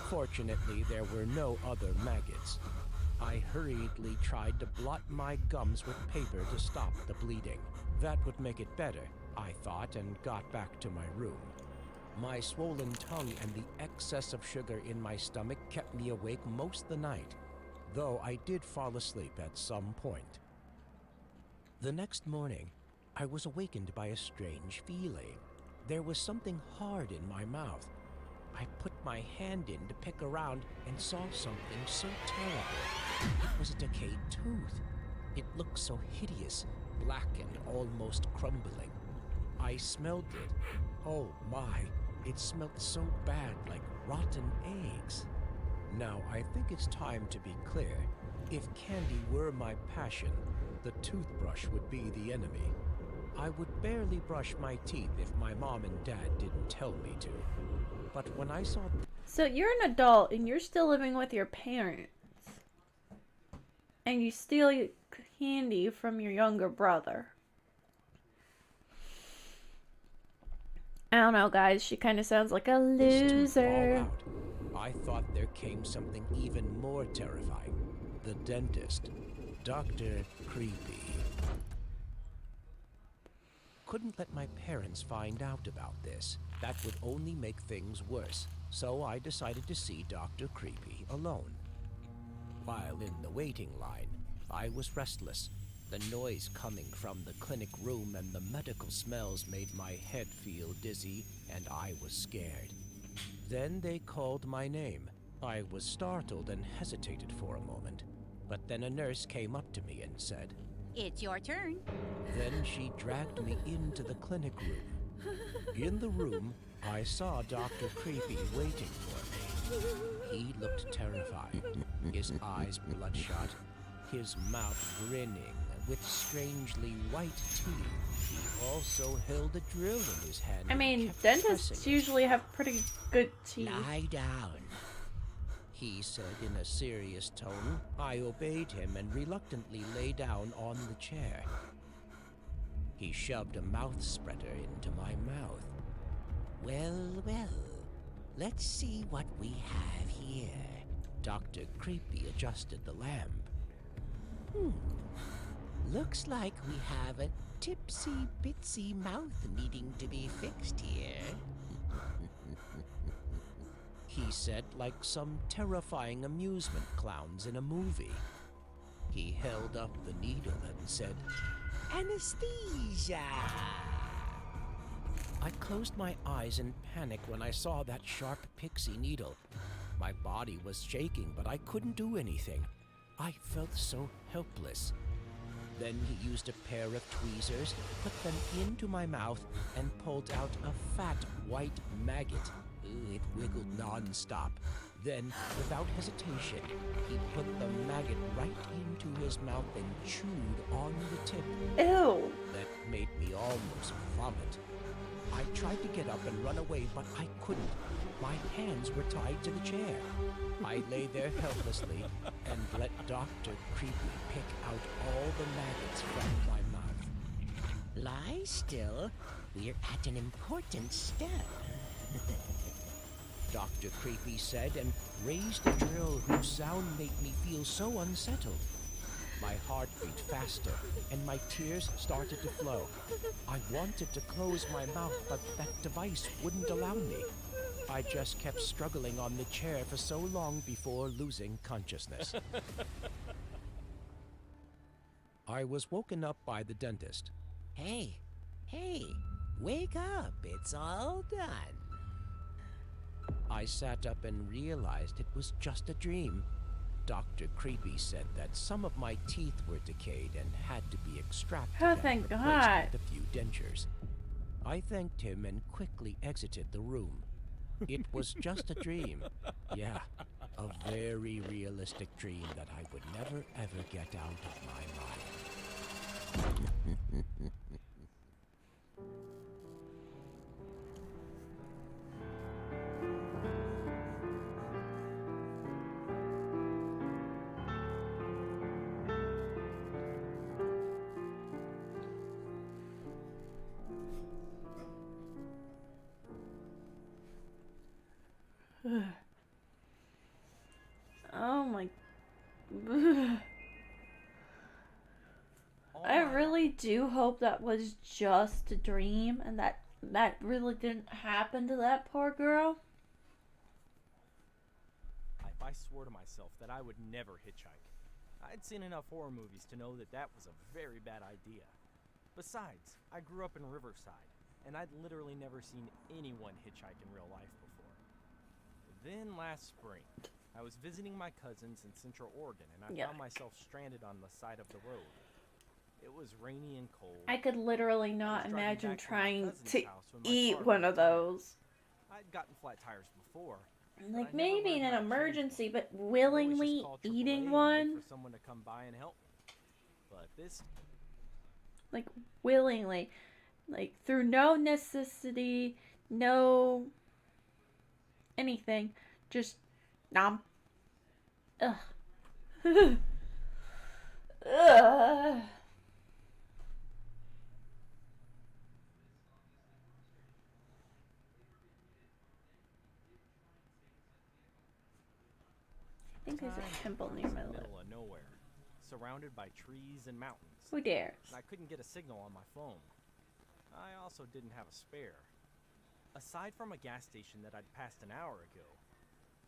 Speaker 2: Fortunately, there were no other maggots. I hurriedly tried to blot my gums with paper to stop the bleeding. That would make it better, I thought, and got back to my room. My swollen tongue and the excess of sugar in my stomach kept me awake most of the night, though I did fall asleep at some point. The next morning, I was awakened by a strange feeling. There was something hard in my mouth. I put my hand in to pick around and saw something so terrible. It was a decayed tooth. It looked so hideous, black and almost crumbling. I smelled it. Oh my, it smelled so bad, like rotten eggs. Now, I think it's time to be clear. If candy were my passion, the toothbrush would be the enemy. I would barely brush my teeth if my mom and dad didn't tell me to. But when I saw...
Speaker 1: So you're an adult and you're still living with your parents. And you steal candy from your younger brother. I don't know, guys. She kind of sounds like a loser.
Speaker 2: I thought there came something even more terrifying. The dentist, Dr. Creepy. Couldn't let my parents find out about this. That would only make things worse. So I decided to see Dr. Creepy alone. While in the waiting line, I was restless. The noise coming from the clinic room and the medical smells made my head feel dizzy, and I was scared. Then they called my name. I was startled and hesitated for a moment. But then a nurse came up to me and said,
Speaker 3: "It's your turn."
Speaker 2: Then she dragged me into the clinic room. In the room, I saw Dr. Creepy waiting for me. He looked terrified, his eyes bloodshot, his mouth grinning with strangely white teeth. He also held a drill in his hand.
Speaker 1: I mean, dentists usually have pretty good teeth.
Speaker 2: Lie down, he said in a serious tone. I obeyed him and reluctantly lay down on the chair. He shoved a mouth spreader into my mouth. Well, let's see what we have here. Dr. Creepy adjusted the lamp. Looks like we have a tipsy-bitsy mouth needing to be fixed here. He said, like some terrifying amusement clowns in a movie. He held up the needle and said, "Anesthesia!" I closed my eyes in panic when I saw that sharp pixie needle. My body was shaking, but I couldn't do anything. I felt so helpless. Then he used a pair of tweezers, put them into my mouth, and pulled out a fat white maggot. It wiggled non-stop. Then, without hesitation, he put the maggot right into his mouth and chewed on the tip.
Speaker 1: Ew!
Speaker 2: That made me almost vomit. I tried to get up and run away, but I couldn't. My hands were tied to the chair. I lay there helplessly and let Dr. Creepy pick out all the maggots from my mouth. Lie still. We're at an important step. Dr. Creepy said, and raised a drill whose sound made me feel so unsettled. My heart beat faster, and my tears started to flow. I wanted to close my mouth, but that device wouldn't allow me. I just kept struggling on the chair for so long before losing consciousness. I was woken up by the dentist. Hey, wake up, it's all done. I sat up and realized it was just a dream. Dr. Creepy said that some of my teeth were decayed and had to be extracted
Speaker 1: Oh,
Speaker 2: and
Speaker 1: thank
Speaker 2: replaced
Speaker 1: God.
Speaker 2: with a few dentures. I thanked him and quickly exited the room. It was just a dream. Yeah, a very realistic dream that I would never ever get out of my mind.
Speaker 1: Oh my. I really do hope that was just a dream and that really didn't happen to that poor girl.
Speaker 14: If I swore to myself that I would never hitchhike, I'd seen enough horror movies to know that that was a very bad idea. Besides, I grew up in Riverside, and I'd literally never seen anyone hitchhike in real life before. Then last spring, I was visiting my cousins in Central Oregon, and I found myself stranded on the side of the road. It was rainy and cold.
Speaker 1: I could literally not
Speaker 14: driving
Speaker 1: imagine
Speaker 14: back from my
Speaker 1: trying
Speaker 14: cousin's
Speaker 1: to
Speaker 14: house when my
Speaker 1: eat
Speaker 14: car
Speaker 1: one
Speaker 14: went
Speaker 1: of
Speaker 14: flat.
Speaker 1: those.
Speaker 14: I'd gotten flat tires before. but
Speaker 1: Like
Speaker 14: I never
Speaker 1: maybe in
Speaker 14: learned
Speaker 1: an
Speaker 14: how to change them.
Speaker 1: emergency, but
Speaker 14: I'd always just
Speaker 1: willingly
Speaker 14: call AAA
Speaker 1: eating
Speaker 14: and
Speaker 1: one,
Speaker 14: wait for someone to come by and help me. But this
Speaker 1: like willingly, like through no necessity, no anything, just nom. Ugh. Ugh. I think there's a temple near my lip.
Speaker 14: middle of nowhere, surrounded by trees and mountains.
Speaker 1: Who dares?
Speaker 14: And I couldn't get a signal on my phone. I also didn't have a spare. Aside from a gas station that I'd passed an hour ago,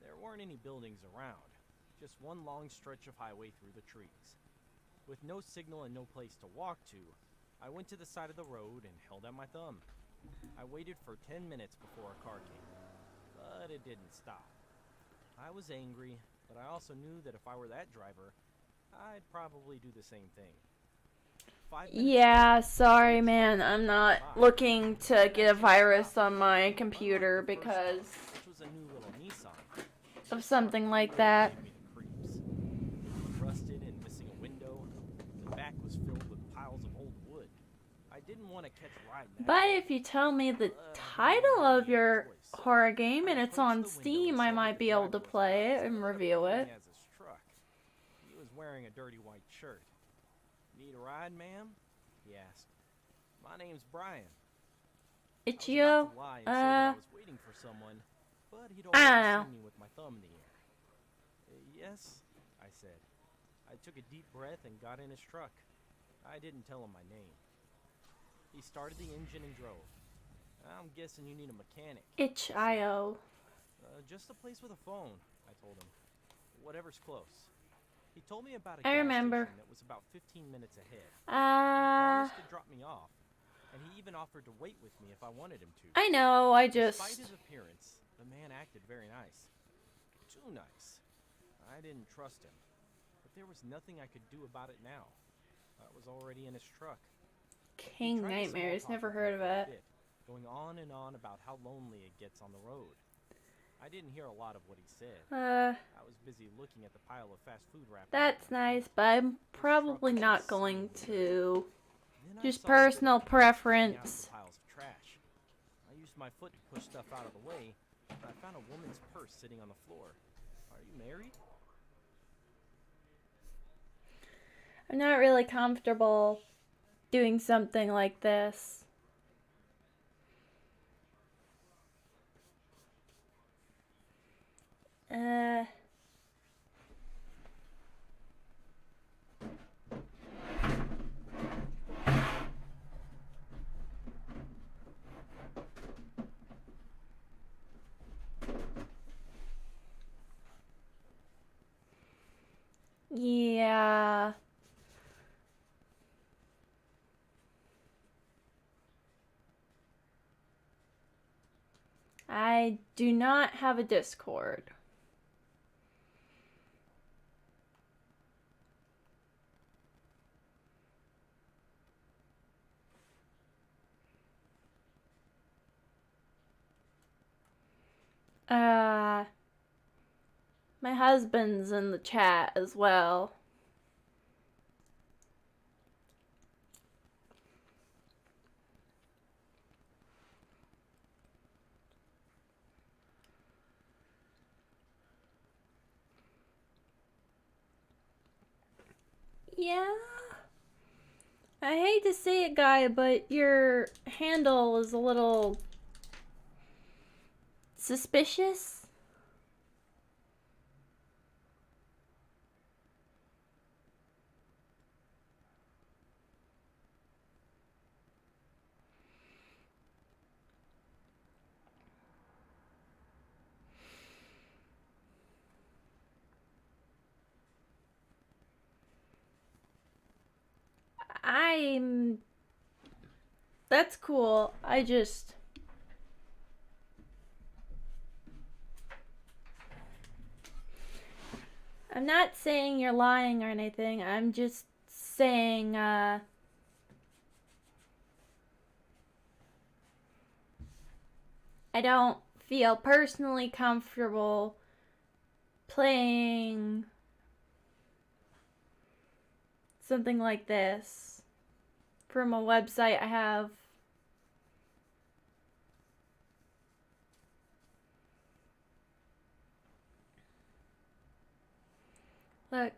Speaker 14: there weren't any buildings around. Just one long stretch of highway through the trees. With no signal and no place to walk to, I went to the side of the road and held out my thumb. I waited for 10 minutes before a car came, but it didn't stop. I was angry, but I also knew that if I were that driver, I'd probably do the same thing. 5 minutes
Speaker 1: Yeah, sorry man, I'm not looking to get a virus on my computer because
Speaker 14: which was a new little Nissan.
Speaker 1: of something like that.
Speaker 14: Gave me the creeps. It was rusted and missing a window. The back was filled with piles of old wood. I didn't want to catch a ride in that.
Speaker 1: But if you tell me the title of your horror game and it's on Steam, I might be able to play it and review it.
Speaker 14: He has his truck. He was wearing a dirty white shirt. Need a ride, ma'am? He asked. My name's Brian.
Speaker 1: It's
Speaker 14: I was
Speaker 1: you.
Speaker 14: about to lie and say that I was waiting for someone, but he'd
Speaker 1: I don't
Speaker 14: already
Speaker 1: know.
Speaker 14: seen me with my thumb in the air. Yes, I said. I took a deep breath and got in his truck. I didn't tell him my name. He started the engine and drove. I'm guessing you need a mechanic.
Speaker 1: Itch.io.
Speaker 14: Just a place with a phone, I told him. Whatever's close. He told me about a
Speaker 1: I
Speaker 14: gas
Speaker 1: remember.
Speaker 14: station that was about 15 minutes ahead. He
Speaker 1: Uh,
Speaker 14: promised to drop me off, and he even offered to wait with me if I wanted him to.
Speaker 1: I know, I
Speaker 14: Despite
Speaker 1: just...
Speaker 14: his appearance, the man acted very nice. Too nice. I didn't trust him, but there was nothing I could do about it now. I was already in his truck.
Speaker 1: King
Speaker 14: He tried to
Speaker 1: Nightmares,
Speaker 14: small talk
Speaker 1: never
Speaker 14: with me
Speaker 1: heard of
Speaker 14: for a
Speaker 1: it.
Speaker 14: bit, going on and on about how lonely it gets on the road. I didn't hear a lot of what he said. I was busy looking at the pile of fast food wrappers.
Speaker 1: That's nice, but I'm probably not going to.
Speaker 14: Then I
Speaker 1: Just
Speaker 14: saw a bit of
Speaker 1: personal
Speaker 14: people picking out the
Speaker 1: preference.
Speaker 14: piles of trash. I used my foot to push stuff out of the way, and I found a woman's purse sitting on the floor. Are you married?
Speaker 1: I'm not really comfortable doing something like this. Yeah. I do not have a Discord. My husband's in the chat as well. Yeah. I hate to say it, guy, but your handle is a little suspicious. That's cool. I'm not saying you're lying or anything. I'm just saying, I don't feel personally comfortable playing something like this from a website I have. Look.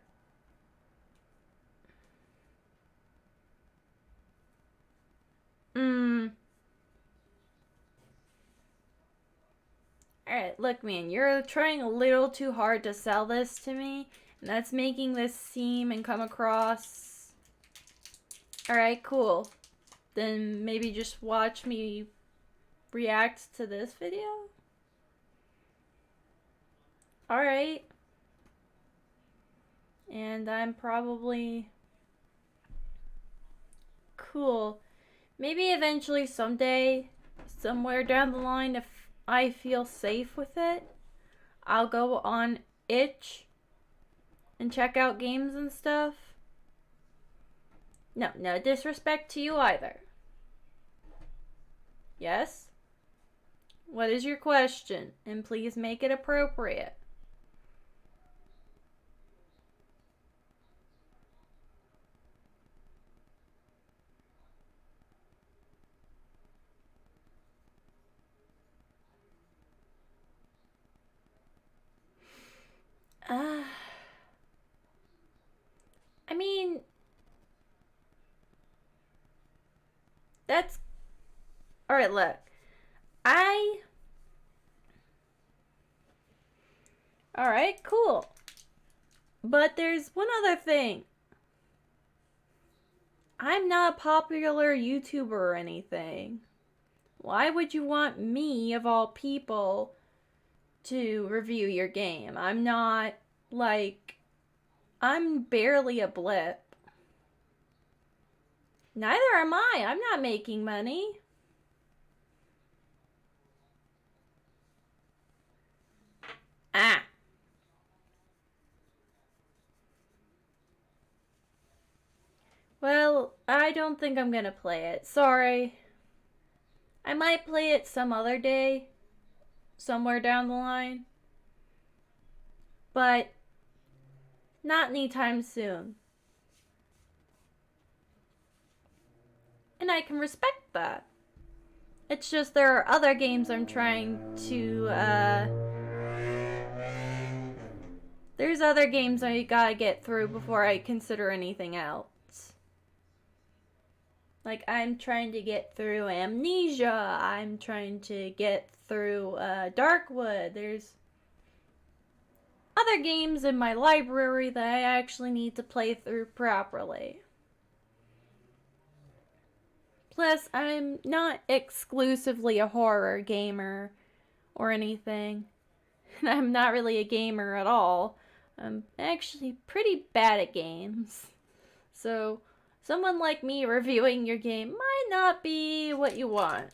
Speaker 1: Alright, look man, you're trying a little too hard to sell this to me, and that's making this seem and come across... Alright, cool. Then maybe just watch me react to this video? Alright. And I'm probably... Cool. Maybe eventually someday, somewhere down the line, if I feel safe with it, I'll go on itch and check out games and stuff. No disrespect to you either. Yes? What is your question? And please make it appropriate. I mean, that's... Alright, look. Alright, cool. But there's one other thing. I'm not a popular YouTuber or anything. Why would you want me, of all people, to review your game? I'm not, like... I'm barely a blip. Neither am I. I'm not making money. Well, I don't think I'm gonna play it. Sorry. I might play it some other day. Somewhere down the line. But not anytime soon. And I can respect that. It's just there are other games I'm trying to, there's other games I gotta get through before I consider anything else. Like, I'm trying to get through Amnesia. I'm trying to get through, Darkwood. There's other games in my library that I actually need to play through properly. Plus, I'm not exclusively a horror gamer or anything. And I'm not really a gamer at all. I'm actually pretty bad at games. So, someone like me reviewing your game might not be what you want.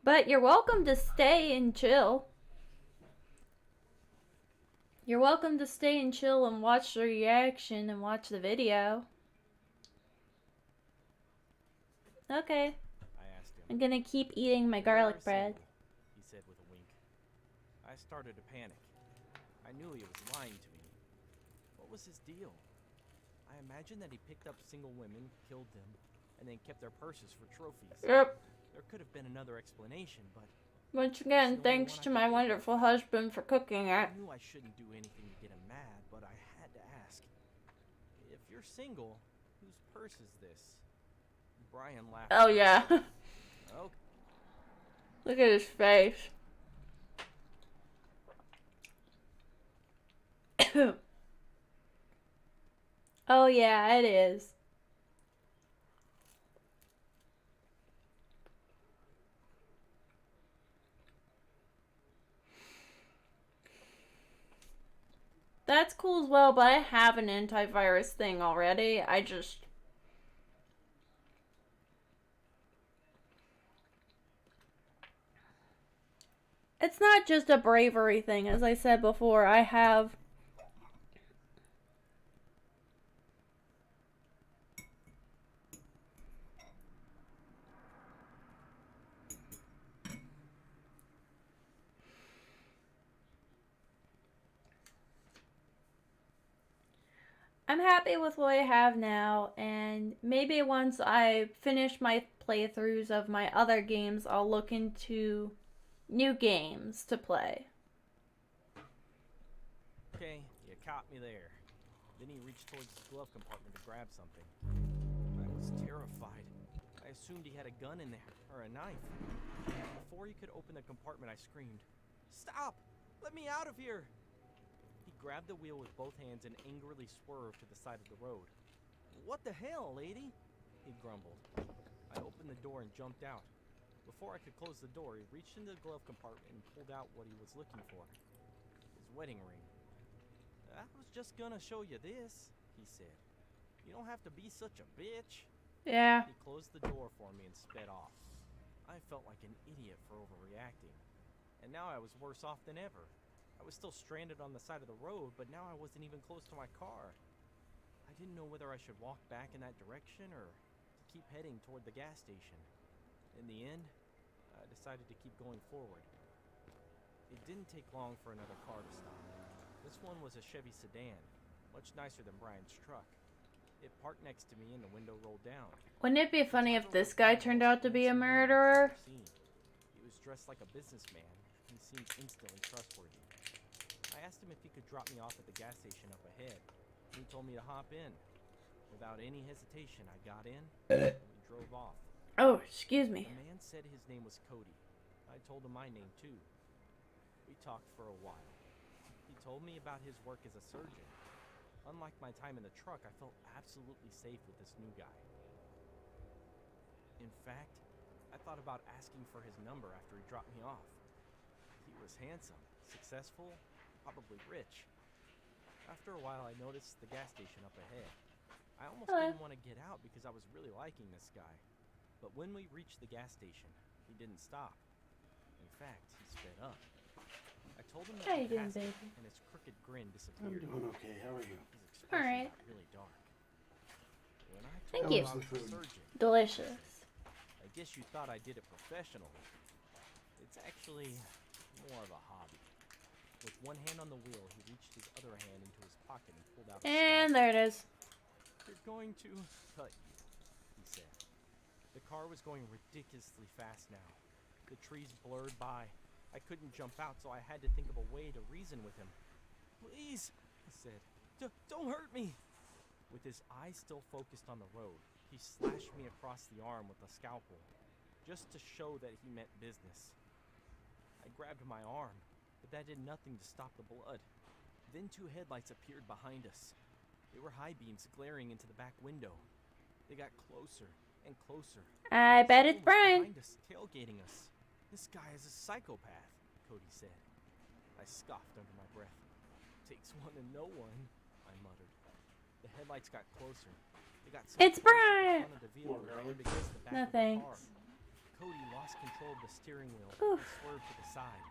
Speaker 1: But you're welcome to stay and chill. You're welcome to stay and chill and watch the reaction and watch the video. Okay.
Speaker 14: I asked him.
Speaker 1: I'm gonna keep eating my garlic bread.
Speaker 14: He said with a wink. I started to panic. I knew he was lying to me. What was his deal? I imagined that he picked up single women, killed them, and then kept their purses for trophies.
Speaker 1: Yep.
Speaker 14: There could have been another explanation, but...
Speaker 1: Once again, thanks to my wonderful husband for cooking it.
Speaker 14: I knew I shouldn't do anything to get him mad, but I had to ask. If you're single, whose purse is this? Brian laughed.
Speaker 1: Oh yeah.
Speaker 14: Okay.
Speaker 1: Look at his face. Oh yeah, it is. That's cool as well, but I have an antivirus thing already. I just... It's not just a bravery thing. As I said before, I have... I'm happy with what I have now, and maybe once I finish my playthroughs of my other games, I'll look into new games to play.
Speaker 14: Okay, you caught me there. Then he reached towards his glove compartment to grab something. I was terrified. I assumed he had a gun in there, or a knife. Before he could open the compartment, I screamed, "Stop! Let me out of here!" He grabbed the wheel with both hands and angrily swerved to the side of the road. "What the hell, lady?" he grumbled. I opened the door and jumped out. Before I could close the door, he reached into the glove compartment and pulled out what he was looking for. His wedding ring. "I was just gonna show you this," he said. "You don't have to be such a bitch."
Speaker 1: Yeah.
Speaker 14: He closed the door for me and sped off. I felt like an idiot for overreacting. And now I was worse off than ever. I was still stranded on the side of the road, but now I wasn't even close to my car. I didn't know whether I should walk back in that direction or to keep heading toward the gas station. In the end, I decided to keep going forward. It didn't take long for another car to stop. This one was a Chevy sedan, much nicer than Brian's truck. It parked next to me and the window rolled down.
Speaker 1: Wouldn't it be funny if this guy turned out to be a murderer?
Speaker 14: He was dressed like a businessman and seemed instantly trustworthy. I asked him if he could drop me off at the gas station up ahead. He told me to hop in. Without any hesitation, I got in and we drove off.
Speaker 1: Oh, excuse me.
Speaker 14: The man said his name was Cody. I told him my name too. We talked for a while. He told me about his work as a surgeon. Unlike my time in the truck, I felt absolutely safe with this new guy. In fact, I thought about asking for his number after he dropped me off. He was handsome, successful, probably rich. After a while, I noticed the gas station up ahead. I almost didn't want to get out because I was really liking this guy. But when we reached the gas station, he didn't stop. In fact, he sped up. I told him that
Speaker 1: How you
Speaker 14: we
Speaker 1: doing,
Speaker 14: passed him,
Speaker 1: baby?
Speaker 14: and his crooked grin disappeared.
Speaker 10: I'm doing okay. How are you?
Speaker 14: His expression
Speaker 1: Alright.
Speaker 14: got really dark. When I
Speaker 1: Thank
Speaker 14: told
Speaker 1: you.
Speaker 14: him I was a surgeon,
Speaker 1: Delicious.
Speaker 14: I guess you thought I did it professionally. It's actually more of a hobby. With one hand on the wheel, he reached his other hand into his pocket and pulled out a
Speaker 1: And
Speaker 14: scalpel.
Speaker 1: there it is.
Speaker 14: "You're going to cut you," he said. The car was going ridiculously fast now. The trees blurred by. I couldn't jump out, so I had to think of a way to reason with him. "Please," he said, "don't hurt me." With his eyes still focused on the road, he slashed me across the arm with a scalpel, just to show that he meant business. I grabbed my arm, but that did nothing to stop the blood. Then two headlights appeared behind us. They were high beams glaring into the back window. They got closer and closer.
Speaker 1: I bet it's
Speaker 14: Someone was
Speaker 1: Brian.
Speaker 14: behind us, tailgating us. "This guy is a psychopath," Cody said. I scoffed under my breath. "Takes one to know one," I muttered. The headlights got closer. They got so
Speaker 1: It's
Speaker 14: close that
Speaker 1: Brian!
Speaker 14: the front of the vehicle rammed against the back
Speaker 1: No
Speaker 14: of the car.
Speaker 1: thanks.
Speaker 14: Cody lost control of the steering wheel
Speaker 1: Oof.
Speaker 14: and swerved to the side.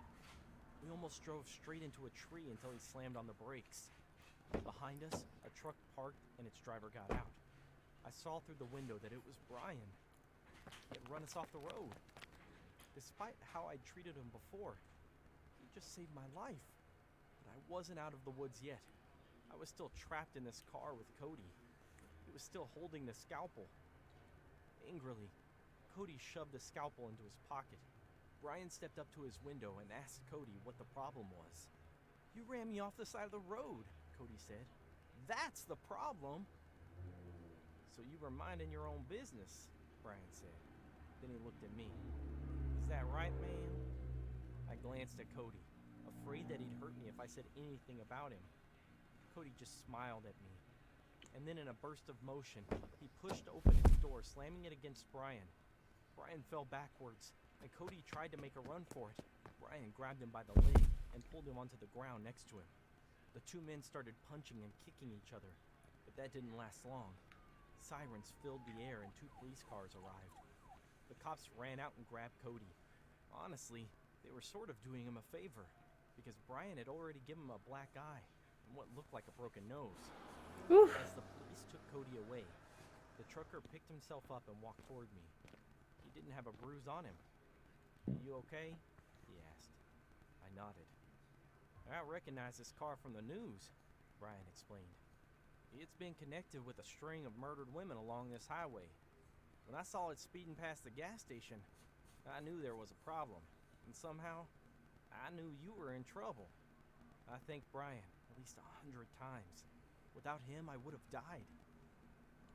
Speaker 14: We almost drove straight into a tree until he slammed on the brakes. Behind us, a truck parked and its driver got out. I saw through the window that it was Brian. He had run us off the road. Despite how I'd treated him before, he just saved my life. But I wasn't out of the woods yet. I was still trapped in this car with Cody. He was still holding the scalpel. Angrily, Cody shoved the scalpel into his pocket. Brian stepped up to his window and asked Cody what the problem was. "You ran me off the side of the road," Cody said. "That's the problem." "So you were minding your own business," Brian said. Then he looked at me. "Is that right, man?" I glanced at Cody, afraid that he'd hurt me if I said anything about him. Cody just smiled at me. And then in a burst of motion, he pushed open his door, slamming it against Brian. Brian fell backwards, and Cody tried to make a run for it. Brian grabbed him by the leg and pulled him onto the ground next to him. The two men started punching and kicking each other, but that didn't last long. Sirens filled the air and two police cars arrived. The cops ran out and grabbed Cody. Honestly, they were sort of doing him a favor, because Brian had already given him a black eye and what looked like a broken nose.
Speaker 1: Oof.
Speaker 14: As the police took Cody away, the trucker picked himself up and walked toward me. He didn't have a bruise on him. "You okay?" he asked. I nodded. "I recognize this car from the news," Brian explained. It's been connected with a string of murdered women along this highway. When I saw it speeding past the gas station, I knew there was a problem. And somehow, I knew you were in trouble. I thanked Brian at least 100 times. Without him, I would have died.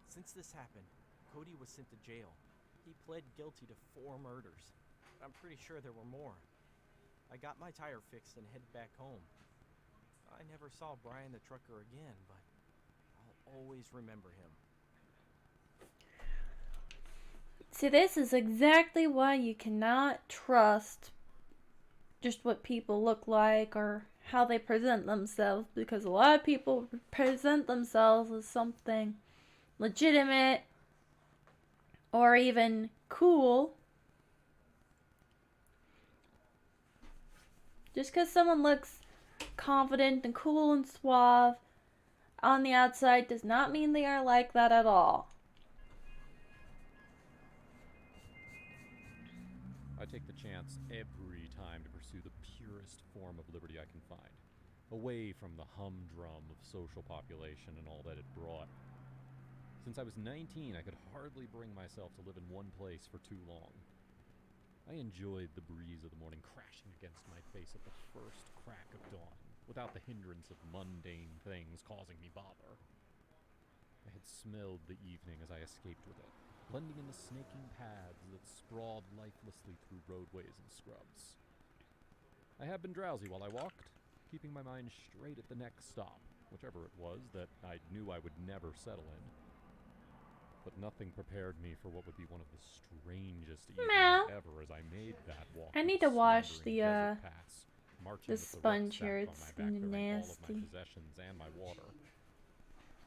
Speaker 14: Since this happened, Cody was sent to jail. He pled guilty to 4 murders. I'm pretty sure there were more. I got my tire fixed and headed back home. I never saw Brian the trucker again, but I'll always remember him.
Speaker 1: See, this is exactly why you cannot trust just what people look like or how they present themselves, because a lot of people present themselves as something legitimate or even cool. Just because someone looks confident and cool and suave on the outside does not mean they are like that at all.
Speaker 15: I take the chance every time to pursue the purest form of liberty I can find, away from the humdrum of social population and all that it brought. Since I was 19, I could hardly bring myself to live in one place for too long. I enjoyed the breeze of the morning crashing against my face at the first crack of dawn, without the hindrance of mundane things causing me bother. I had smelled the evening as I escaped with it, blending in the snaking paths that sprawled lifelessly through roadways and scrubs. I had been drowsy while I walked, keeping my mind straight at the next stop, whichever it was that I knew I would never settle in. But nothing prepared me for what would be one of the strangest evenings ever as I made that walk.
Speaker 1: I need to wash the sponge here. It's nasty.
Speaker 15: My possessions and my water.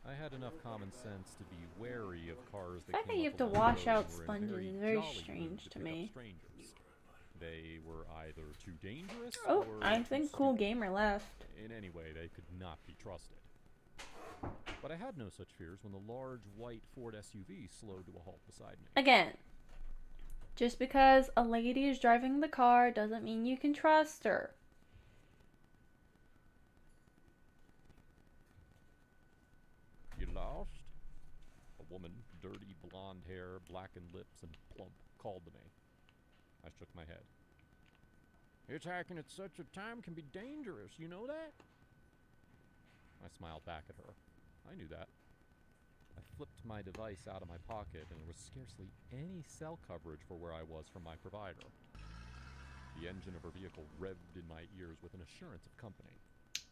Speaker 15: I had enough common sense to be wary of cars that
Speaker 1: The fact that you have to wash out sponges is very strange to me.
Speaker 15: They were either too dangerous
Speaker 1: Oh,
Speaker 15: or
Speaker 1: I think Cool Gamer left.
Speaker 15: in any way they could not be trusted. But I had no such fears when the large white Ford SUV slowed to a halt beside me.
Speaker 1: Again, just because a lady is driving the car doesn't mean you can trust her.
Speaker 15: You lost? A woman, dirty blonde hair, blackened lips, and plump, called to me. I shook my head. Hitchhiking at such a time can be dangerous, you know that? I smiled back at her. I knew that. I flipped my device out of my pocket, and there was scarcely any cell coverage for where I was from my provider. The engine of her vehicle revved in my ears with an assurance of company.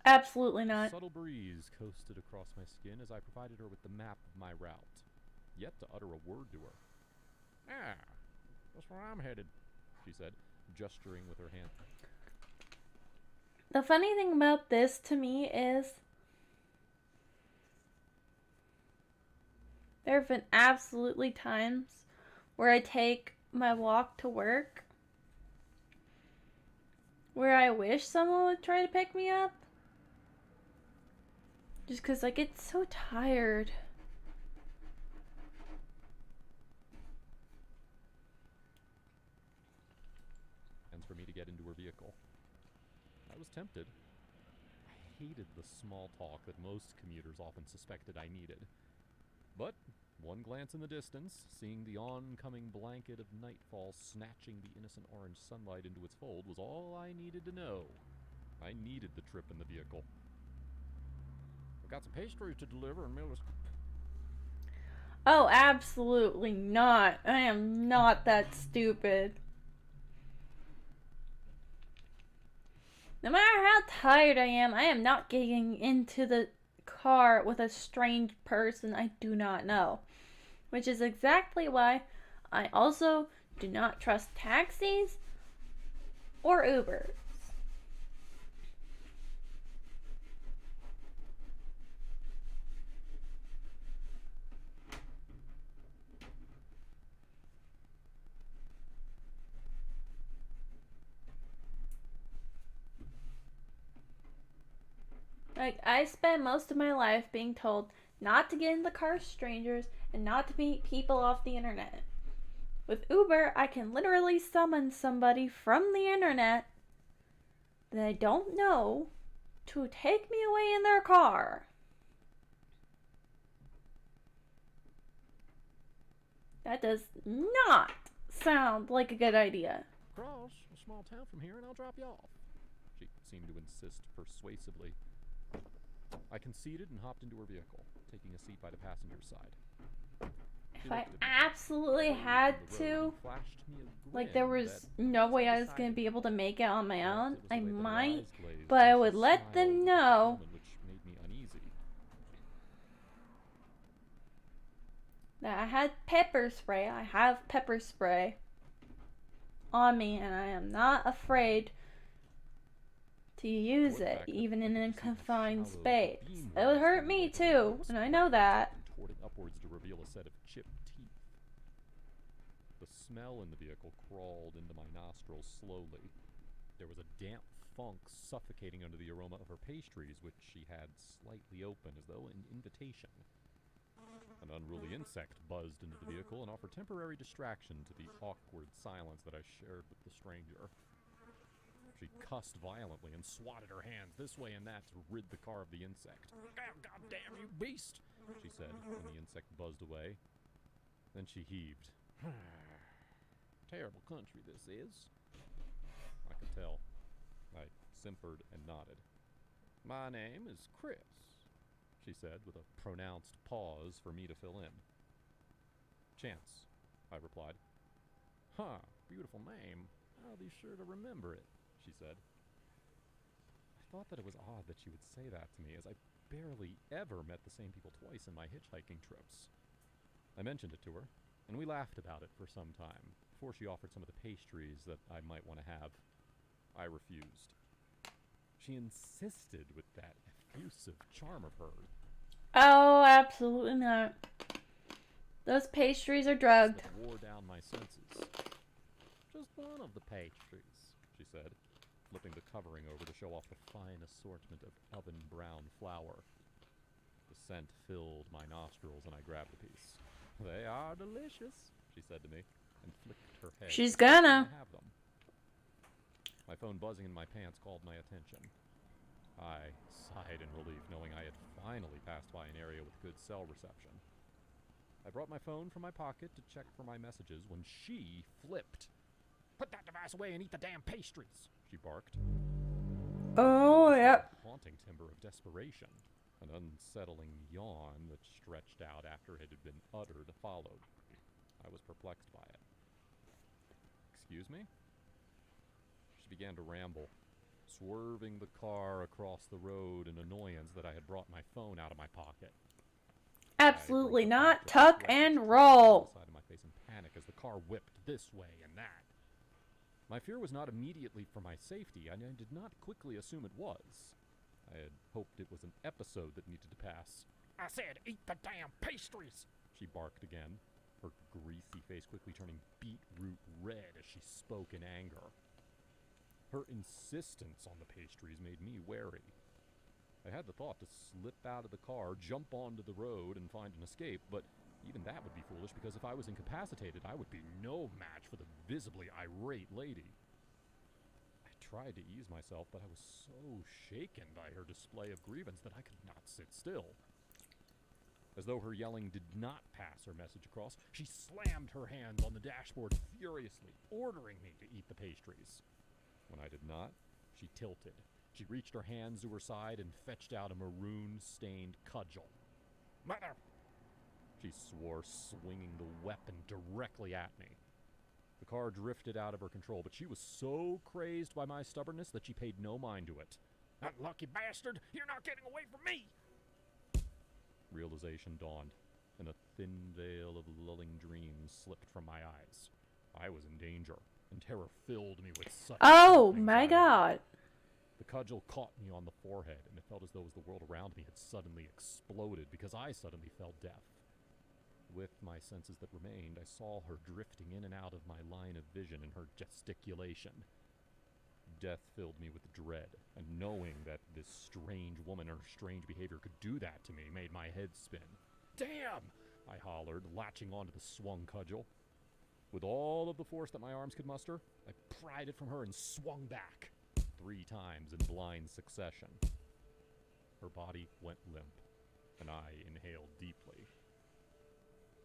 Speaker 1: Absolutely not.
Speaker 15: A subtle breeze coasted across my skin as I provided her with the map of my route, yet to utter a word to her. Ah, that's where I'm headed, she said, gesturing with her hand.
Speaker 1: The funny thing about this to me is there have been absolutely times where I take my walk to work where I wish someone would try to pick me up. Just because I get so tired.
Speaker 15: And for me to get into her vehicle. I was tempted. I hated the small talk that most commuters often suspected I needed. But one glance in the distance, seeing the oncoming blanket of nightfall snatching the innocent orange sunlight into its fold, was all I needed to know. I needed the trip in the vehicle. I've got some pastries to deliver and Miller's.
Speaker 1: Oh, absolutely not. I am not that stupid. No matter how tired I am not getting into the car with a strange person I do not know. Which is exactly why I also do not trust taxis or Ubers. Like, I spent most of my life being told not to get in the car with strangers and not to meet people off the internet. With Uber, I can literally summon somebody from the internet that I don't know to take me away in their car. That does not sound like a good idea.
Speaker 15: Cross a small town from here and I'll drop you off. She seemed to insist persuasively. I conceded and hopped into her vehicle, taking a seat by the passenger's side.
Speaker 1: If I absolutely had to, like there was no way I was going to be able to make it on my own, I might, but I would let them know that I had pepper spray. I have pepper spray on me and I am not afraid to use it, even in a confined space. It would hurt me too, and I know that.
Speaker 15: Contorting upwards to reveal a set of chipped teeth. The smell in the vehicle crawled into my nostrils slowly. There was a damp funk suffocating under the aroma of her pastries, which she had slightly open, as though an invitation. An unruly insect buzzed into the vehicle and offered temporary distraction to the awkward silence that I shared with the stranger. She cussed violently and swatted her hands this way and that to rid the car of the insect. God damn you beast, she said when the insect buzzed away. Then she heaved. Terrible country this is. I could tell. I simpered and nodded. My name is Chris, she said with a pronounced pause for me to fill in. Chance, I replied. Huh, beautiful name. I'll be sure to remember it, she said. I thought that it was odd that she would say that to me, as I barely ever met the same people twice in my hitchhiking trips. I mentioned it to her, and we laughed about it for some time, before she offered some of the pastries that I might want to have. I refused. She insisted with that effusive charm of hers.
Speaker 1: Oh, absolutely not. Those pastries are drugged.
Speaker 15: That wore down my senses. Just one of the pastries, she said, flipping the covering over to show off the fine assortment of oven brown flour. The scent filled my nostrils and I grabbed a piece. They are delicious, she said to me, and flicked her head.
Speaker 1: She's gonna
Speaker 15: have them. My phone buzzing in my pants called my attention. I sighed in relief, knowing I had finally passed by an area with good cell reception. I brought my phone from my pocket to check for my messages when she flipped. Put that device away and eat the damn pastries, she barked.
Speaker 1: Oh, yep.
Speaker 15: Haunting timbre of desperation. An unsettling yawn that stretched out after it had been uttered followed. I was perplexed by it. Excuse me? She began to ramble, swerving the car across the road in annoyance that I had brought my phone out of my pocket.
Speaker 1: Absolutely not. Tuck and roll.
Speaker 15: Side of my face in panic as the car whipped this way and that. My fear was not immediately for my safety, and I did not quickly assume it was. I had hoped it was an episode that needed to pass. I said, eat the damn pastries, she barked again, her greasy face quickly turning beetroot red as she spoke in anger. Her insistence on the pastries made me wary. I had the thought to slip out of the car, jump onto the road, and find an escape, but even that would be foolish because if I was incapacitated, I would be no match for the visibly irate lady. I tried to ease myself, but I was so shaken by her display of grievance that I could not sit still. As though her yelling did not pass her message across, she slammed her hands on the dashboard furiously, ordering me to eat the pastries. When I did not, she tilted. She reached her hands to her side and fetched out a maroon-stained cudgel. Mother! She swore, swinging the weapon directly at me. The car drifted out of her control, but she was so crazed by my stubbornness that she paid no mind to it. Unlucky bastard! You're not getting away from me! Realization dawned, and a thin veil of lulling dreams slipped from my eyes. I was in danger, and terror filled me with such
Speaker 1: my God.
Speaker 15: The cudgel caught me on the forehead, and it felt as though the world around me had suddenly exploded because I suddenly fell deaf. With my senses that remained, I saw her drifting in and out of my line of vision in her gesticulation. Death filled me with dread, and knowing that this strange woman and her strange behavior could do that to me made my head spin. Damn! I hollered, latching onto the swung cudgel. With all of the force that my arms could muster, I pried it from her and swung back, 3 times in blind succession. Her body went limp, and I inhaled deeply.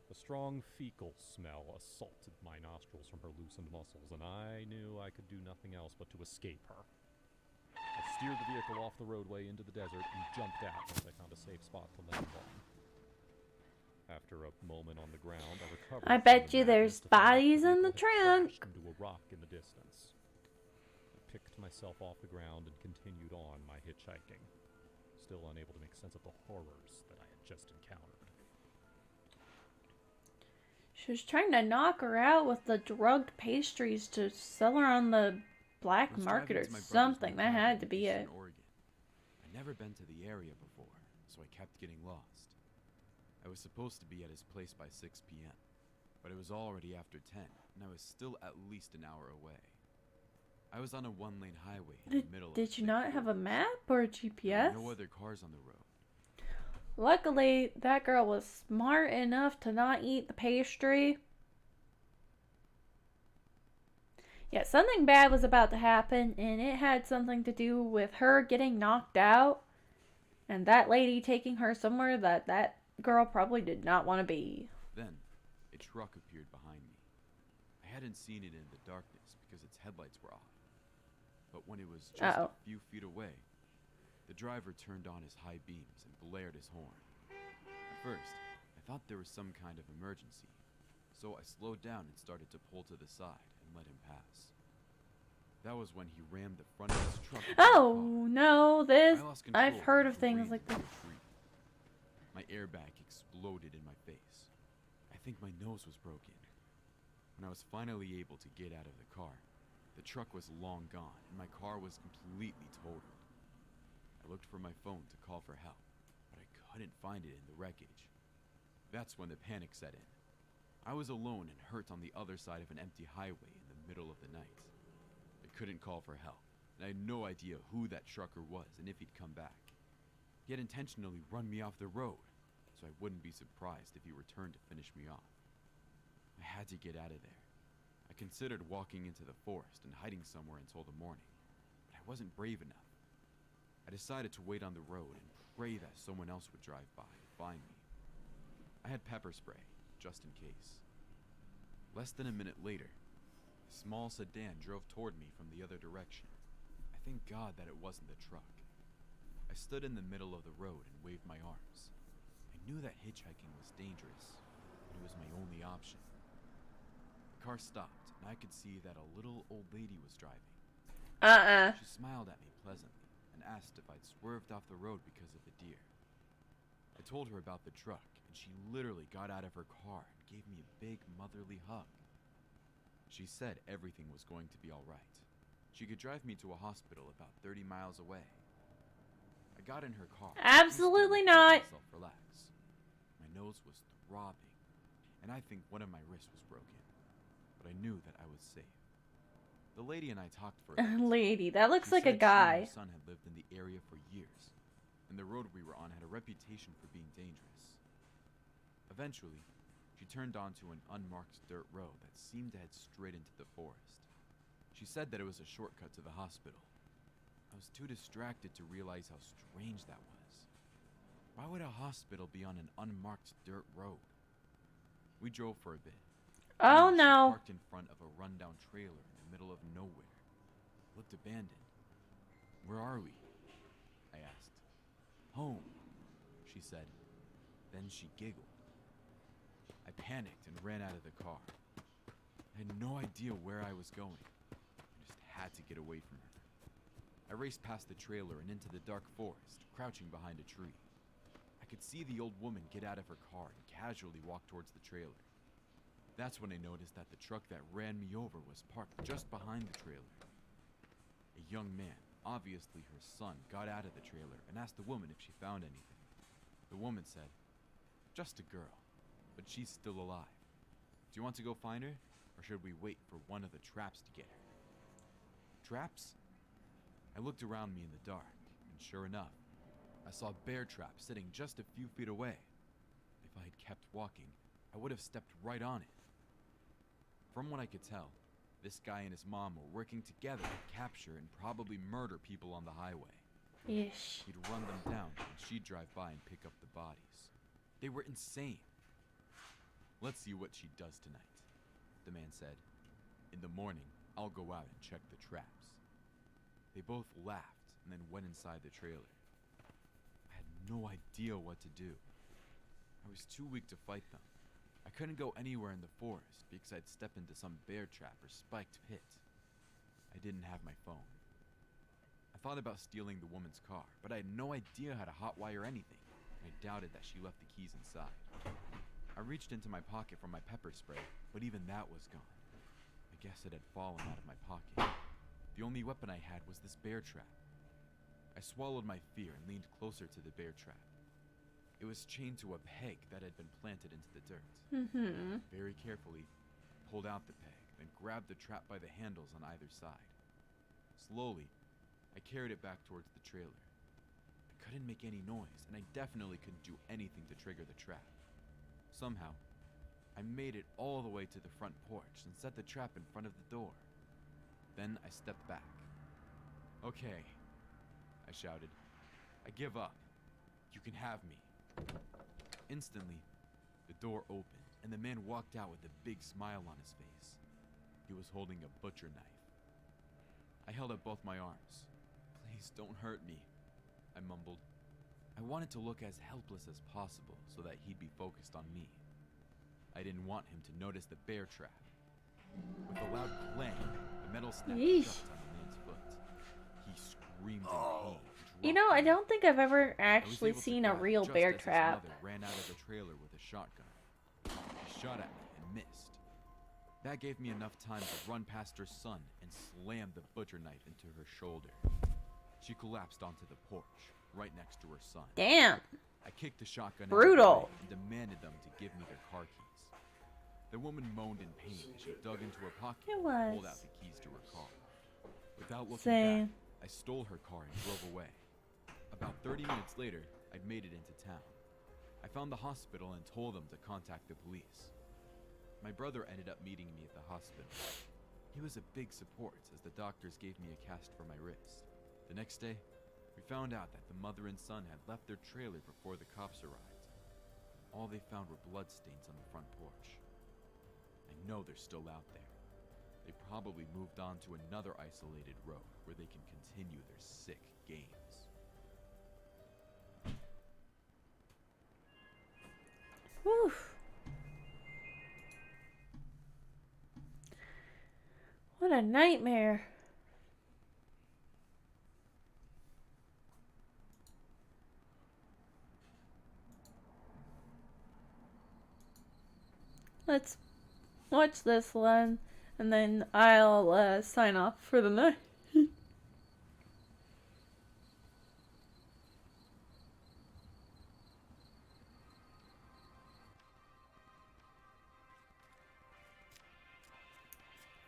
Speaker 15: A strong fecal smell assaulted my nostrils from her loosened muscles, and I knew I could do nothing else but to escape her. I steered the vehicle off the roadway into the desert and jumped out once I found a safe spot to land on. After a moment on the ground, I recovered.
Speaker 1: I bet you there's bodies in the trunk.
Speaker 15: Into a rock in the distance. I picked myself off the ground and continued on my hitchhiking, still unable to make sense of the horrors that I had just encountered.
Speaker 1: She was trying to knock her out with the drugged pastries to sell her on the black market or something. That had to be it.
Speaker 16: Oregon. I'd never been to the area before, so I kept getting lost. I was supposed to be at his place by 6 p.m., but it was already after 10, and I was still at least an hour away. I was on a one-lane highway in the middle of
Speaker 1: Did you not have a map or a GPS?
Speaker 16: No other cars on the road.
Speaker 1: Luckily, that girl was smart enough to not eat the pastry. Yeah, something bad was about to happen, and it had something to do with her getting knocked out, and that lady taking her somewhere that girl probably did not want to be.
Speaker 16: Then, a truck appeared behind me. I hadn't seen it in the darkness because its headlights were off. But when it was just a few feet away, the driver turned on his high beams and blared his horn. At first, I thought there was some kind of emergency, so I slowed down and started to pull to the side and let him pass. That was when he rammed the front of his truck.
Speaker 1: Oh no, I've heard of things like this.
Speaker 16: My airbag exploded in my face. I think my nose was broken. When I was finally able to get out of the car, the truck was long gone and my car was completely totaled. I looked for my phone to call for help, but I couldn't find it in the wreckage. That's when the panic set in. I was alone and hurt on the other side of an empty highway in the middle of the night. I couldn't call for help, and I had no idea who that trucker was and if he'd come back. He had intentionally run me off the road, so I wouldn't be surprised if he returned to finish me off. I had to get out of there. I considered walking into the forest and hiding somewhere until the morning, but I wasn't brave enough. I decided to wait on the road and pray that someone else would drive by and find me. I had pepper spray, just in case. Less than a minute later, a small sedan drove toward me from the other direction. I thank God that it wasn't the truck. I stood in the middle of the road and waved my arms. I knew that hitchhiking was dangerous, but it was my only option. The car stopped, and I could see that a little old lady was driving. She smiled at me pleasantly and asked if I'd swerved off the road because of the deer. I told her about the truck, and she literally got out of her car and gave me a big motherly hug. She said everything was going to be all right. She could drive me to a hospital about 30 miles away. I got in her car.
Speaker 1: Absolutely not.
Speaker 16: Relax. My nose was throbbing, and I think one of my wrists was broken, but I knew that I was safe. The lady and I talked for a bit.
Speaker 1: Lady, that looks
Speaker 16: She
Speaker 1: like a
Speaker 16: said
Speaker 1: guy.
Speaker 16: She and her son had lived in the area for years, and the road we were on had a reputation for being dangerous. Eventually, she turned onto an unmarked dirt road that seemed to head straight into the forest. She said that it was a shortcut to the hospital. I was too distracted to realize how strange that was. Why would a hospital be on an unmarked dirt road? We drove for a bit.
Speaker 1: Oh
Speaker 16: She
Speaker 1: no.
Speaker 16: parked in front of a rundown trailer in the middle of nowhere. It looked abandoned. Where are we? I asked. Home, she said. Then she giggled. I panicked and ran out of the car. I had no idea where I was going. I just had to get away from her. I raced past the trailer and into the dark forest, crouching behind a tree. I could see the old woman get out of her car and casually walk towards the trailer. That's when I noticed that the truck that ran me over was parked just behind the trailer. A young man, obviously her son, got out of the trailer and asked the woman if she found anything. The woman said, "Just a girl, but she's still alive. Do you want to go find her, or should we wait for one of the traps to get her?" Traps? I looked around me in the dark, and sure enough, I saw a bear trap sitting just a few feet away. If I had kept walking, I would have stepped right on it. From what I could tell, this guy and his mom were working together to capture and probably murder people on the highway.
Speaker 1: Yeesh.
Speaker 16: He'd run them down, and she'd drive by and pick up the bodies. They were insane. Let's see what she does tonight, the man said. In the morning, I'll go out and check the traps. They both laughed and then went inside the trailer. I had no idea what to do. I was too weak to fight them. I couldn't go anywhere in the forest because I'd step into some bear trap or spiked pit. I didn't have my phone. I thought about stealing the woman's car, but I had no idea how to hotwire anything. I doubted that she left the keys inside. I reached into my pocket for my pepper spray, but even that was gone. I guess it had fallen out of my pocket. The only weapon I had was this bear trap. I swallowed my fear and leaned closer to the bear trap. It was chained to a peg that had been planted into the dirt. Very carefully, pulled out the peg, then grabbed the trap by the handles on either side. Slowly, I carried it back towards the trailer. I couldn't make any noise, and I definitely couldn't do anything to trigger the trap. Somehow, I made it all the way to the front porch and set the trap in front of the door. Then I stepped back. "Okay," I shouted. "I give up. You can have me." Instantly, the door opened, and the man walked out with a big smile on his face. He was holding a butcher knife. I held up both my arms. "Please don't hurt me," I mumbled. I wanted to look as helpless as possible so that he'd be focused on me. I didn't want him to notice the bear trap. With a loud clang, the metal snapped shut on the man's foot. He screamed in pain.
Speaker 1: You know, I don't think I've ever actually seen a real bear trap.
Speaker 16: His mother ran out of the trailer with a shotgun. She shot at me and missed. That gave me enough time to run past her son and slam the butcher knife into her shoulder. She collapsed onto the porch, right next to her son.
Speaker 1: Damn.
Speaker 16: I kicked the shotgun
Speaker 1: Brutal.
Speaker 16: and demanded them to give me their car keys. The woman moaned in pain as she dug into her pocket and pulled out the keys to her car. Without looking back, I stole her car and drove away. About 30 minutes later, I'd made it into town. I found the hospital and told them to contact the police. My brother ended up meeting me at the hospital. He was a big support as the doctors gave me a cast for my wrist. The next day, we found out that the mother and son had left their trailer before the cops arrived. All they found were bloodstains on the front porch. I know they're still out there. They probably moved on to another isolated road where they can continue their sick games.
Speaker 1: Whew. What a nightmare. Let's watch this one, and then I'll sign off for the night.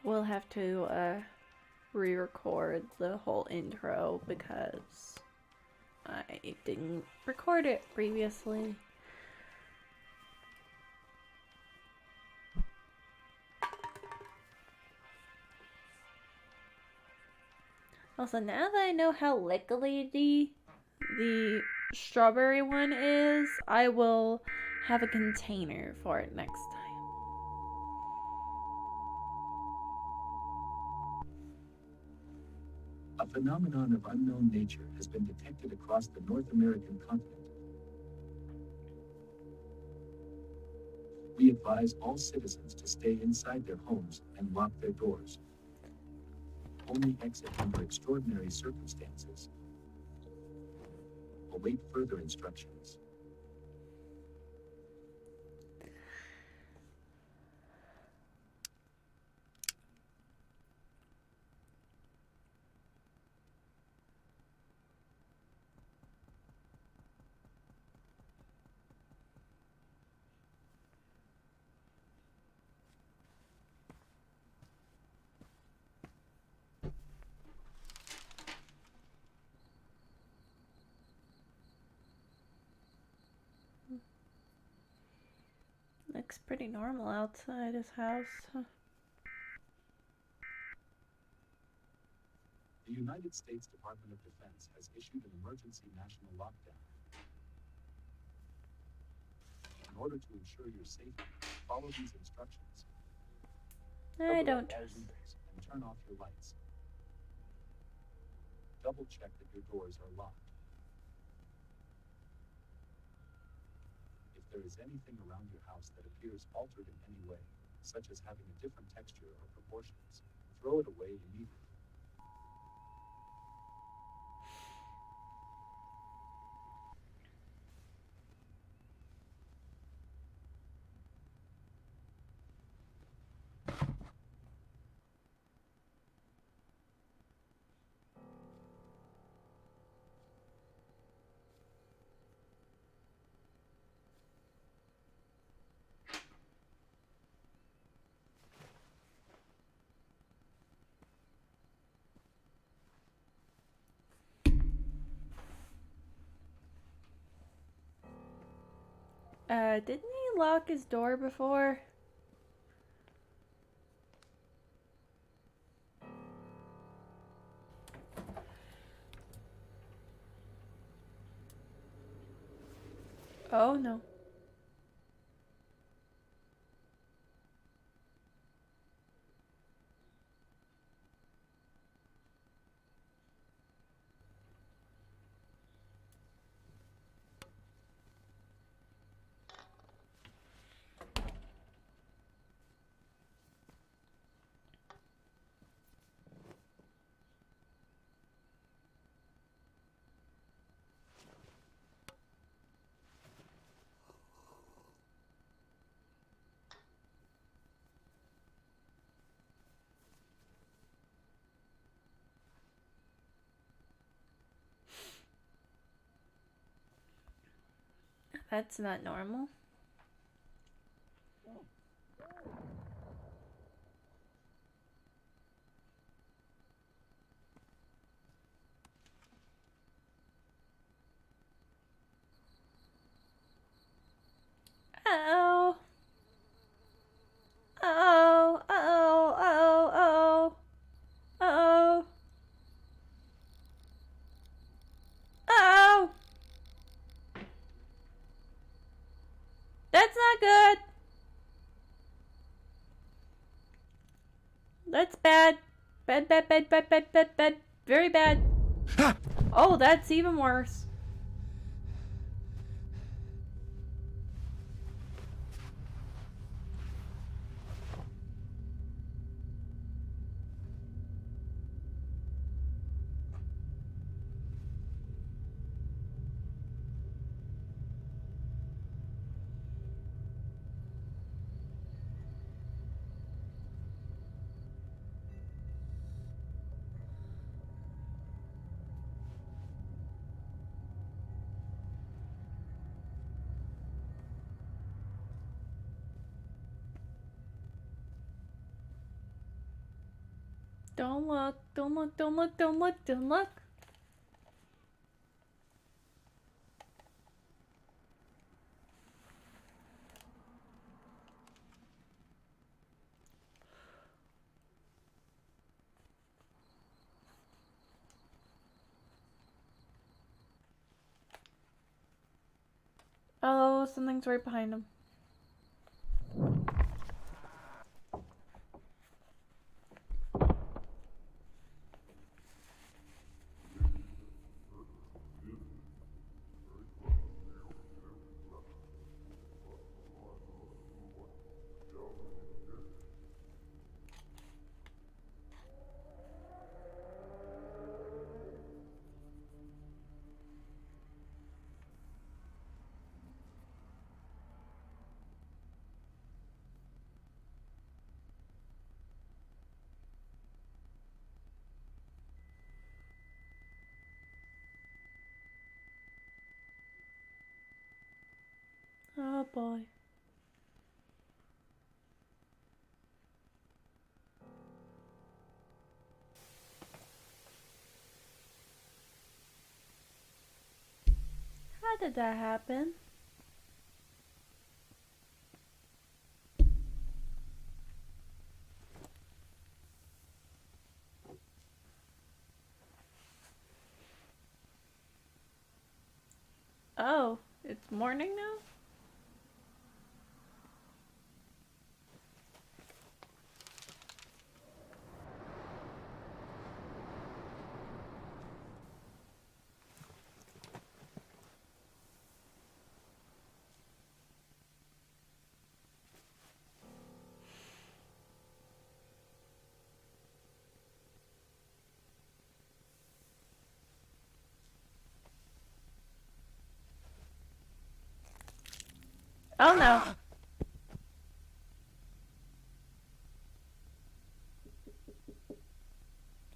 Speaker 1: We'll have to re-record the whole intro because I didn't record it previously. Also, now that I know how liquidy the strawberry one is, I will have a container for it next time.
Speaker 17: A phenomenon of unknown nature has been detected across the North American continent. We advise all citizens to stay inside their homes and lock their doors. Only exit under extraordinary circumstances. Await further instructions.
Speaker 1: Looks pretty normal outside his house.
Speaker 17: The United States Department of Defense has issued an emergency national lockdown. In order to ensure your safety, Follow these instructions.
Speaker 1: I
Speaker 17: Cover
Speaker 1: don't
Speaker 17: up all
Speaker 1: trust.
Speaker 17: windows and turn off your lights. Double check that your doors are locked. If there is anything around your house that appears altered in any way, such as having a different texture or proportions, throw it away immediately.
Speaker 1: Didn't he lock his door before? Oh no. That's not normal. Uh-oh. Uh-oh. Uh-oh. Uh-oh. Uh-oh. Uh-oh. Uh-oh. That's not good. That's bad. Bad, bad, bad, bad, bad, bad, bad. Very bad. Oh, that's even worse. Don't look, don't look, don't look, don't look, don't look. Oh, something's right behind him. Oh boy. How did that happen? Oh, it's morning now? Oh no.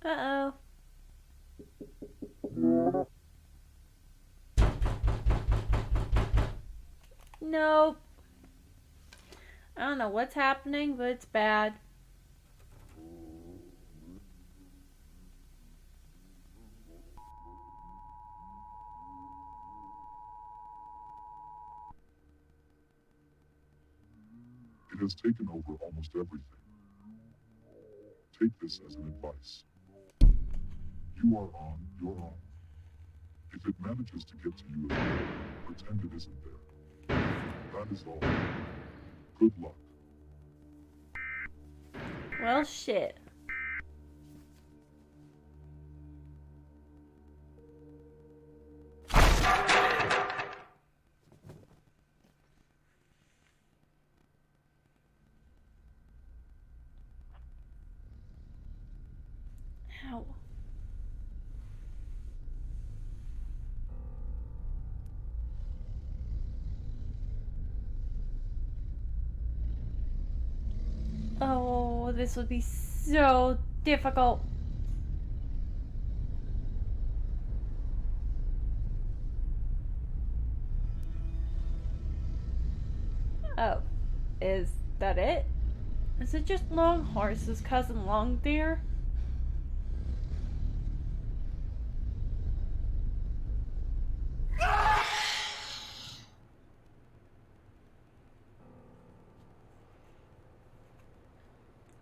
Speaker 1: Uh-oh. Nope. I don't know what's happening, but it's bad.
Speaker 18: It has taken over almost everything. Take this as an advice. You are on your own. If it manages to get to you again, pretend it isn't there. That is all. Good luck.
Speaker 1: Well, shit. Ow. Oh, this would be so difficult. Oh, is that it? Is it just Longhorse's cousin Longdeer?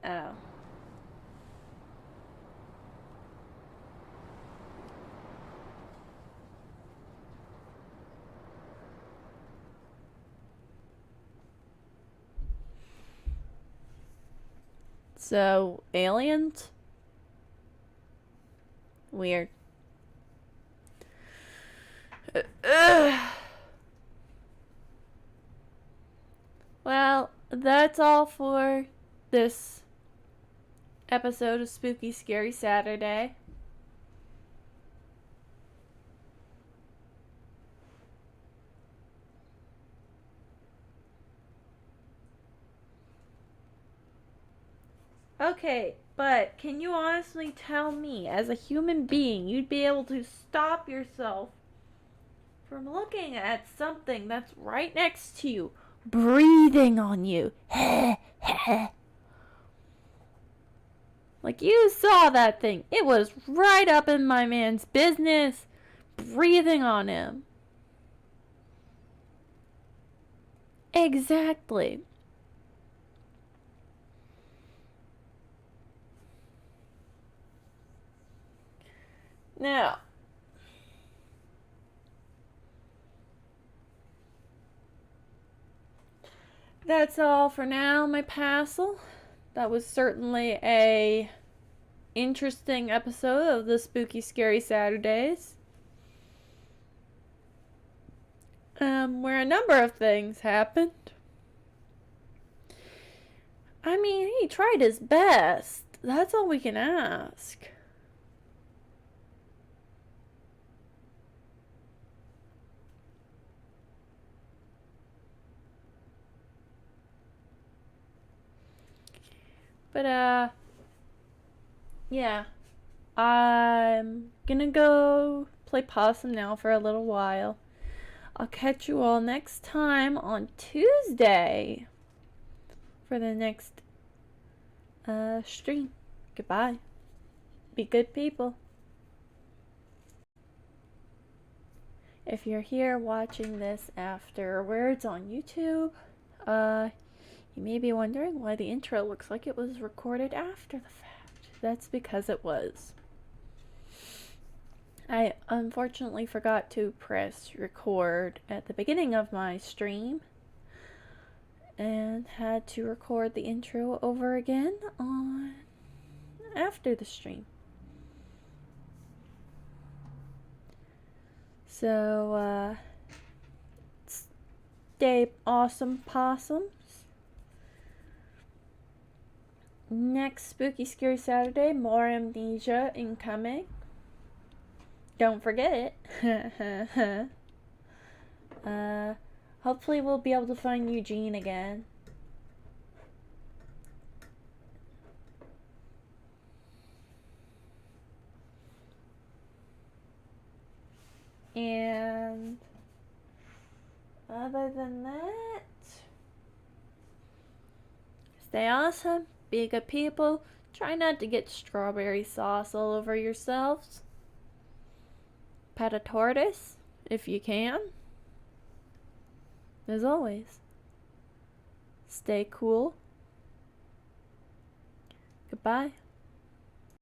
Speaker 1: Oh. So, aliens? Weird. Well, that's all for this episode of Spooky Scary Saturday. Okay, but can you honestly tell me, as a human being, you'd be able to stop yourself from looking at something that's right next to you, breathing on you? Like, you saw that thing. It was right up in my man's business, breathing on him. Exactly. Now, that's all for now, my Passel. That was certainly a interesting episode of the Spooky Scary Saturdays. Where a number of things happened. I mean, he tried his best. That's all we can ask. But, yeah. I'm gonna go play possum now for a little while. I'll catch you all next time on Tuesday for the next, stream. Goodbye. Be good people. If you're here watching this afterwards on YouTube, you may be wondering why the intro looks like it was recorded after the fact. That's because it was. I unfortunately forgot to press record at the beginning of my stream and had to record the intro over again on after the stream. So, stay awesome, possums. Next Spooky Scary Saturday, more Amnesia incoming. Don't forget it. Hopefully we'll be able to find Eugene again. And other than that, stay awesome, be good people, try not to get strawberry sauce all over yourselves. Pet a tortoise if you can. As always, stay cool. Goodbye.